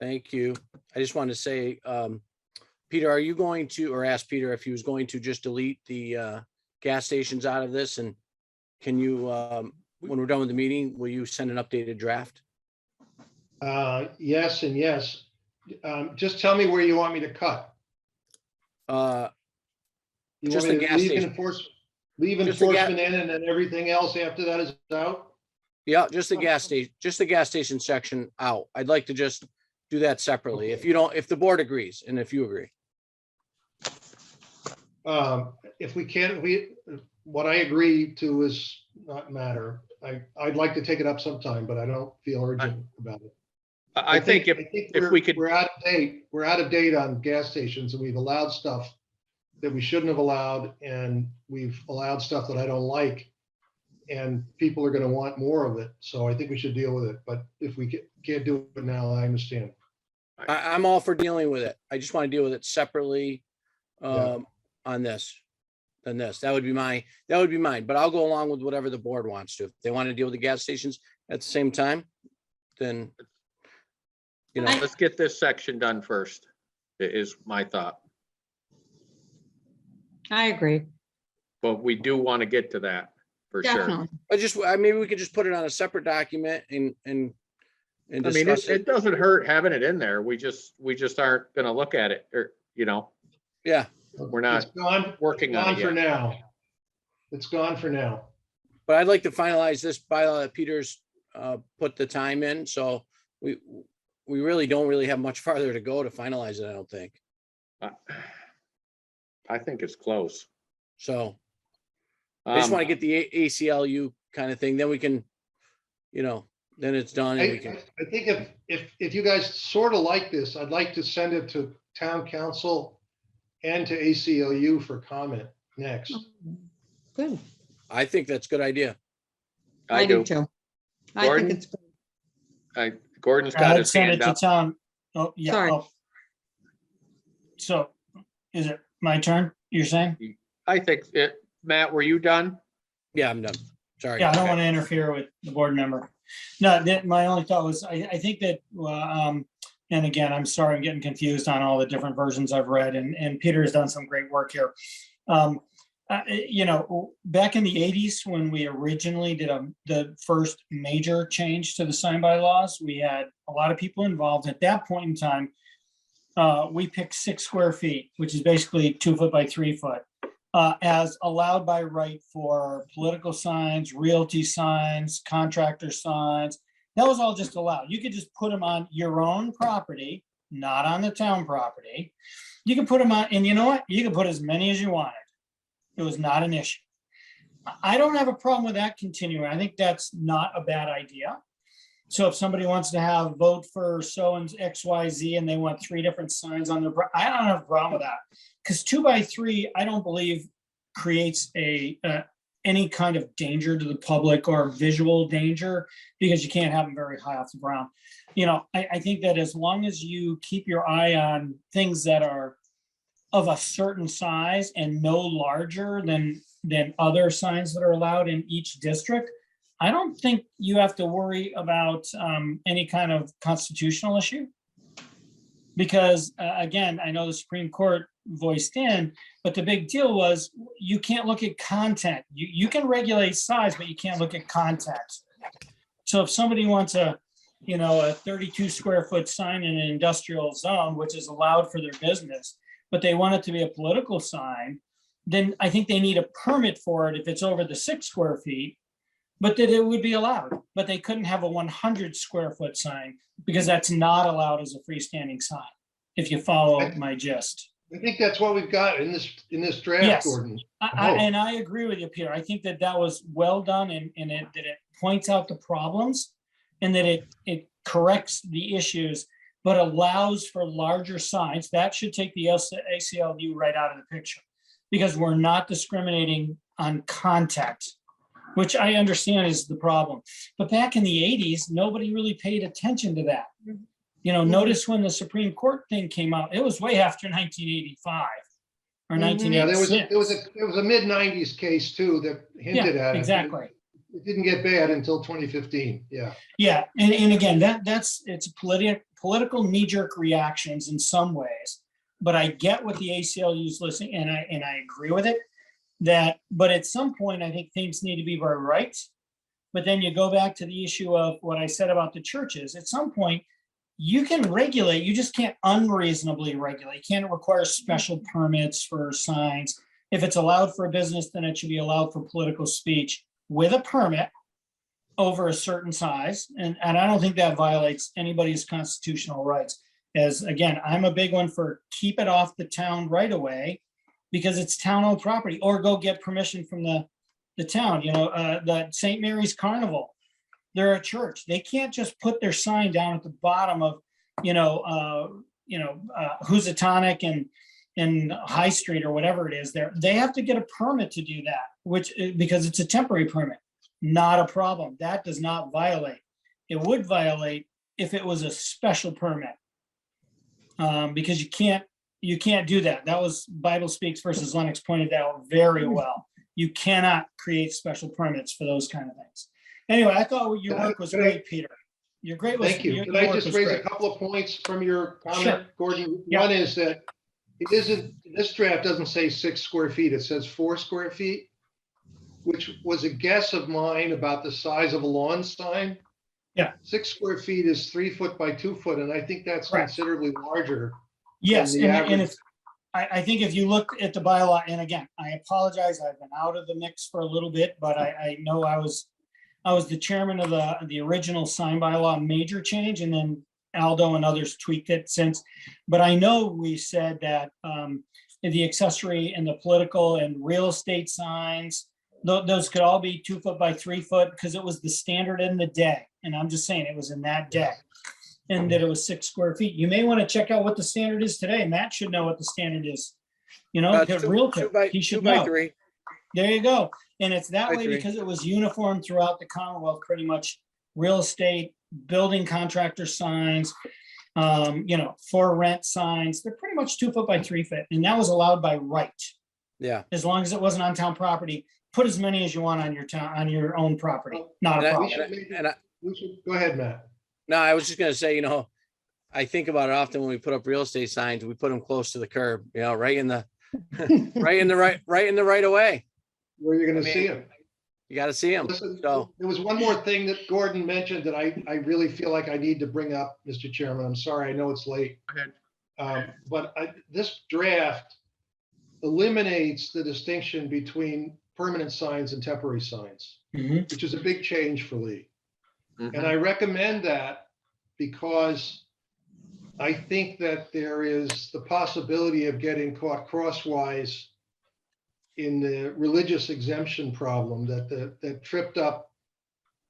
Thank you. I just wanted to say, Peter, are you going to, or ask Peter if he was going to just delete the gas stations out of this? And can you, when we're done with the meeting, will you send an updated draft? Yes and yes. Just tell me where you want me to cut. You Just want me the to gas leave station. leave Just the enforcement in, and then everything else after that is out? Yeah, just the gas station, section out. I'd like to just do that separately. If you don't, if the board agrees, and if you agree. If we can't, what I agree to is not matter. I'd like to take it up sometime, but I don't feel urgent about it. I think if we could, We're out of date. We're out of date on gas stations, and we've allowed stuff that we shouldn't have allowed, and we've allowed stuff that I don't like. and people are gonna want more of it. So I think we should deal with it, but if we can't do it now, I understand. I'm all for dealing with it. I just want to deal with it separately Yeah. on this than this. That would be mine, but I'll go along with whatever the board wants to. If they want to deal with the gas stations at the same time, then, you know, Let's get this section done first, is my thought. I agree. But we do want to get to that for sure. Definitely. maybe we could just put it on a separate document and I mean, discuss it it. doesn't hurt having it in there. We just aren't gonna look at it, or, you know, Yeah, we're not It's gone, working on gone it for yet. now. It's gone for now. but I'd like to finalize this bylaw that Peter's put the time in, so we really don't have much farther to go to finalize it, I don't think. I think it's close. So I just want to Um, get the ACLU kind of thing, then we can, you know, then it's done and we can, I think if you guys sort of like this, I'd like to send it to town council and to ACLU for comment next. Good. I think that's a good idea. I do. too. I Gordon? think it's good. Gordon's got I'd his send it hand to up. town. Oh, yeah. Sorry. oh. So is it my turn, you're saying? I think it, Matt, were you done? Yeah, I'm done. Sorry. Yeah, I don't want to interfere with the board member. No, my only thought was, I think that, and again, I'm sorry, I'm getting confused on all the different versions I've read, and Peter has done some great work here. You know, back in the 80s, when we originally did the first major change to the sign bylaws, we had a lot of people involved. At that point in time, we picked 6 square feet, which is basically 2 foot by 3 foot, as allowed by right for political signs, realty signs, contractor signs. That was all just allowed. You could just put them on your own property, not on the town property. You can put them on, and you know what? You can put as many as you wanted. It was not an issue. I don't have a problem with that continuing. I think that's not a bad idea. So if somebody wants to have vote for so and XYZ and they want 3 different signs on their, I don't have a problem with that. Because 2 by 3, I don't believe creates any kind of danger to the public or visual danger, because you can't have them very high off the ground. You know, I think that as long as you keep your eye on things that are of a certain size and no larger than other signs that are allowed in each district, I don't think you have to worry about any kind of constitutional issue. Because again, I know the Supreme Court voiced in, but the big deal was you can't look at content. You can regulate size, but you can't look at context. So if somebody wants a 32 square foot sign in an industrial zone, which is allowed for their business, but they want it to be a political sign, then I think they need a permit for it if it's over the 6 square feet, but that it would be allowed. But they couldn't have a 100 square foot sign because that's not allowed as a freestanding sign, if you follow my gist. I think that's what we've got in this draft Yes. ordinance. And I agree with you, Peter. I think that was well done, and that it points out the problems and that it corrects the issues, but allows for larger signs. That should take the ACLU right out of the picture, because we're not discriminating on context, which I understand is the problem. But back in the 80s, nobody really paid attention to that. You know, notice when the Supreme Court thing came out, it was way after 1985 or Yeah, 1986. there was a mid-90s case too that hinted at it. Exactly. It didn't get bad until 2015, yeah. Yeah, and again, it's political knee-jerk reactions in some ways, but I get what the ACLU is listening, and I agree with it. But at some point, I think things need to be by right. But then you go back to the issue of what I said about the churches. At some point, you can regulate, you just can't unreasonably regulate. You can't require special permits for signs. If it's allowed for a business, then it should be allowed for political speech with a permit over a certain size. And I don't think that violates anybody's constitutional rights. As again, I'm a big one for keep it off the town right away, because it's town-owned property, or go get permission from the town. You know, the St. Mary's Carnival, they're a church. They can't just put their sign down at the bottom of, Housatonic and High Street or whatever it is there. They have to get a permit to do that, because it's a temporary permit. not a problem. That does not violate. It would violate if it was a special permit. Because you can't do that. That was Bible Speaks versus Lennox pointed out very well. You cannot create special permits for those kind of things. Anyway, I thought your work was great, Peter. You're great. Thank you. Can I just raise a couple of points from your comment, Gordon? Yeah. One is that it isn't, this draft doesn't say 6 square feet, it says 4 square feet, which was a guess of mine about the size of a lawn sign. Yeah. 6 square feet is 3 foot by 2 foot, and I think that's Correct. considerably larger. Yes, the and average. if, I think if you look at the bylaw, and again, I apologize, I've been out of the mix for a little bit, but I know I was the chairman of the original sign bylaw major change, and then Aldo and others tweaked it since. But I know we said that the accessory and the political and real estate signs, those could all be 2 foot by 3 foot, because it was the standard in the day. And I'm just saying it was in that day. And that it was 6 square feet. You may want to check out what the standard is today. Matt should know what the standard is. You know, the realtor, he should know. 2x3. There you go. And it's that I way agree. because it was uniform throughout the Commonwealth, pretty much. Real estate, building contractor signs, for rent signs, they're pretty much 2 foot by 3 foot. And that was allowed by right. Yeah. As long as it wasn't on town property, put as many as you want on your own property. Not a And problem. Go ahead, Matt. No, I was just gonna say, I think about it often when we put up real estate signs, we put them close to the curb, right in the, right in the right of way. Where you're I gonna mean, see them. You gotta see them. Listen, So, there was one more thing that Gordon mentioned that I really feel like I need to bring up, Mr. Chairman. I'm sorry, I know it's late. Go ahead. But this draft eliminates the distinction between permanent signs and temporary signs, Mhm. which is a big change for Lee. Mhm. And I recommend that because I think that there is the possibility of getting caught crosswise in the religious exemption problem that tripped up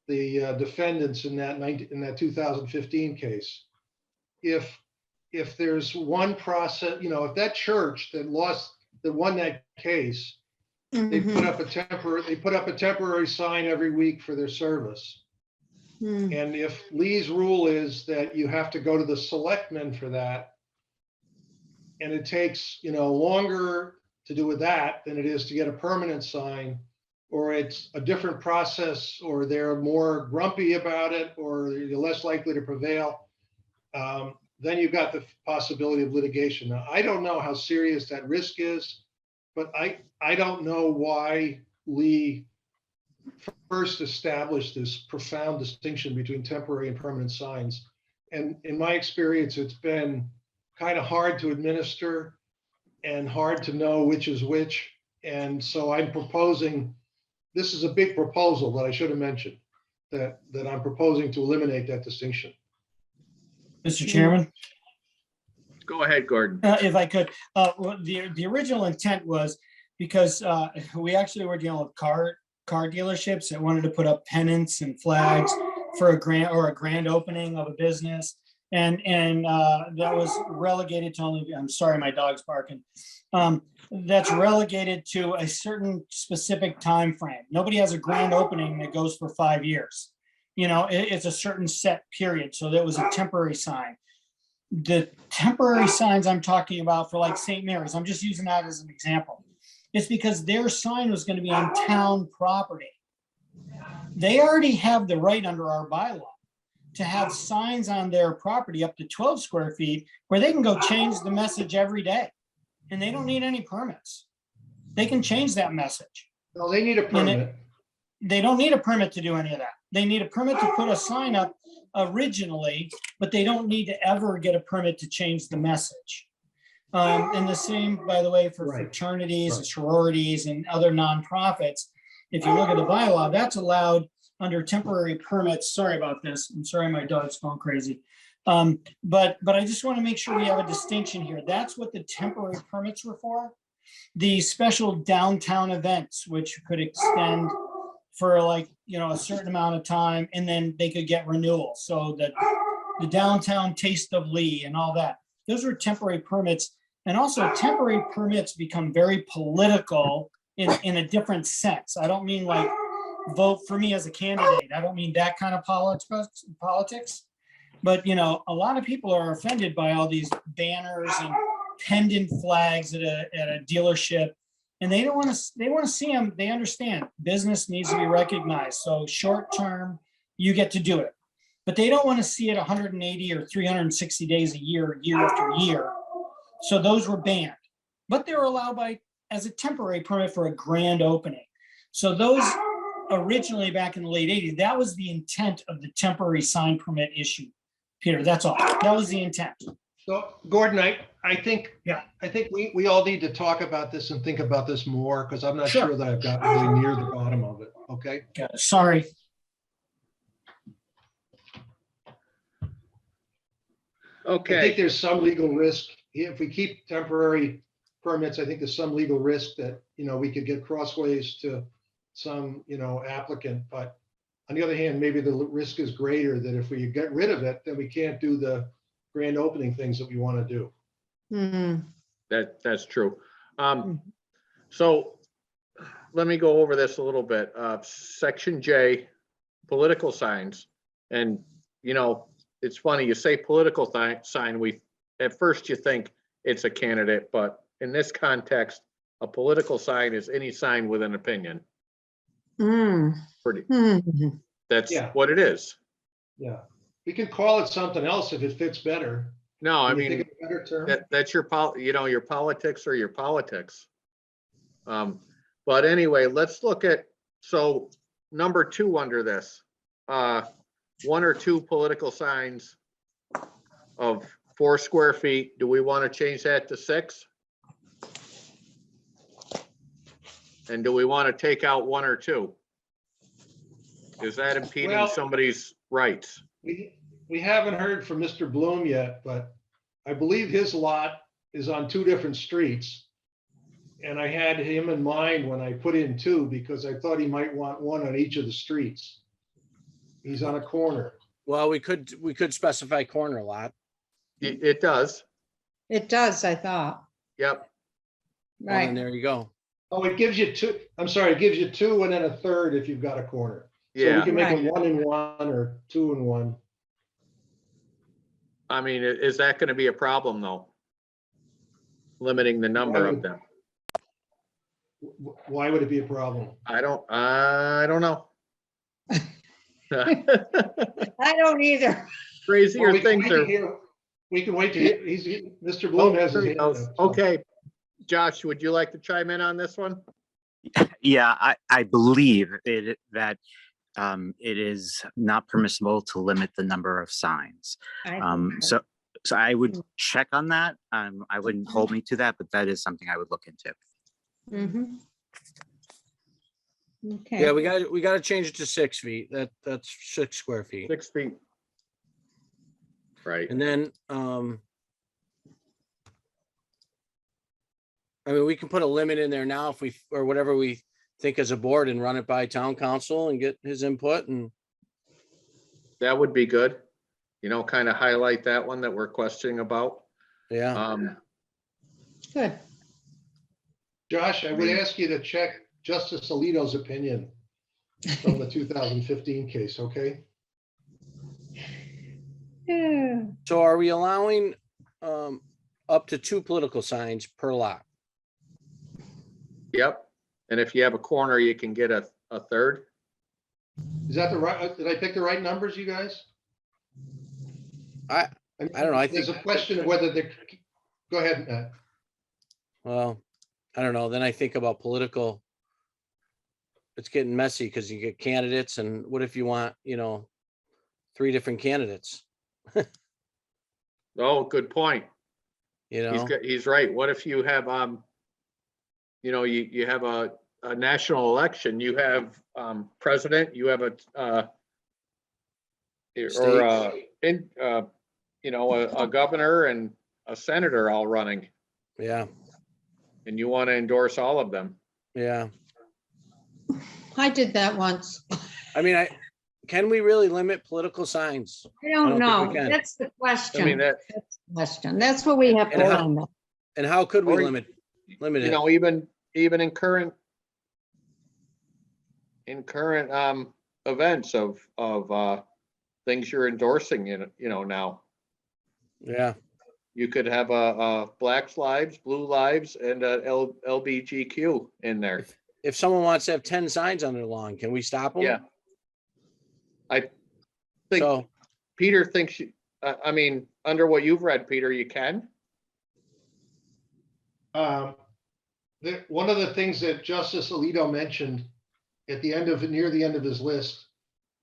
the defendants in that 2015 case. If there's one process, if that church that won that case, they put up a temporary sign every week for their service. And if Lee's rule is that you have to go to the selectmen for that, and it takes, longer to do with that than it is to get a permanent sign, or it's a different process, or they're more grumpy about it, or you're less likely to prevail, then you've got the possibility of litigation. Now, I don't know how serious that risk is, but I don't know why Lee first established this profound distinction between temporary and permanent signs. And in my experience, it's been kind of hard to administer and hard to know which is which. And so I'm proposing, this is a big proposal that I should have mentioned, that I'm proposing to eliminate that distinction. Mr. Chairman? Go ahead, Gordon. If I could, the original intent was because we actually were dealing with car dealerships that wanted to put up pennants and flags for a grand opening of a business. And that was relegated to only, I'm sorry, my dog's barking. That's relegated to a certain specific time frame. Nobody has a grand opening that goes for 5 years. It's a certain set period. So that was a temporary sign. The temporary signs I'm talking about for like St. Mary's, I'm just using that as an example. It's because their sign was going to be on town property. They already have the right under our bylaw to have signs on their property up to 12 square feet where they can go change the message every day. And they don't need any permits. They can change that message. No, they need a permit. They don't need a permit to do any of that. They need a permit to put a sign up originally, but they don't need to ever get a permit to change the message. And the same, by the way, for fraternities and sororities and other nonprofits. If you look at the bylaw, that's allowed under temporary permits. Sorry about this. I'm sorry, my dog's going crazy. But I just want to make sure we have a distinction here. That's what the temporary permits were for. The special downtown events, which could extend for a certain amount of time, and then they could get renewal. So that the downtown taste of Lee and all that, those were temporary permits. And also temporary permits become very political in a different sense. I don't mean like vote for me as a candidate. I don't mean that kind of politics. But, you know, a lot of people are offended by all these banners and pendant flags at a dealership. And they don't want to, they want to see them. They understand business needs to be recognized. So short term, you get to do it. But they don't want to see it 180 or 360 days a year, year after year. So those were banned. But they were allowed as a temporary permit for a grand opening. So those originally back in the late 80s, that was the intent of the temporary sign permit issue. Peter, that's all. That was the intent. So Gordon, I think, Yeah. I think we all need to talk about this and think about this more, because I'm not Sure. sure that I've gotten really near the bottom of it, okay? Sorry. I think Okay, there's some legal risk. If we keep temporary permits, I think there's some legal risk that, you know, we could get crossways to some, you know, applicant. But on the other hand, maybe the risk is greater that if we get rid of it, then we can't do the grand opening things that we want to do. that's true. So let me go over this a little bit. Section J, political signs. And, you know, it's funny, you say political sign, at first you think it's a candidate, but in this context, a political sign is any sign with an opinion. Pretty, that's Yeah. what it is. Yeah. We can call it something else if it fits better. No, I Can you think mean, of a better term? that's your you know, your politics or your politics. But anyway, let's look at, so number 2 under this, 1 or 2 political signs of 4 square feet. Do we want to change that to 6? And do we want to take out 1 or 2? Is that impeding Well- somebody's rights? We haven't heard from Mr. Bloom yet, but I believe his lot is on 2 different streets. And I had him in mind when I put in 2 because I thought he might want 1 on each of the streets. He's on a corner. Well, we could specify corner lot. It does. It does, I thought. Yep. Well, then Right. there you go. Oh, it gives you 2, I'm sorry, it gives you 2 and then a third if you've got a corner. So we Yeah. can make Right. it 1 and 1 or 2 and 1. I mean, is that going to be a problem though? Limiting the number of them? Why would it be a problem? I don't know. I don't either. Well, Crazier we can things wait to are. hear- We can wait to hear, Mr. Bloom has his hand up. so- Okay, Josh, would you like to chime in on this one? Yeah, I believe that it is not permissible to limit the number of signs. So I would check on that. I wouldn't hold me to that, but that is something I would look into. Mhm. Okay. Yeah, we got to change it to 6 feet. That's 6 square feet. 6 feet. Right. And then, I mean, we can put a limit in there now if or whatever we think as a board and run it by town council and get his input and. That would be good. You know, kind of highlight that one that we're questioning about. Yeah, Good. Josh, I would ask you to check Justice Alito's opinion from the 2015 case, okay? Yeah. so are we allowing up to 2 political signs per lot? Yep. And if you have a corner, you can get a third. Is that the right, did I pick the right numbers, you guys? I don't know, I There's think, a question of whether they, go ahead, Matt. well, I don't know, then I think about political. It's getting messy because you get candidates and what if you want, 3 different candidates, Oh, good point. you know? He's right. What if you have, you have a national election, you have president, you have a governor and a senator all running, Yeah, and you want to endorse all of them. yeah. I did that once. I mean, can we really limit political signs? I don't don't think know. we can. That's the I mean, question. that, That's the question. That's what we have to And how- learn. And how could we Or, limit it? even in current in current events of things you're endorsing, now. Yeah, You could have a Black Lives, Blue Lives, and a LBGQ in there. if someone wants to have 10 signs on their lawn, can we stop them? Yeah. I think So, Peter thinks, under what you've read, Peter, you can? One of the things that Justice Alito mentioned at the end of, near the end of his list,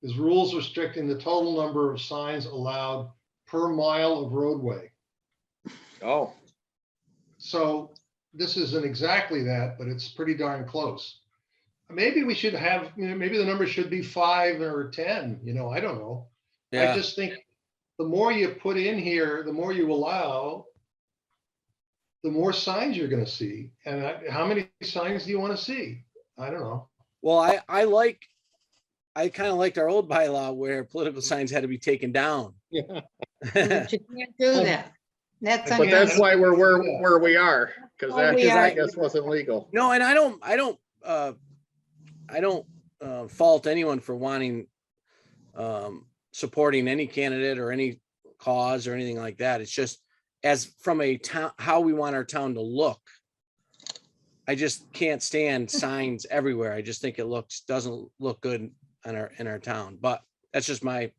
is rules restricting the total number of signs allowed per mile of roadway. Oh, So this isn't exactly that, but it's pretty darn close. Maybe we should have, maybe the number should be 5 or 10, I don't know. I yeah, just think the more you put in here, the more you allow, the more signs you're gonna see. And how many signs do you want to see? I don't know. well, I kind of liked our old bylaw where political signs had to be taken down. yeah. But you can't do that. That's. But that's why we're where we are, because Oh, that, we I are. guess, wasn't legal. No, and I don't fault anyone for wanting, supporting any candidate or any cause or anything like that. It's just as from a town, how we want our town to look. I just can't stand signs everywhere. I just think it doesn't look good in our town, but that's just my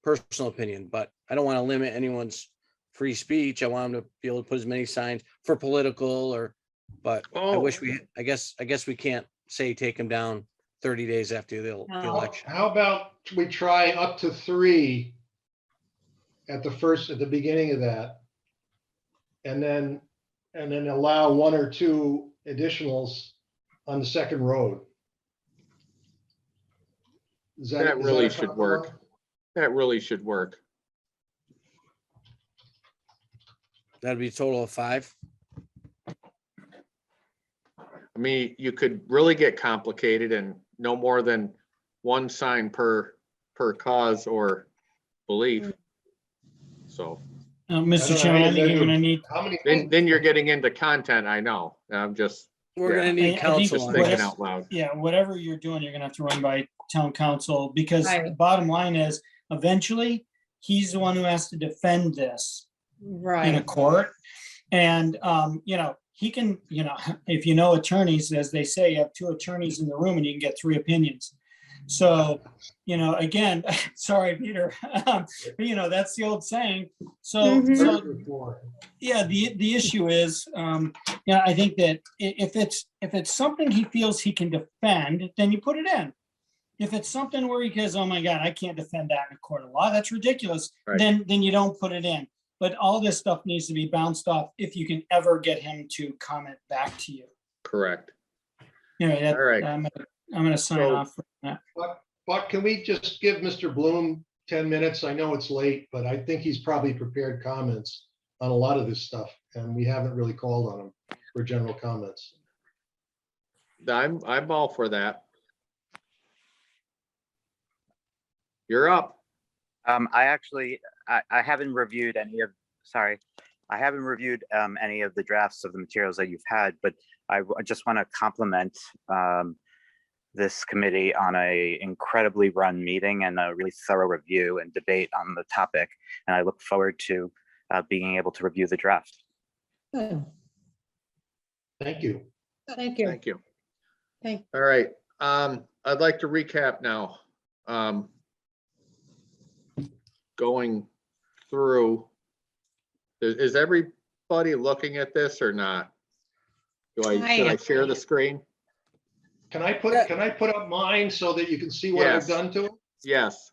personal opinion. But I don't want to limit anyone's free speech. I want them to be able to put as many signs for political but I wish I guess we can't say take them down 30 days after the election. How about we try up to 3 at the beginning of that? And then allow 1 or 2 additionals on the second road. That really should work. That really should work. That'd be a total of 5. You could really get complicated and no more than 1 sign per cause or belief. So Mr. Chairman, I think you're gonna need, How many? then you're getting into content. I know. I'm just We're Yeah. gonna I need think counsel just on thinking this. out loud. yeah, whatever you're doing, you're gonna have to run by town council, because the Right. bottom line is, eventually, he's the one who has to defend this in a Right. court. And, he can, if you know attorneys, as they say, you have 2 attorneys in the room and you can get 3 opinions. So, again, sorry, Peter, but, that's the old saying. So, yeah, the issue is, I think that if it's something he feels he can defend, then you put it in. If it's something where he goes, oh my God, I can't defend that in a court of law, that's ridiculous, Right. then you don't put it in. But all this stuff needs to be bounced off if you can ever get him to comment back to you. Correct. Anyway, All right. I'm gonna sign So- off for that. But can we just give Mr. Bloom 10 minutes? I know it's late, but I think he's probably prepared comments on a lot of this stuff, and we haven't really called on him for general comments. I'm all for that. You're up. I haven't reviewed any of the drafts of the materials that you've had, but I just want to compliment this committee on a incredibly run meeting and a really thorough review and debate on the topic. And I look forward to being able to review the draft. Good. Thank you. Thank you. Thank you. Thank- All right. I'd like to recap now. Going through, is everybody looking at this or not? Should I share the screen? Can I put up mine so that you can see what I've Yes. done to it? Yes,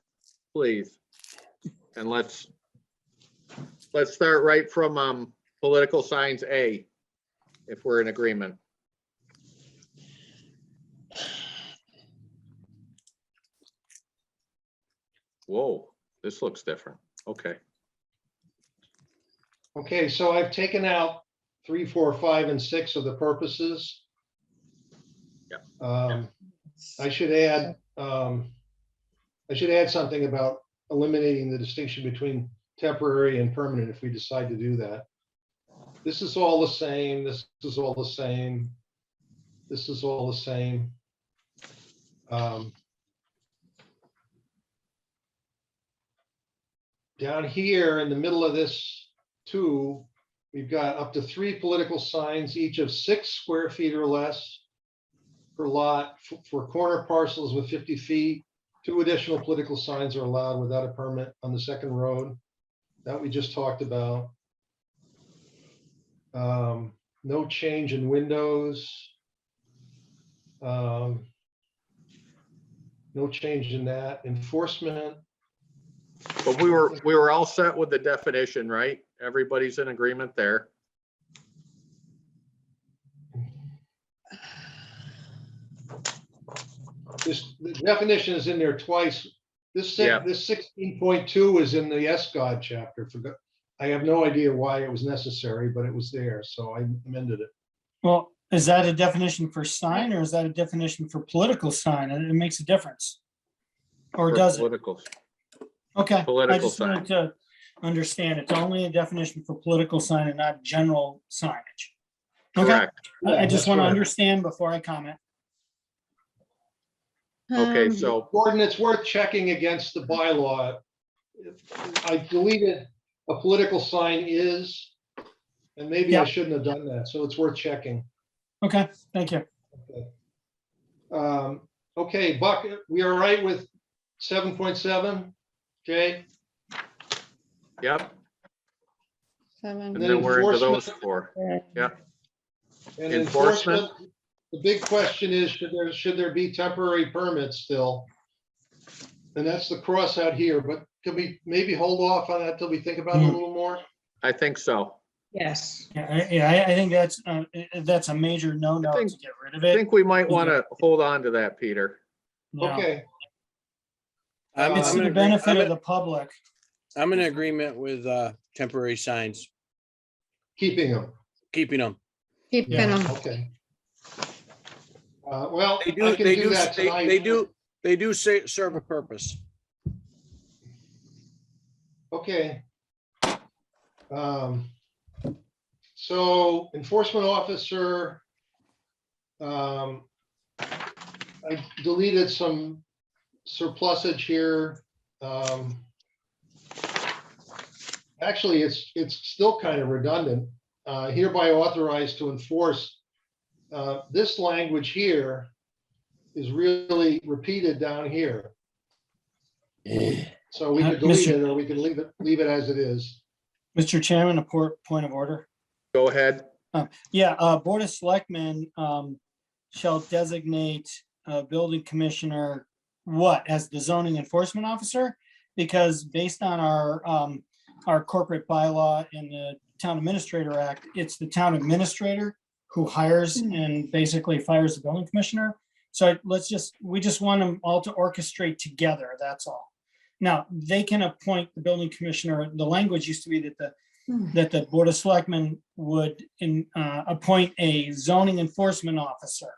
please. And let's start right from political signs A, if we're in agreement. Whoa, this looks different. Okay. Okay, so I've taken out 3, 4, 5, and 6 of the purposes. Yeah. I should add something about eliminating the distinction between temporary and permanent if we decide to do that. This is all the same. This is all the same. This is all the same. down here in the middle of this two, we've got up to 3 political signs, each of 6 square feet or less per lot for corner parcels with 50 feet. 2 additional political signs are allowed without a permit on the second road that we just talked about. No change in windows. No change in that. Enforcement. But we were all set with the definition, right? Everybody's in agreement there. The definition is in there twice. This Yeah. this 16.2 is in the SGOD chapter. I have no idea why it was necessary, but it was there, so I amended it. Well, is that a definition for sign or is that a definition for political sign? And it makes a difference. Or for does it? political. Okay, I Political just wanted to understand it's only a definition for political sign and not general signage. Okay, Correct. I just That's want to right. understand before I comment. Okay, so Gordon, it's worth checking against the bylaw. I deleted a political sign is, and maybe I Yeah. shouldn't have done that, so it's worth checking. Okay, thank you. Okay, Buck, we are right with 7.7? Okay, yep, Seven. and then then we're into those enforcement. 4. Yeah, and Enforcement. enforcement, the big question is, should there be temporary permits still? And that's the cross out here, but can we maybe hold off on that till we think about it a little more? I think so. Yes. Yeah, I think that's a major no-no think- to get rid of I it. think we might want to hold on to that, Peter. Yeah. Okay. It's to the benefit of the public. I'm in agreement with temporary signs, Keeping them, keeping them. Keeping Yeah. them. okay. Well, They I do, can they do do, that tonight. they do say, serve a purpose. Okay. So enforcement officer. I deleted some surplusage here. Actually, it's still kind of redundant. Hereby authorized to enforce. This language here is really repeated down here. So we could delete it or we can leave it as it is. Mr. Chairman, a point of order. Go ahead. Yeah, Board of Selectmen shall designate a building commissioner as the zoning enforcement officer? Because based on our corporate bylaw in the Town Administrator Act, it's the town administrator who hires and basically fires the building commissioner. So we just want them all to orchestrate together, that's all. Now, they can appoint the building commissioner. The language used to be that the Board of Selectmen would appoint a zoning enforcement officer.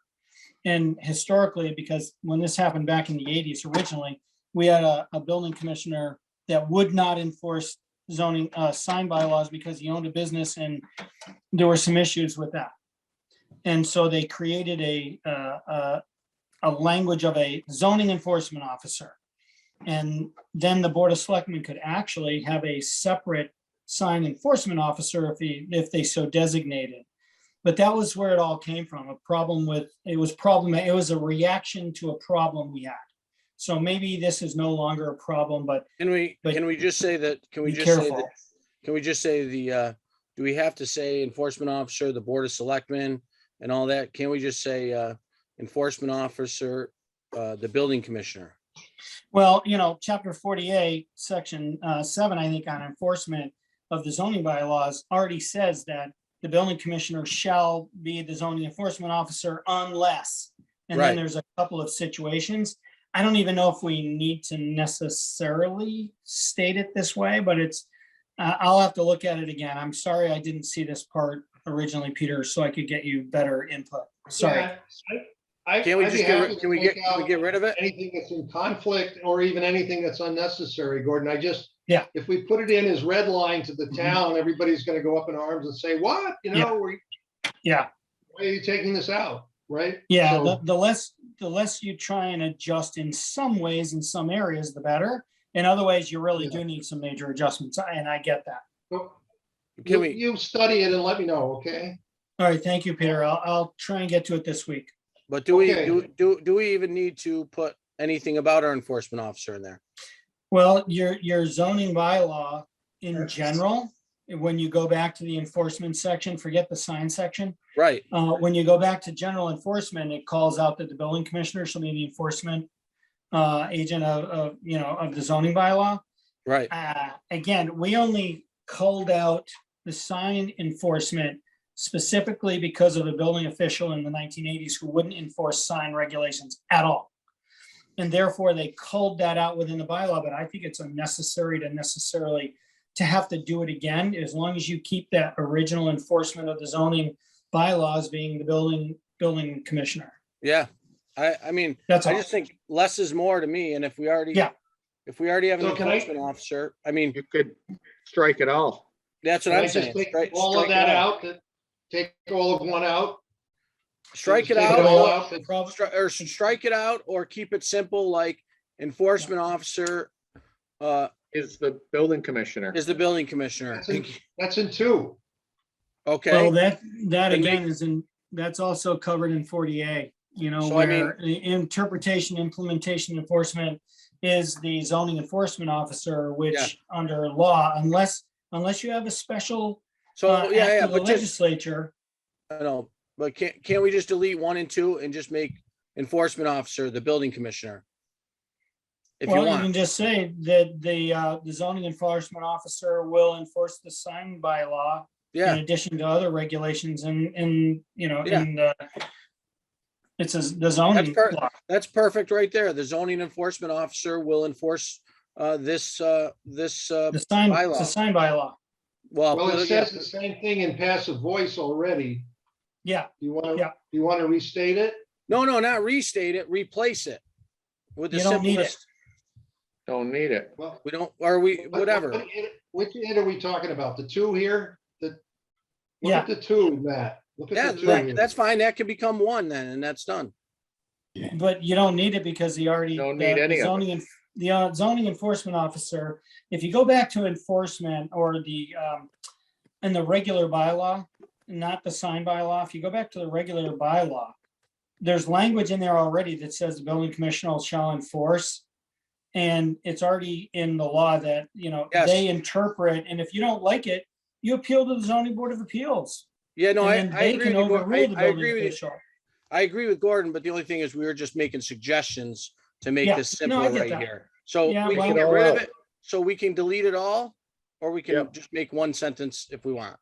And historically, because when this happened back in the 80s originally, we had a building commissioner that would not enforce zoning sign bylaws because he owned a business and there were some issues with that. And so they created a language of a zoning enforcement officer. And then the Board of Selectmen could actually have a separate sign enforcement officer if they so designated. But that was where it all came from. It was a reaction to a problem we had. So maybe this is no longer a problem, but Can we just say that, be careful. do we have to say enforcement officer, the Board of Selectmen and all that? Can't we just say enforcement officer, the building commissioner? Well, chapter 48, section 7, I think on enforcement of the zoning bylaws already says that the building commissioner shall be the zoning enforcement officer unless, and Right. then there's a couple of situations. I don't even know if we need to necessarily state it this way, but I'll have to look at it again. I'm sorry I didn't see this part originally, Peter, so I could get you better input. Sorry. Yeah, Can we I'd be just happy to can we take get out rid of it? anything that's in conflict or even anything that's unnecessary, Gordon. Yeah. If we put it in as red line to the Mhm. town, everybody's gonna go up in arms and say, what? Yeah. Why are you taking this out? Right? Yeah, So- the less you try and adjust in some ways, in some areas, the better. in other ways, you really do need some major adjustments, and I get that. Can we, You study it and let me know, okay? All right, thank you, Peter. I'll try and get to it this week. but do we, Okay. do we even need to put anything about our enforcement officer in there? Well, your zoning bylaw in general, when you go back to the enforcement section, forget the sign section. Right, When you go back to general enforcement, it calls out that the building commissioner shall be the enforcement agent of the zoning bylaw. right. Again, we only culled out the sign enforcement specifically because of a building official in the 1980s who wouldn't enforce sign regulations at all. And therefore, they culled that out within the bylaw, but I think it's unnecessary to have to do it again, as long as you keep that original enforcement of the zoning bylaws being the building commissioner. Yeah, I mean, That's I all. just think less is more to me, and if we already have an So can I- enforcement officer, I mean, You could strike it all. that's what Can I I'm just saying. take Strike- all of strike it that out. out? Take all of one out? Strike it Take out, all or out? strike it out, or keep it simple, like enforcement officer Is the building commissioner. is the building commissioner. That's in 2. Well, Okay, that Then again that's also covered in 40A, So, I mean- where interpretation, implementation, enforcement is the zoning enforcement officer, which Yeah. under law, unless you have a special so, act yeah, of the but just, legislature. I know, but can't we just delete 1 and 2 and just make enforcement officer the building commissioner? If you Well, you want. can just say that the zoning enforcement officer will enforce the sign bylaw in Yeah, addition to other regulations and Yeah. in the the zoning per- law. that's perfect right there. The zoning enforcement officer will enforce this The sign, bylaw. the sign bylaw. Well, Well, it yeah, says the same thing in passive voice already. Yeah, Do you want Yeah. to, do you want to restate it? no, not restate it, replace it with the You don't need it. simplest. Don't need it. Well, We don't, or we, whatever. Which hit are we talking about? The 2 here? Look Yeah. at the 2, Matt. Look Yeah, at the 2 here. that's fine. That can become 1 then, and that's done. But you don't need it because he already. Don't need the any of it. zoning The zoning enforcement officer, if you go back to enforcement or in the regular bylaw, not the sign bylaw, if you go back to the regular bylaw, there's language in there already that says the building commissioner shall enforce. And it's already in the law that, Yes. they interpret, and if you don't like it, you appeal to the zoning board of appeals. Yeah, no, And then I they agree can with you. overrule the I agree building with you. official. I agree with Gordon, but the only thing is we were just making suggestions to make Yeah, this no, I simpler get right that. here. So Yeah, we well- can Take get it rid all of out. it, so we can delete it all, or we can Yep. just make 1 sentence if we want.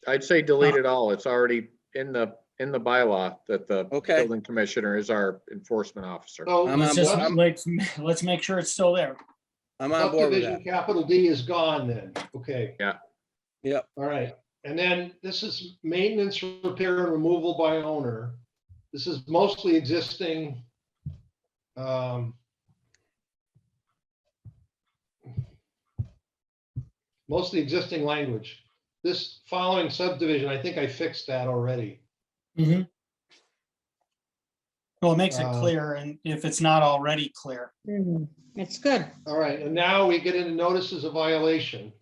I'd say delete it all. It's already in the bylaw that the Okay. building commissioner is our enforcement officer. So I'm Let's on just, board. let's make sure it's still there. I'm on board with subdivision that. capital D is gone then. Okay. Yep. All right. And then this is maintenance, repair, and removal by owner. This is mostly existing. Mostly existing language. This following subdivision, I think I fixed that already. Mhm. Well, it makes it Uh, clear, and if it's not already clear. It's good. All right, and now we get into notices of violation.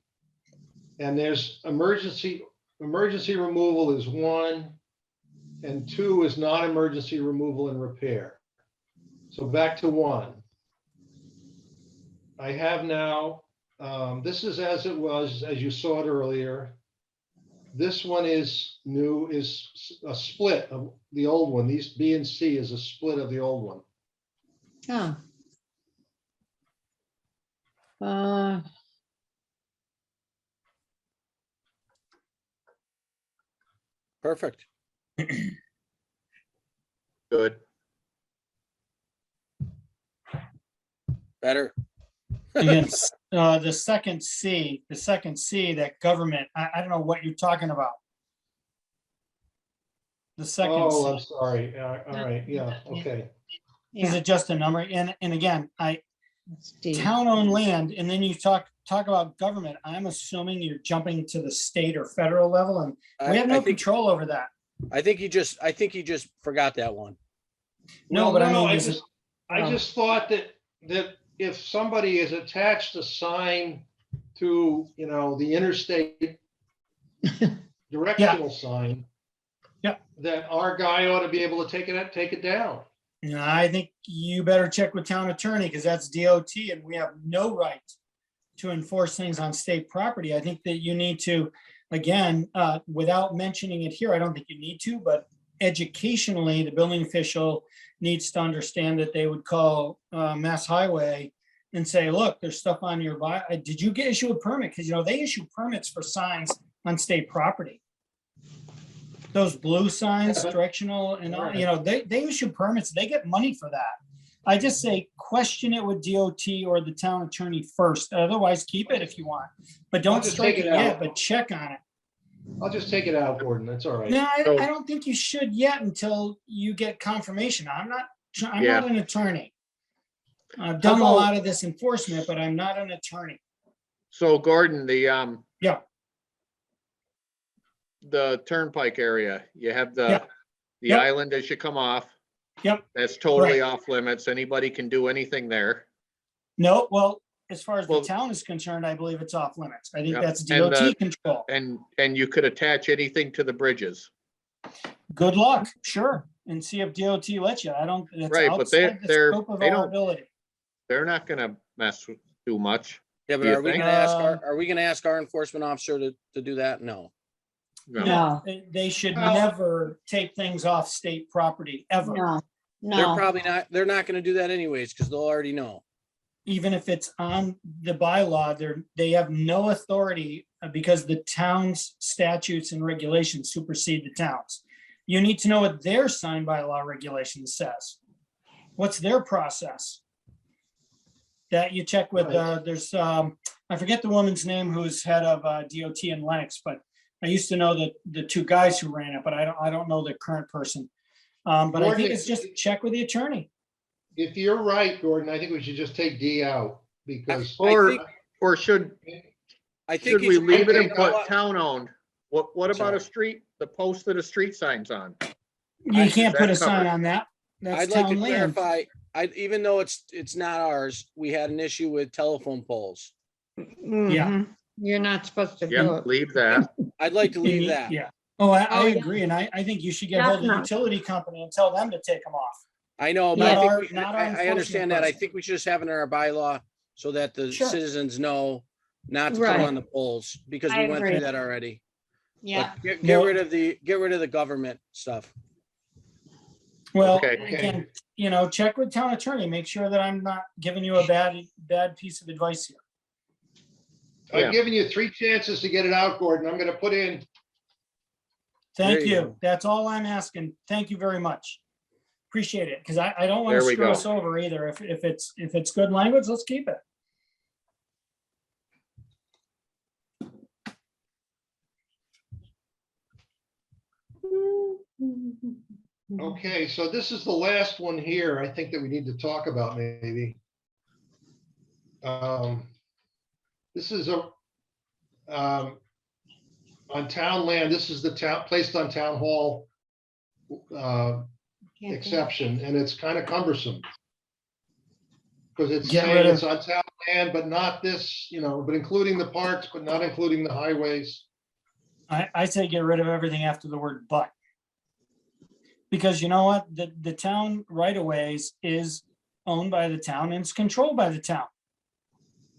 And there's emergency removal is 1, and 2 is non-emergency removal and repair. So back to 1. I have now, this is as it was, as you saw it earlier. This one is new, is a split of the old one. These B and C is a split of the old one. Oh. Perfect. Good. Better. Again, the second C, that government, I don't know what you're talking about. The second Oh, I'm C, sorry. All right, yeah, okay. is Yeah, it just a number? And again, it's D. town-owned land, and then you talk about government, I'm assuming you're jumping to the state or federal level, and we have no control over that. I think he just forgot that one. No, Well, but I no, mean, I is it? just, I just thought that if somebody has attached a sign to, you know, the interstate directional sign. Yeah. That our guy ought to be able to take it down. No, I think you better check with town attorney because that's DOT and we have no right to enforce things on state property. I think that you need to, again, without mentioning it here, I don't think you need to, but educationally, the building official needs to understand that they would call Mass Highway and say, look, there's stuff on your, did you get issue a permit? Because, you know, they issue permits for signs on state property. Those blue signs, directional and all, you know, they issue permits, they get money for that. I just say, question it with DOT or the town attorney first. Otherwise, keep it if you want, but don't just strike take it it yet, out. but check on it. I'll just take it out, Gordon. That's all right. No, So- I don't think you should yet until you get confirmation. I'm Yeah. not an attorney. I've done a about- lot of this enforcement, but I'm not an attorney. So Gordon, Yeah. the turnpike area, you have Yeah. the Yep. island as you come off. Yep. That's totally Right. off limits. Anybody can do anything there. No, well, as far as the Well- town is concerned, I believe it's off limits. I think Yep. that's And, DOT control. And you could attach anything to the bridges. Good luck, sure, and see if DOT lets you. I don't, that's Right, but outside the they're- scope of they our don't- ability. They're not gonna mess with too much. Yeah, but Do you are we think? gonna ask Um, are we gonna ask our enforcement officer to do that? No. No. No, They should Well- never take things off state property, ever. no, They're no. probably not, they're not gonna do that anyways, because they'll already know. Even if it's on the bylaw, they have no authority because the town's statutes and regulations supersede the towns. You need to know what their sign bylaw regulation says. What's their process? That you check with, there's, I forget the woman's name who's head of DOT in Lennox, but I used to know the two guys who ran it, but I don't know the current person. But I think it's just check with the attorney. If you're right, Gordon, I think we should just take D out because Or should I think. we leave it and you know put what? town owned? What about Sorry. a street, the post that a street signs on? You can't put a that sign covered? on that. That's I'd like to town land. clarify, even though it's not ours, we had an issue with telephone poles. Mhm. You're not supposed to do Yep, it. leave that. I'd like to leave that. Yeah. Oh, I Oh, yeah. agree. And I think you should get hold of the Definitely. utility company and tell them to take them off. I know, Not but I our- think, not our I enforcement understand that. I person. think we should just have it in our bylaw so that the Sure. citizens know not to put Right. them on the poles, because I we went through agree. that already. Yeah, But get No. rid of the government stuff. Well, Okay. again, check with town attorney, make sure that I'm not giving you a bad piece of advice here. Yeah. I've given you 3 chances to get it out, Gordon. I'm gonna put in, Thank There you you. go. That's all I'm asking. Thank you very much. Appreciate it, because I don't want to There we screw go. us over either. If it's good language, let's keep it. okay, so this is the last one here, I think that we need to talk about maybe. This is on town land, this is the town, placed on town hall can't do it. exception, and it's kind of cumbersome. Because it's Get saying rid of- it's on town land, but not this, but including the parks, but not including the highways. I say get rid of everything after the word but. Because you know what? The town right of ways is owned by the town and it's controlled by the town.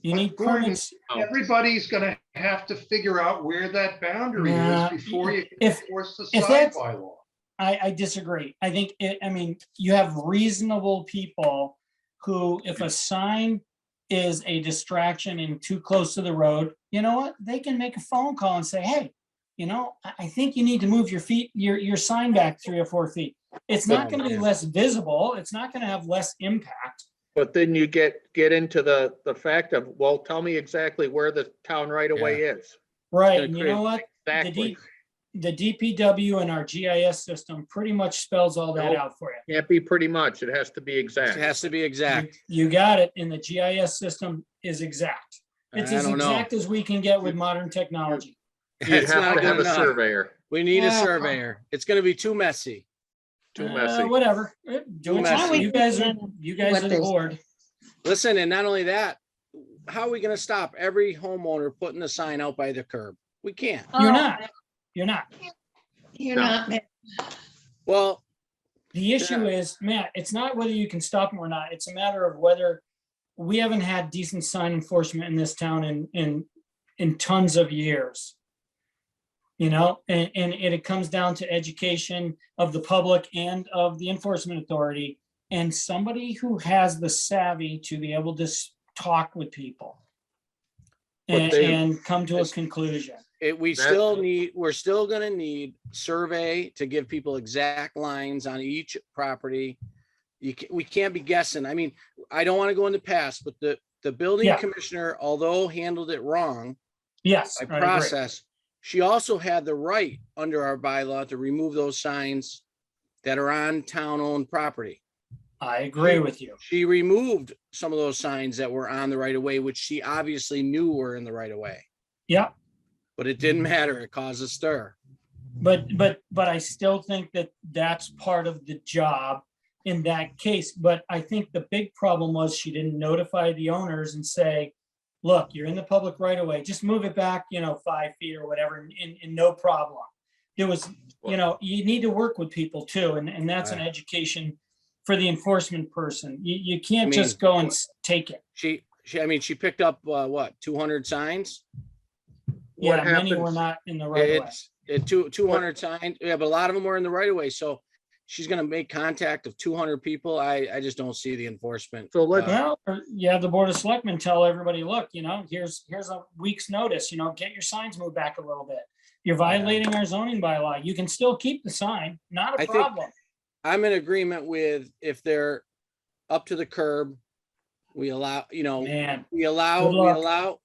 You But need Gordon, permits. Everybody's gonna have to figure out where that boundary Nah, is before you can if- enforce the if sign that's- bylaw. I disagree. I think, you have reasonable people who, if a sign is a distraction and too close to the road, you know what? They can make a phone call and say, hey, I think you need to move your sign back 3 or 4 feet. It's not gonna be less visible. It's not gonna have less impact. But then you get into the fact of, well, tell me exactly where the town right of way is. Right, gonna and you create- know what? Exactly. The DPW and our GIS system pretty much spells all that Nope. out for you. Can't be pretty much. It has to be It exact. has to be exact. You got it, and the GIS system is exact. It's I as don't know. exact as we can get with modern technology. You'd It's have not to have good a enough. surveyor. We need a Yeah. surveyor. It's gonna be too messy. Too messy. Whatever. Do Too it. messy. You guys are What the they- board. Listen, and not only that, how are we gonna stop every homeowner putting the sign out by the curb? We can't. You're not. You're not. You're No. not, Well, The issue is, Matt, it's not whether you can stop them or not. It's a matter of whether we haven't had decent sign enforcement in this town in tons of years. You know, and it comes down to education of the public and of the enforcement authority, and somebody who has the savvy to be able to talk with people But they- and come to a conclusion. we're still gonna need survey to give people exact lines on each property. We can't be guessing. I mean, I don't want to go in the past, but the building Yeah. commissioner, although handled it wrong Yes. by I agree. process, she also had the right under our bylaw to remove those signs that are on town-owned property. I agree with you. She removed some of those signs that were on the right of way, which she obviously knew were in the right of way, Yeah. but it didn't matter. It caused a stir. But I still think that that's part of the job in that case. But I think the big problem was she didn't notify the owners and say, look, you're in the public right away, just move it back, 5 feet or whatever, and no problem. There was, you need to work with people too, and that's an education for the enforcement person. You can't just go and take it. She picked up, 200 signs? Yeah, What many were happens- not in the right of way. It's 200 signs. Yeah, but a lot of them were in the right of way. So she's gonna make contact of 200 people. I just don't see the enforcement. So let's, Well, you have the Board of Selectmen tell everybody, look, here's a week's notice, get your signs moved back a little bit. You're violating our zoning bylaw. You can still keep the sign, not I a think- problem. I'm in agreement with if they're up to the curb, we allow, Man, we Good allow, luck.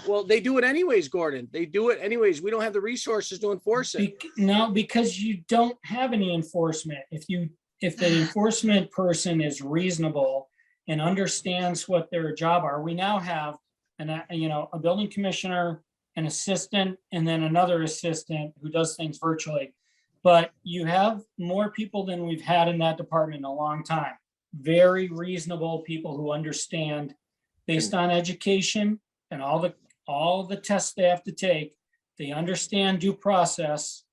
well, they do it anyways, Gordon. They do it anyways. We don't have the resources to enforce it. No, because you don't have any enforcement. If the enforcement person is reasonable and understands what their job are, we now have a building commissioner, an assistant, and then another assistant who does things virtually. But you have more people than we've had in that department in a long time. Very reasonable people who understand based on education and all the tests they have to take. They understand due process.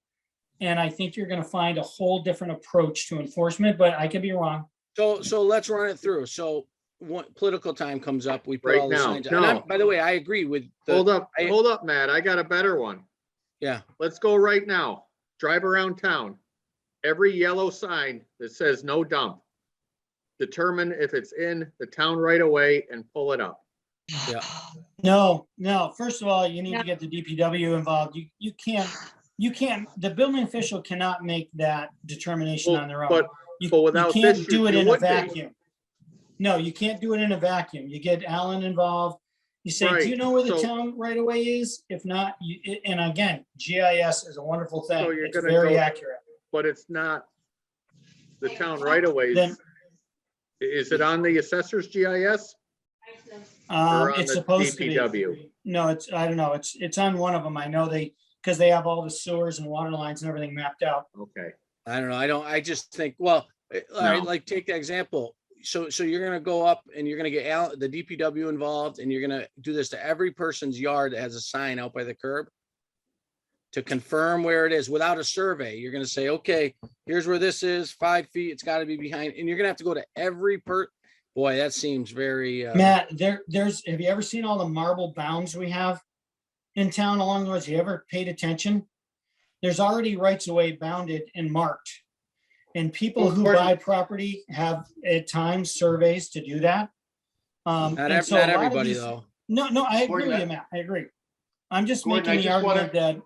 And I think you're going to find a whole different approach to enforcement, but I could be wrong. So let's run it through. So when political time comes up, we put Right all the now, signs. And no. by the way, I agree with hold up, I- Matt, I got a better one. Yeah. Let's go right now. Drive around town. Every yellow sign that says no dump. Determine if it's in the town right away and pull it up. No. First of all, you need to get the DPW involved. You can't, the building official cannot make that determination Well, on their own. but You without can't this, do it you in a would be. vacuum. No, you can't do it in a vacuum. You get Alan involved. You say, do you Right, know where the so- town right away is? If not, and again, GIS is a wonderful thing. So you're It's gonna very go- accurate. But it's not the town right away. Then, Is it on the assessor's GIS? Or on it's the supposed to be. DPW? No, I don't know. It's on one of them. I know because they have all the sewers and water lines and everything mapped out. Okay, I don't know. I just think, well, all right, No. like take the example. So you're gonna go up and you're gonna get the DPW involved and you're gonna do this to every person's yard that has a sign out by the curb to confirm where it is without a survey. You're gonna say, okay, here's where this is, 5 feet, it's gotta be behind, and you're gonna have to go to every boy, that seems very, Matt, have you ever seen all the marble bounds we have in town along the roads? You ever paid attention? There's already rights of way bounded and marked. And people who buy property have at times surveys to do that. not and so a lot of everybody these- though. No, I agree Gordon, with you, Matt. I agree. I'm just Gordon, I making the just wanna- argument that,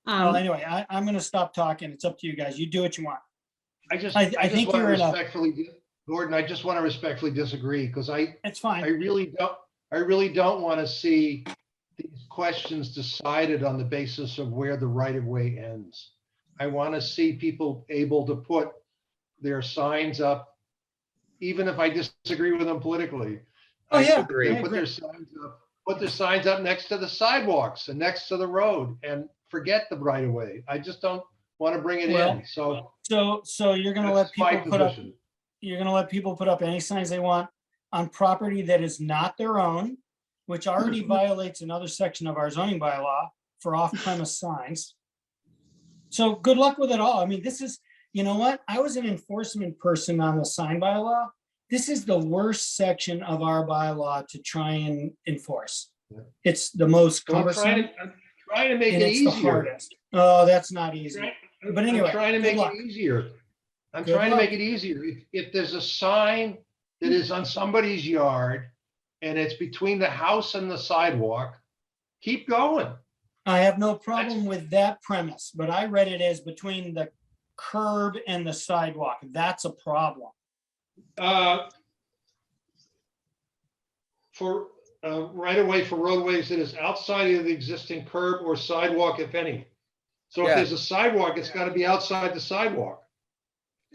well, um, anyway, I'm gonna stop talking. It's up to you guys. You do what you want. I just I just think wanna you're in a- respectfully, Gordon, I just want to respectfully disagree because It's I fine. really don't want to see these questions decided on the basis of where the right of way ends. I want to see people able to put their signs up, even if I disagree with them politically. Oh, yeah. agree. I They put agree. their signs up next to the sidewalks and next to the road and forget the right of way. I just don't want to bring it Well, in. So So you're gonna let that's my people put up, position. you're gonna let people put up any signs they want on property that is not their own, which already violates another section of our zoning bylaw for off-premise signs. So good luck with it all. I mean, this is, you know what? I was an enforcement person on the sign bylaw. This is the worst section of our bylaw to try and enforce. It's the most So I'm trying cumbersome to, I'm trying to make and it it's the easier. hardest. Oh, that's not easy. But I'm anyway, trying to good make luck. it easier. I'm Good trying to make luck. it easier. If there's a sign that is on somebody's yard and it's between the house and the sidewalk, keep going. I have no problem with that premise, but I read it as between the curb and the sidewalk. That's a problem. For right away for roadways that is outside of the existing curb or sidewalk, if any. So if Yeah. there's a sidewalk, it's got to be outside the sidewalk.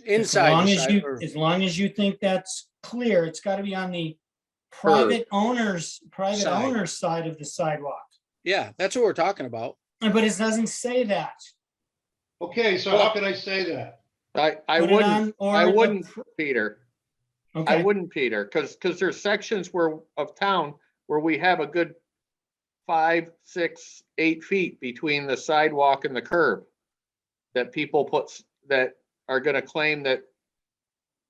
Inside the side, or- As long as you think that's clear, it's got to be on the private owner's Side. side of the sidewalk. yeah, that's what we're talking about. But it doesn't say that. Okay, so how can I say that? I Put it wouldn't, on or I the wouldn't, pr- Peter. I Okay, wouldn't, Peter, because there's sections where, of town where we have a good 5, 6, 8 feet between the sidewalk and the curb. That people that are gonna claim that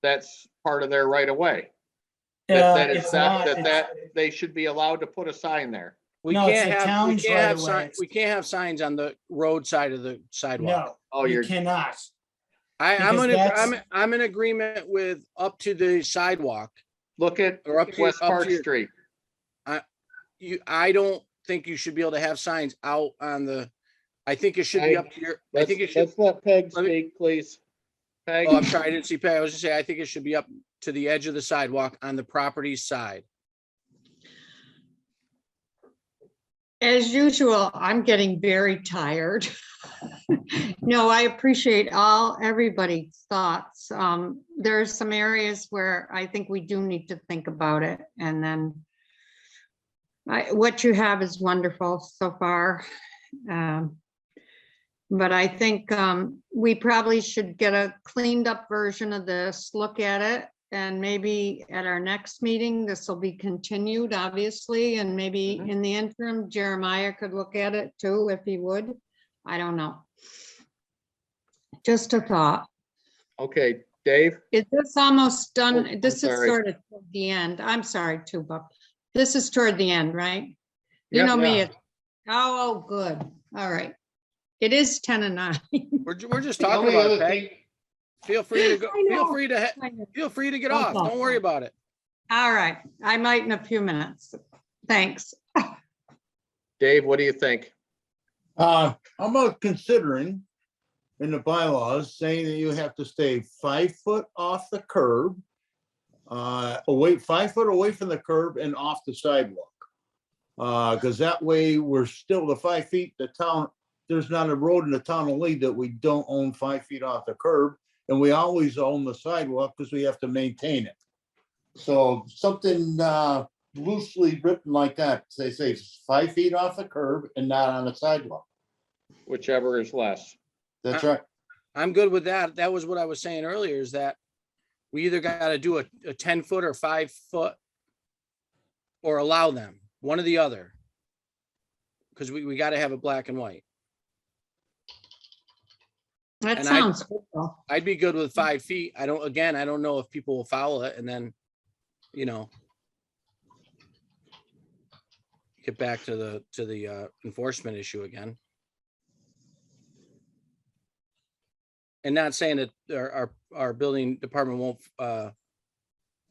that's part of their right of way. That it's it's that, not. that they should be allowed to put a sign there. We No, it's can't the have, we town's can't right have of way. signs, we can't have signs on the road side of the sidewalk. Oh, No, you you're, cannot. I'm because I'm in agreement with up to the sidewalk look at or up to West up to Park your- Street. I don't think you should be able to have signs out on the, I think it should be up to your, I think it should, Let's let Peg let me- speak, please. Peg, oh, I'm sorry, I didn't see Peg. I was just saying, I think it should be up to the edge of the sidewalk on the property side. As usual, I'm getting very tired. No, I appreciate everybody's thoughts. There's some areas where I think we do need to think about it, and then what you have is wonderful so far. But I think we probably should get a cleaned up version of this, look at it, and maybe at our next meeting, this will be continued, obviously, and maybe in the interim, Jeremiah could look at it too, if he would. I don't know. Just a thought. okay, Dave, Is this almost Oh, done? I'm This is sorry. sort of toward the end. I'm sorry too, Buck. This is toward the end, right? You Yep. know me. Yeah. Oh, good. All right. It is 10 and 9. We're just The talking only about it, other Peg. thing, Feel free to go, I know. feel free to get off. Don't worry about it. All right. I might in a few minutes. Thanks. Dave, what do you think? I'm considering in the bylaws saying that you have to stay 5 foot off the curb, away 5 foot away from the curb and off the sidewalk. Because that way we're still the 5 feet, the town, there's not a road in the town of Lee that we don't own 5 feet off the curb. And we always own the sidewalk because we have to maintain it. So something loosely written like that, they say 5 feet off the curb and not on the sidewalk. Whichever is less. That's right. I'm good with that. That was what I was saying earlier, is that we either got to do a 10 foot or 5 foot or allow them, one or the other. Because we got to have it black and white. That And sounds good. I'd be good with 5 feet. I don't know if people will follow it and then, get back to the enforcement issue again. And not saying that our building department won't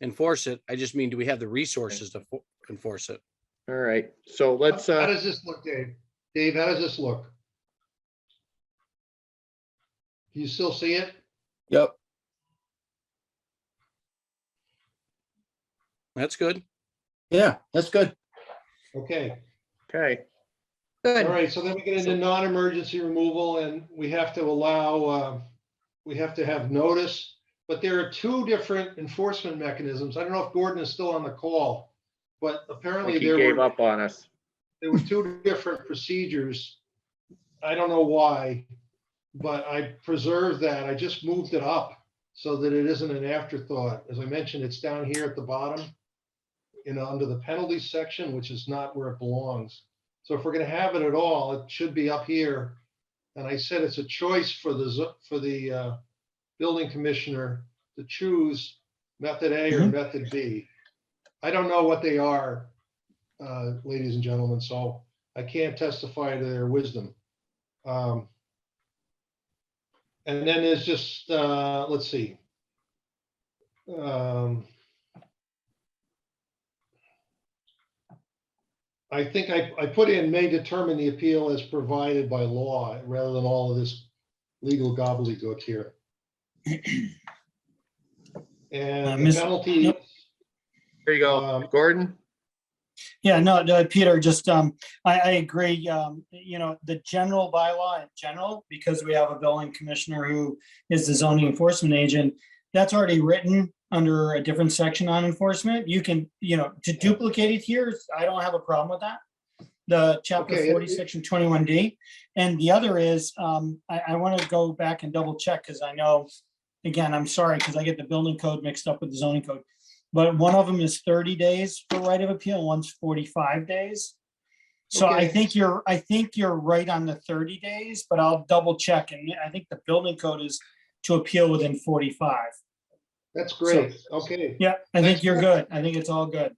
enforce it. I just mean, do we have the resources to enforce it? All right, so let's, how does this look, Dave? Dave, how does this look? You still see it? Yep. That's good. Yeah, that's good. Okay. okay, All Good. right, so then we get into non-emergency removal and we have to allow, we have to have notice, but there are two different enforcement mechanisms. I don't know if Gordon is still on the call, but I apparently think he there gave were, up on us. there were two different procedures. I don't know why, but I preserved that. I just moved it up so that it isn't an afterthought. As I mentioned, it's down here at the bottom. under the penalty section, which is not where it belongs. So if we're gonna have it at all, it should be up here. And I said it's a choice for the building commissioner to choose method A or method B. I don't know what they are, ladies and gentlemen, so I can't testify to their wisdom. And then there's just, let's see. I think I put in may determine the appeal as provided by law rather than all of this legal gobbledygook here. And the Miss- penalty. Yep. There you go. Gordon? Yeah, no, Peter, just, I agree, the general bylaw in general, because we have a building commissioner who is the zoning enforcement agent, that's already written under a different section on enforcement. You can, to duplicate it here, I don't have a problem with that. The chapter Okay, 40, section 21D. And the other is, I want to go back and double check, because I know, again, I'm sorry, because I get the building code mixed up with the zoning code. But one of them is 30 days for right of appeal, one's 45 days. So I Okay. think you're right on the 30 days, but I'll double check. And I think the building code is to appeal within 45. That's great. Okay. Yeah, I think Thanks, you're Gordon. good. I think it's all good.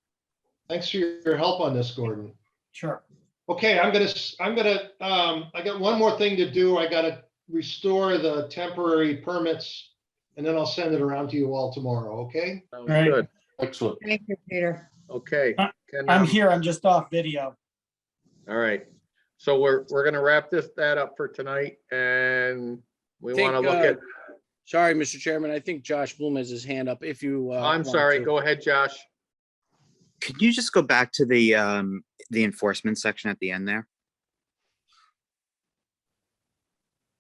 Thanks for your help on this, Gordon. Sure. Okay, I got one more thing to do. I gotta restore the temporary permits and then I'll send it around to you all tomorrow, okay? Sounds Right. good. Excellent. Thank you, Peter. Okay. Can, I'm here. I'm just off video. All right. So we're gonna wrap that up for tonight, and we want to Think, look at, Sorry, Mr. Chairman, I think Josh Bloom has his hand up if you. I'm want sorry, to. go ahead, Josh. Could you just go back to the enforcement section at the end there?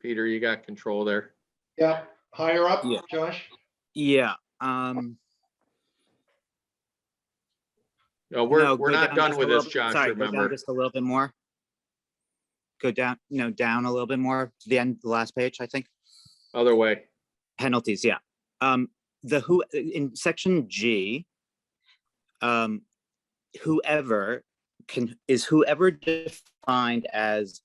Peter, you got control there. Yeah, higher up, Yeah. Josh? Yeah. No, we're No, go not down done just with a this, little- Josh, sorry, go down remember? just a little bit more. Go down, down a little bit more to the end, the last page, I think. Other way. Penalties, yeah. In section G, whoever is defined as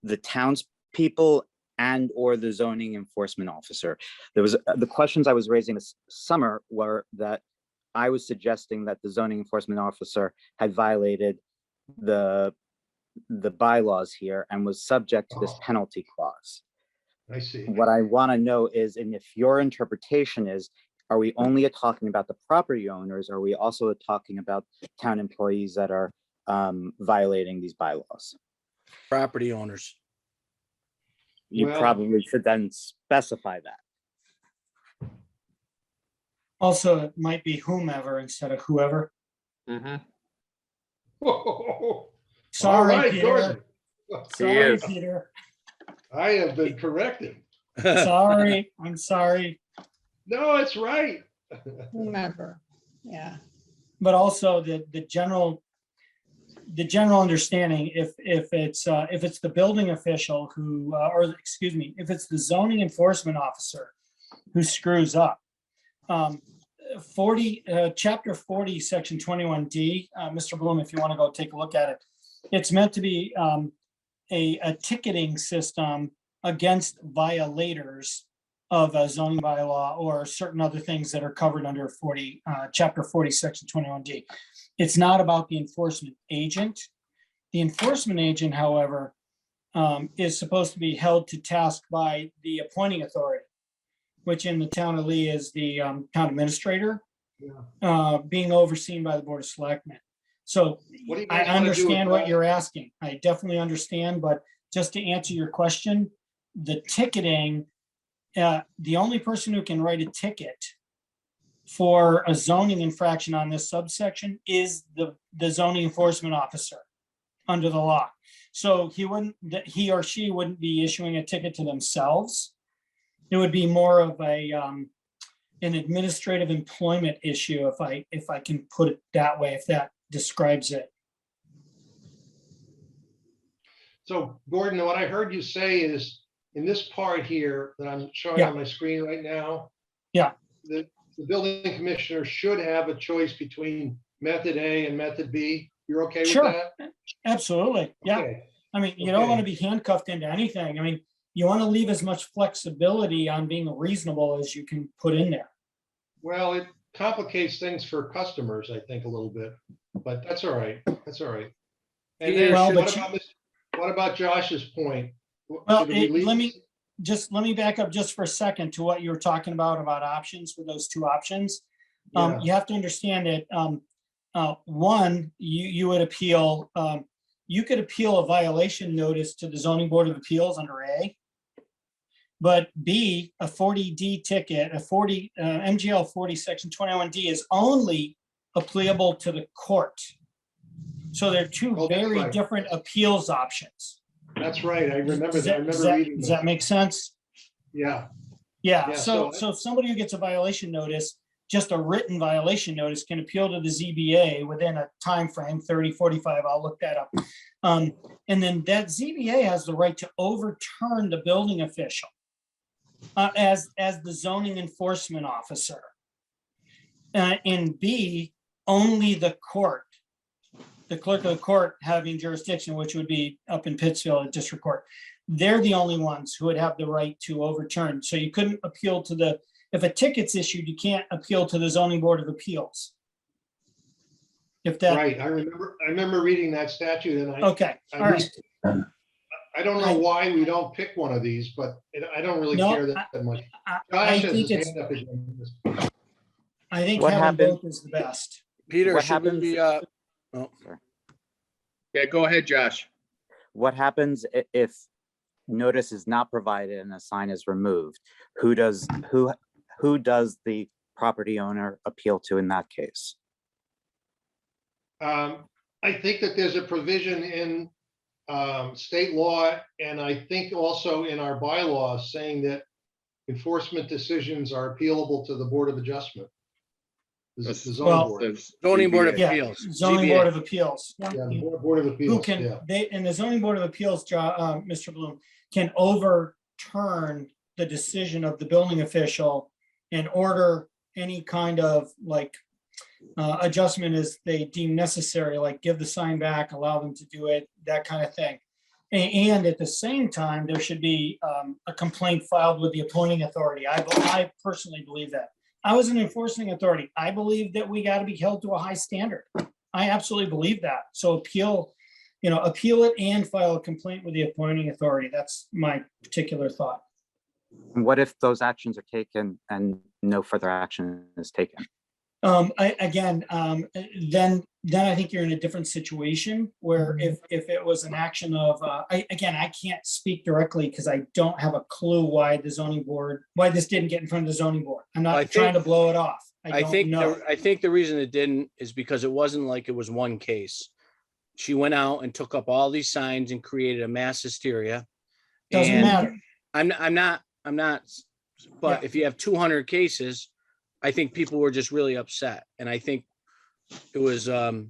the townspeople and or the zoning enforcement officer. There was the questions I was raising this summer were that I was suggesting that the zoning enforcement officer had violated the bylaws here and was subject to this Oh. penalty clause. I see. What I want to know is, and if your interpretation is, are we only talking about the property owners? Or are we also talking about town employees that are violating these bylaws? Property owners. You Well- probably should then specify that. Also, it might be whomever instead of whoever. Mm-hmm. All Sorry, right, Peter. Gordon. Sorry, is. Peter. I have been corrected. Sorry. I'm sorry. No, it's right. Whomever, yeah. But also the general understanding, if it's the building official who, or excuse me, if it's the zoning enforcement officer who screws up. Chapter 40, section 21D, Mr. Bloom, if you want to go take a look at it, it's meant to be a ticketing system against violators of a zoning bylaw or certain other things that are covered under chapter 40, section 21D. It's not about the enforcement agent. The enforcement agent, however, is supposed to be held to task by the appointing authority, which in the town of Lee is the town administrator, being overseen by the Board of Selectmen. So What do you I guys wanna do with understand what that? you're asking. I definitely understand, but just to answer your question, the ticketing, the only person who can write a ticket for a zoning infraction on this subsection is the zoning enforcement officer under the law. So he or she wouldn't be issuing a ticket to themselves. It would be more of an administrative employment issue, if I can put it that way, if that describes it. So Gordon, what I heard you say is, in this part here that I'm showing Yeah. on my screen right now. Yeah. The building commissioner should have a choice between method A and method B. You're okay with Sure. that? Absolutely, yeah. Okay. I mean, you don't want to Okay. be handcuffed into anything. I mean, you want to leave as much flexibility on being reasonable as you can put in there. Well, it complicates things for customers, I think, a little bit, but that's all right. That's all right. And Peter, then Well, what but about what about Josh's point? Well, Should we leave let me, this? let me back up just for a second to what you were talking about options with those two options. Yeah. You have to understand that, one, you would appeal, you could appeal a violation notice to the zoning board of appeals under A. But B, a 40D ticket, a 40, MGL 40, section 21D is only applicable to the court. So they're two Oh, that's very right. different appeals options. That's right. I remember Does that. I remember reading does that. that make sense? Yeah. Yeah, Yeah, so so- so if somebody who gets a violation notice, just a written violation notice, can appeal to the ZBA within a time frame 30, 45, I'll look that up. And then that ZBA has the right to overturn the building official as the zoning enforcement officer. And B, only the court, the clerk of the court having jurisdiction, which would be up in Pittsfield at district court. They're the only ones who would have the right to overturn. So you couldn't appeal to the, if a ticket's issued, you can't appeal to the zoning board of appeals. If that, Right. I remember reading that statute and okay, I all right. I don't know why we don't pick one of these, but I don't really No, care that much. I Josh has think his it's, hand up again. I think What having happened- both is the best. Peter, What should we happens- be, Yeah, go ahead, Josh. What happens if notice is not provided and a sign is removed? Who does the property owner appeal to in that case? I think that there's a provision in state law, and I think also in our bylaws saying that enforcement decisions are appealable to the Board of Adjustment. The zoning Well, board. Says zoning board of ZBA. Yeah, appeals? zoning ZBA. board of appeals. Yeah, the Board of Who Appeals, can, yeah. they, in the zoning board of appeals, Mr. Bloom, can overturn the decision of the building official and order any kind of like adjustment as they deem necessary, like give the sign back, allow them to do it, that kind of thing. And at the same time, there should be a complaint filed with the appointing authority. I personally believe that. I was an enforcing authority. I believe that we got to be held to a high standard. I absolutely believe that. So appeal it and file a complaint with the appointing authority. That's my particular thought. And what if those actions are taken and no further action is taken? Then I think you're in a different situation where if it was an action of, I can't speak directly because I don't have a clue why this didn't get in front of the zoning board. I'm I not trying to think- blow it off. I don't think, know. I think the reason it didn't is because it wasn't like it was one case. She went out and took up all these signs and created a mass hysteria. Doesn't and matter. I'm not, but Yeah. if you have 200 cases, I think people were just really upset. And I think it was, I'm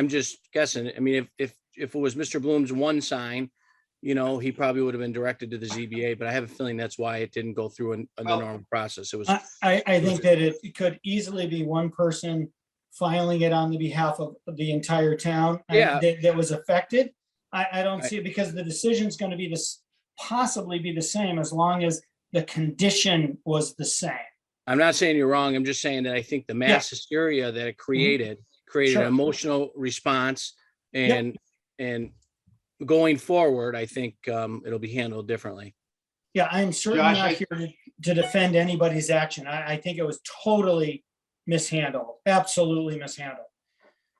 just guessing. I mean, if it was Mr. Bloom's one sign, he probably would have been directed to the ZBA, but I have a feeling that's why it didn't go through in the Well, normal process. It was, I think that it could easily be one person filing it on the behalf of the entire town. Yeah. That was affected. I don't Right. see it because the decision's going to be possibly be the same as long as the condition was the same. I'm not saying you're wrong. I'm just saying that I think the mass hysteria that it created an Sure. emotional response, and going forward, I think it'll be handled differently. Yeah, I'm certainly Josh, not here to defend anybody's action. I think it was totally mishandled, absolutely mishandled.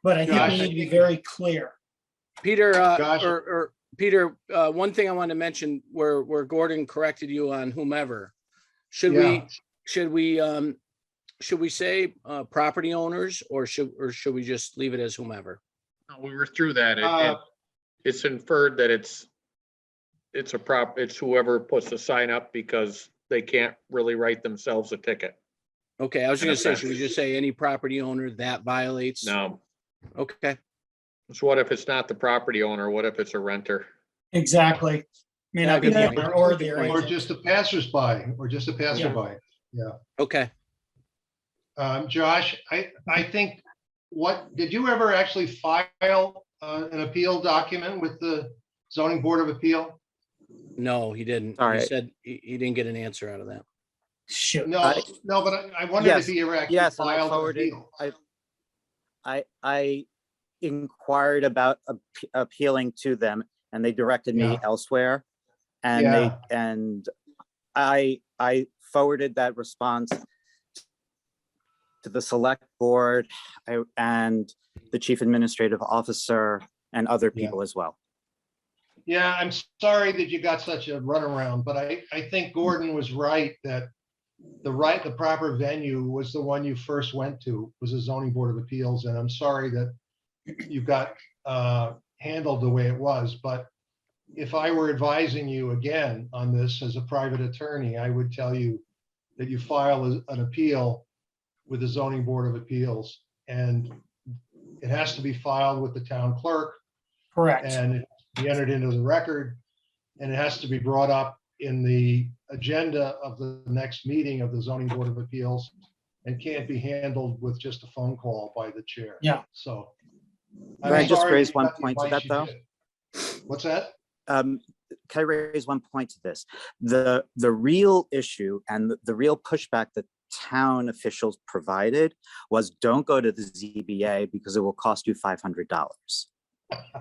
But I think Josh, we I need to be think- very clear. Peter, Josh. or Peter, one thing I wanted to mention where Gordon corrected you on whomever. Should we say property owners, or should we just leave it as whomever? No, we were through that. Uh, It's inferred that it's whoever puts the sign up because they can't really write themselves a ticket. Okay, I was gonna say, should we just say any property owner that violates? No. Okay, So what if it's not the property owner? What if it's a renter? Exactly. May Yeah, not be good the point. owner or the Good point. Or agent. just a passersby, or just a passerby. okay. Josh, I think did you ever actually file an appeal document with the zoning board of appeal? No, he didn't. He Sorry. said he didn't get an answer out of that. Shoot. No, no, but I wondered if he ever actually Yes, and I filed an forwarded, appeal. I inquired about appealing to them and they directed me Yeah. elsewhere. And I forwarded that response to the select board and the chief administrative officer and other Yeah. people as well. Yeah, I'm sorry that you got such a runaround, but I think Gordon was right that the proper venue was the one you first went to, was the zoning board of appeals. And I'm sorry that you got handled the way it was, but if I were advising you again on this as a private attorney, I would tell you that you file an appeal with the zoning board of appeals, and it has to be filed with the town clerk, Correct. and it be entered into the record, and it has to be brought up in the agenda of the next meeting of the zoning board of appeals, and can't be handled with just a phone call by the chair. Yeah. So. Can I I'm just sorry raise you one got the point to advice that, you though? did. What's that? Can I raise one point to this? The real issue and the real pushback that town officials provided was, don't go to the ZBA because it will cost you $500.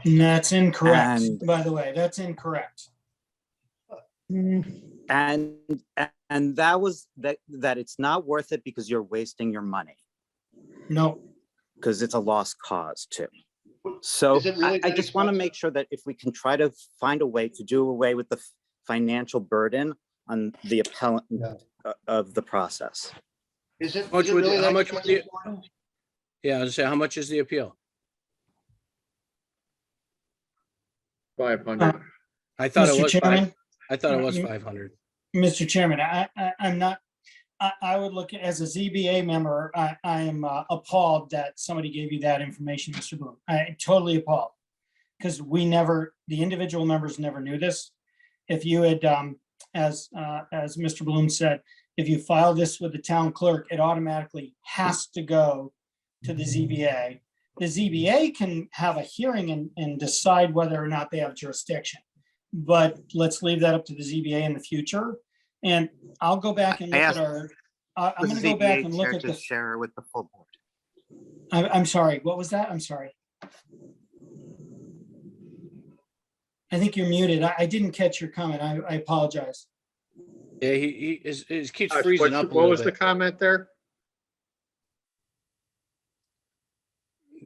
And that's incorrect, And- by the way, that's incorrect. And that was that it's not worth it because you're wasting your money, No, because it's a lost cause too. So Is it really I that just want to expensive? make sure that if we can try to find a way to do away with the financial burden on the appellant Yeah. of the process. Is it How much would- really how that much would expensive, the- Gordon? Yeah, I was saying, how much is the appeal? 500. I thought it Mr. was Chairman, I thought it was Mm, 500. Mr. Chairman, I'm not, I would look, as a ZBA member, I am appalled that somebody gave you that information, Mr. Bloom. I totally appalled. Because the individual members never knew this. If you had, as Mr. Bloom said, if you file this with the town clerk, it automatically has to go to the ZBA. The ZBA can have a hearing and decide whether or not they have jurisdiction. But let's leave that up to the ZBA in the future. And I'll go back and I look at asked I'm gonna go back and look at to the, share with the full board. I'm sorry, what was that? I'm sorry. I think you're muted. I didn't catch your comment. I apologize. Yeah, he keeps Josh, freezing up a what little was the bit. comment there?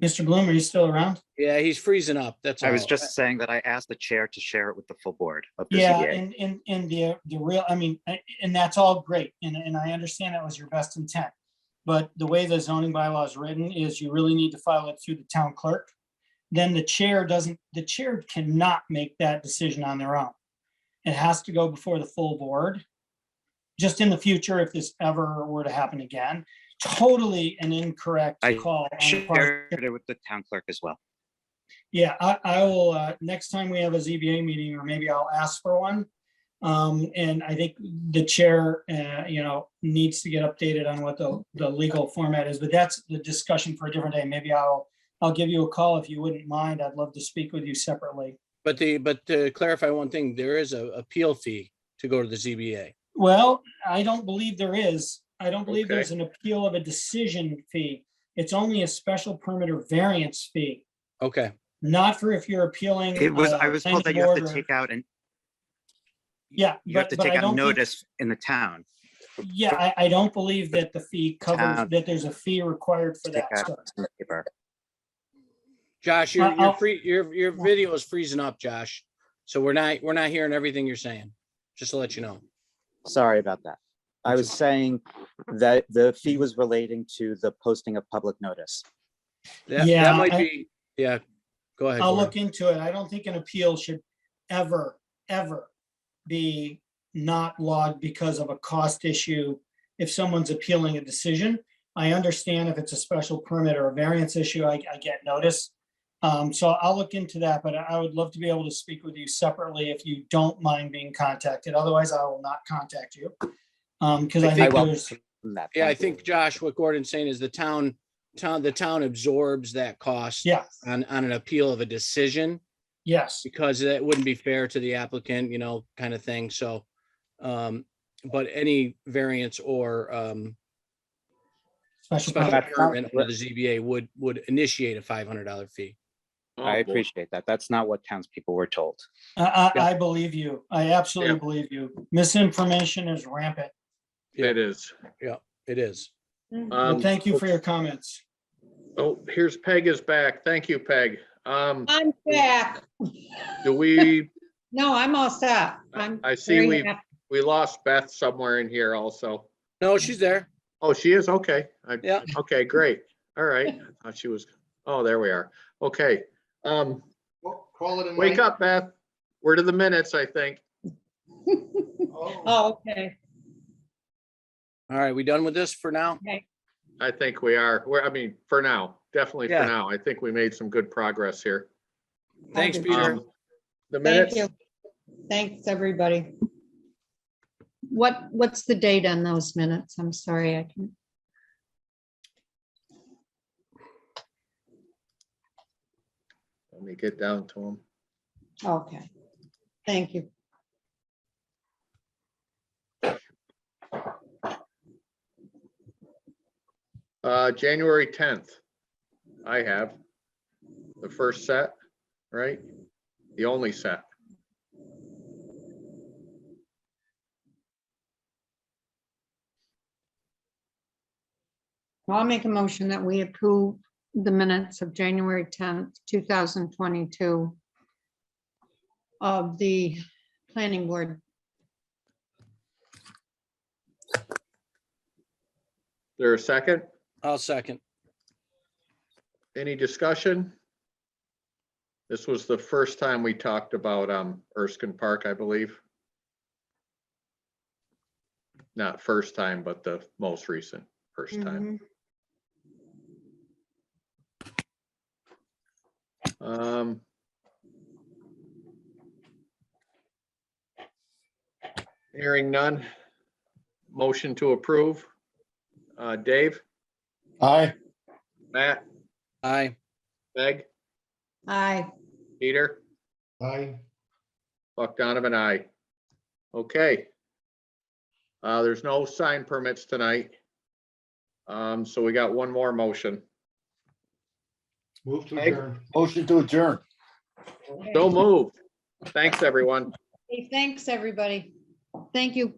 Mr. Bloom, are you still around? Yeah, he's freezing up. That's all. I was just saying that I asked the chair to share it with the full board of the Yeah, ZBA. and the real, I mean, and that's all great. And I understand that was your best intent. But the way the zoning bylaw is written is you really need to file it through the town clerk. Then the chair cannot make that decision on their own. It has to go before the full board. Just in the future, if this ever were to happen again, totally an incorrect I call. on the part of- shared it with the town clerk as well. Yeah, I will, next time we have a ZBA meeting, or maybe I'll ask for one. And I think the chair, needs to get updated on what the legal format is, but that's the discussion for a different day. Maybe I'll give you a call if you wouldn't mind. I'd love to speak with you separately. But to clarify one thing, there is a appeal fee to go to the ZBA. Well, I don't believe there is. I don't believe Okay. there's an appeal of a decision fee. It's only a special permit or variance fee, Okay, not for if you're appealing. I was told that you have to take out and Yeah. you have to but take I out don't think- notice in the town. Yeah, I don't believe that the fee covers, Town. that there's a fee required for Take that. out some paper. Josh, I'll- your free, your video is freezing up, Josh. So we're not hearing everything you're saying, just to let you know. Sorry about that. I was saying that the fee was relating to the posting of public notice. That Yeah, might be, yeah, go ahead. I'll Gordon. look into it. I don't think an appeal should ever be not logged because of a cost issue. If someone's appealing a decision, I understand if it's a special permit or a variance issue, I get notice. So I'll look into that, but I would love to be able to speak with you separately if you don't mind being contacted. Otherwise, I will not contact you. Because I I think welcome there's, that. Yeah, I Thank you. think, Josh, what Gordon's saying is the town the town absorbs that cost Yeah, on an appeal of a decision, yes. because that wouldn't be fair to the applicant, kind of thing. So, but any variance or Special special permit. permit for the ZBA would initiate a $500 fee. Oh, I boy. appreciate that. That's not what townspeople were told. I believe you. I absolutely Yeah. believe you. Misinformation is rampant. It is. Yeah, it is. But thank you for your comments. Oh, here's Peg is back. Thank you, Peg. I'm back. Do we, No, I'm all set. I see very happy. we lost Beth somewhere in here also. No, she's there. Oh, she is? Okay. Yeah. Okay, great. All right. I thought she was, oh, there we are. Okay. Well, call it a Wake night. up, Beth. We're to the minutes, I think. Oh, Oh, okay. All right, we done with this for now? I think we are. I mean, for now, definitely for Yeah. now. I think we made some good progress here. Thanks, did Peter. The Thank minutes, you. Thanks, everybody. What's the date on those minutes? I'm sorry, I can. let me get down to them. Okay. Thank you. January 10th. I have the first set, right? The only set. I'll make a motion that we approve the minutes of January 10th, 2022 of the planning board. There a second? I'll second. Any discussion? This was the first time we talked about Erskine Park, I believe. Not first time, but the most recent first time. Hearing none. Motion to approve. Dave, Aye. Matt, Aye. Meg, Aye. Peter, aye. Buck Donovan, aye. Okay. There's no sign permits tonight. So we got one more motion. Move to Peg? adjourn. Motion to adjourn. So moved. Thanks, everyone. Hey, thanks, everybody. Thank you.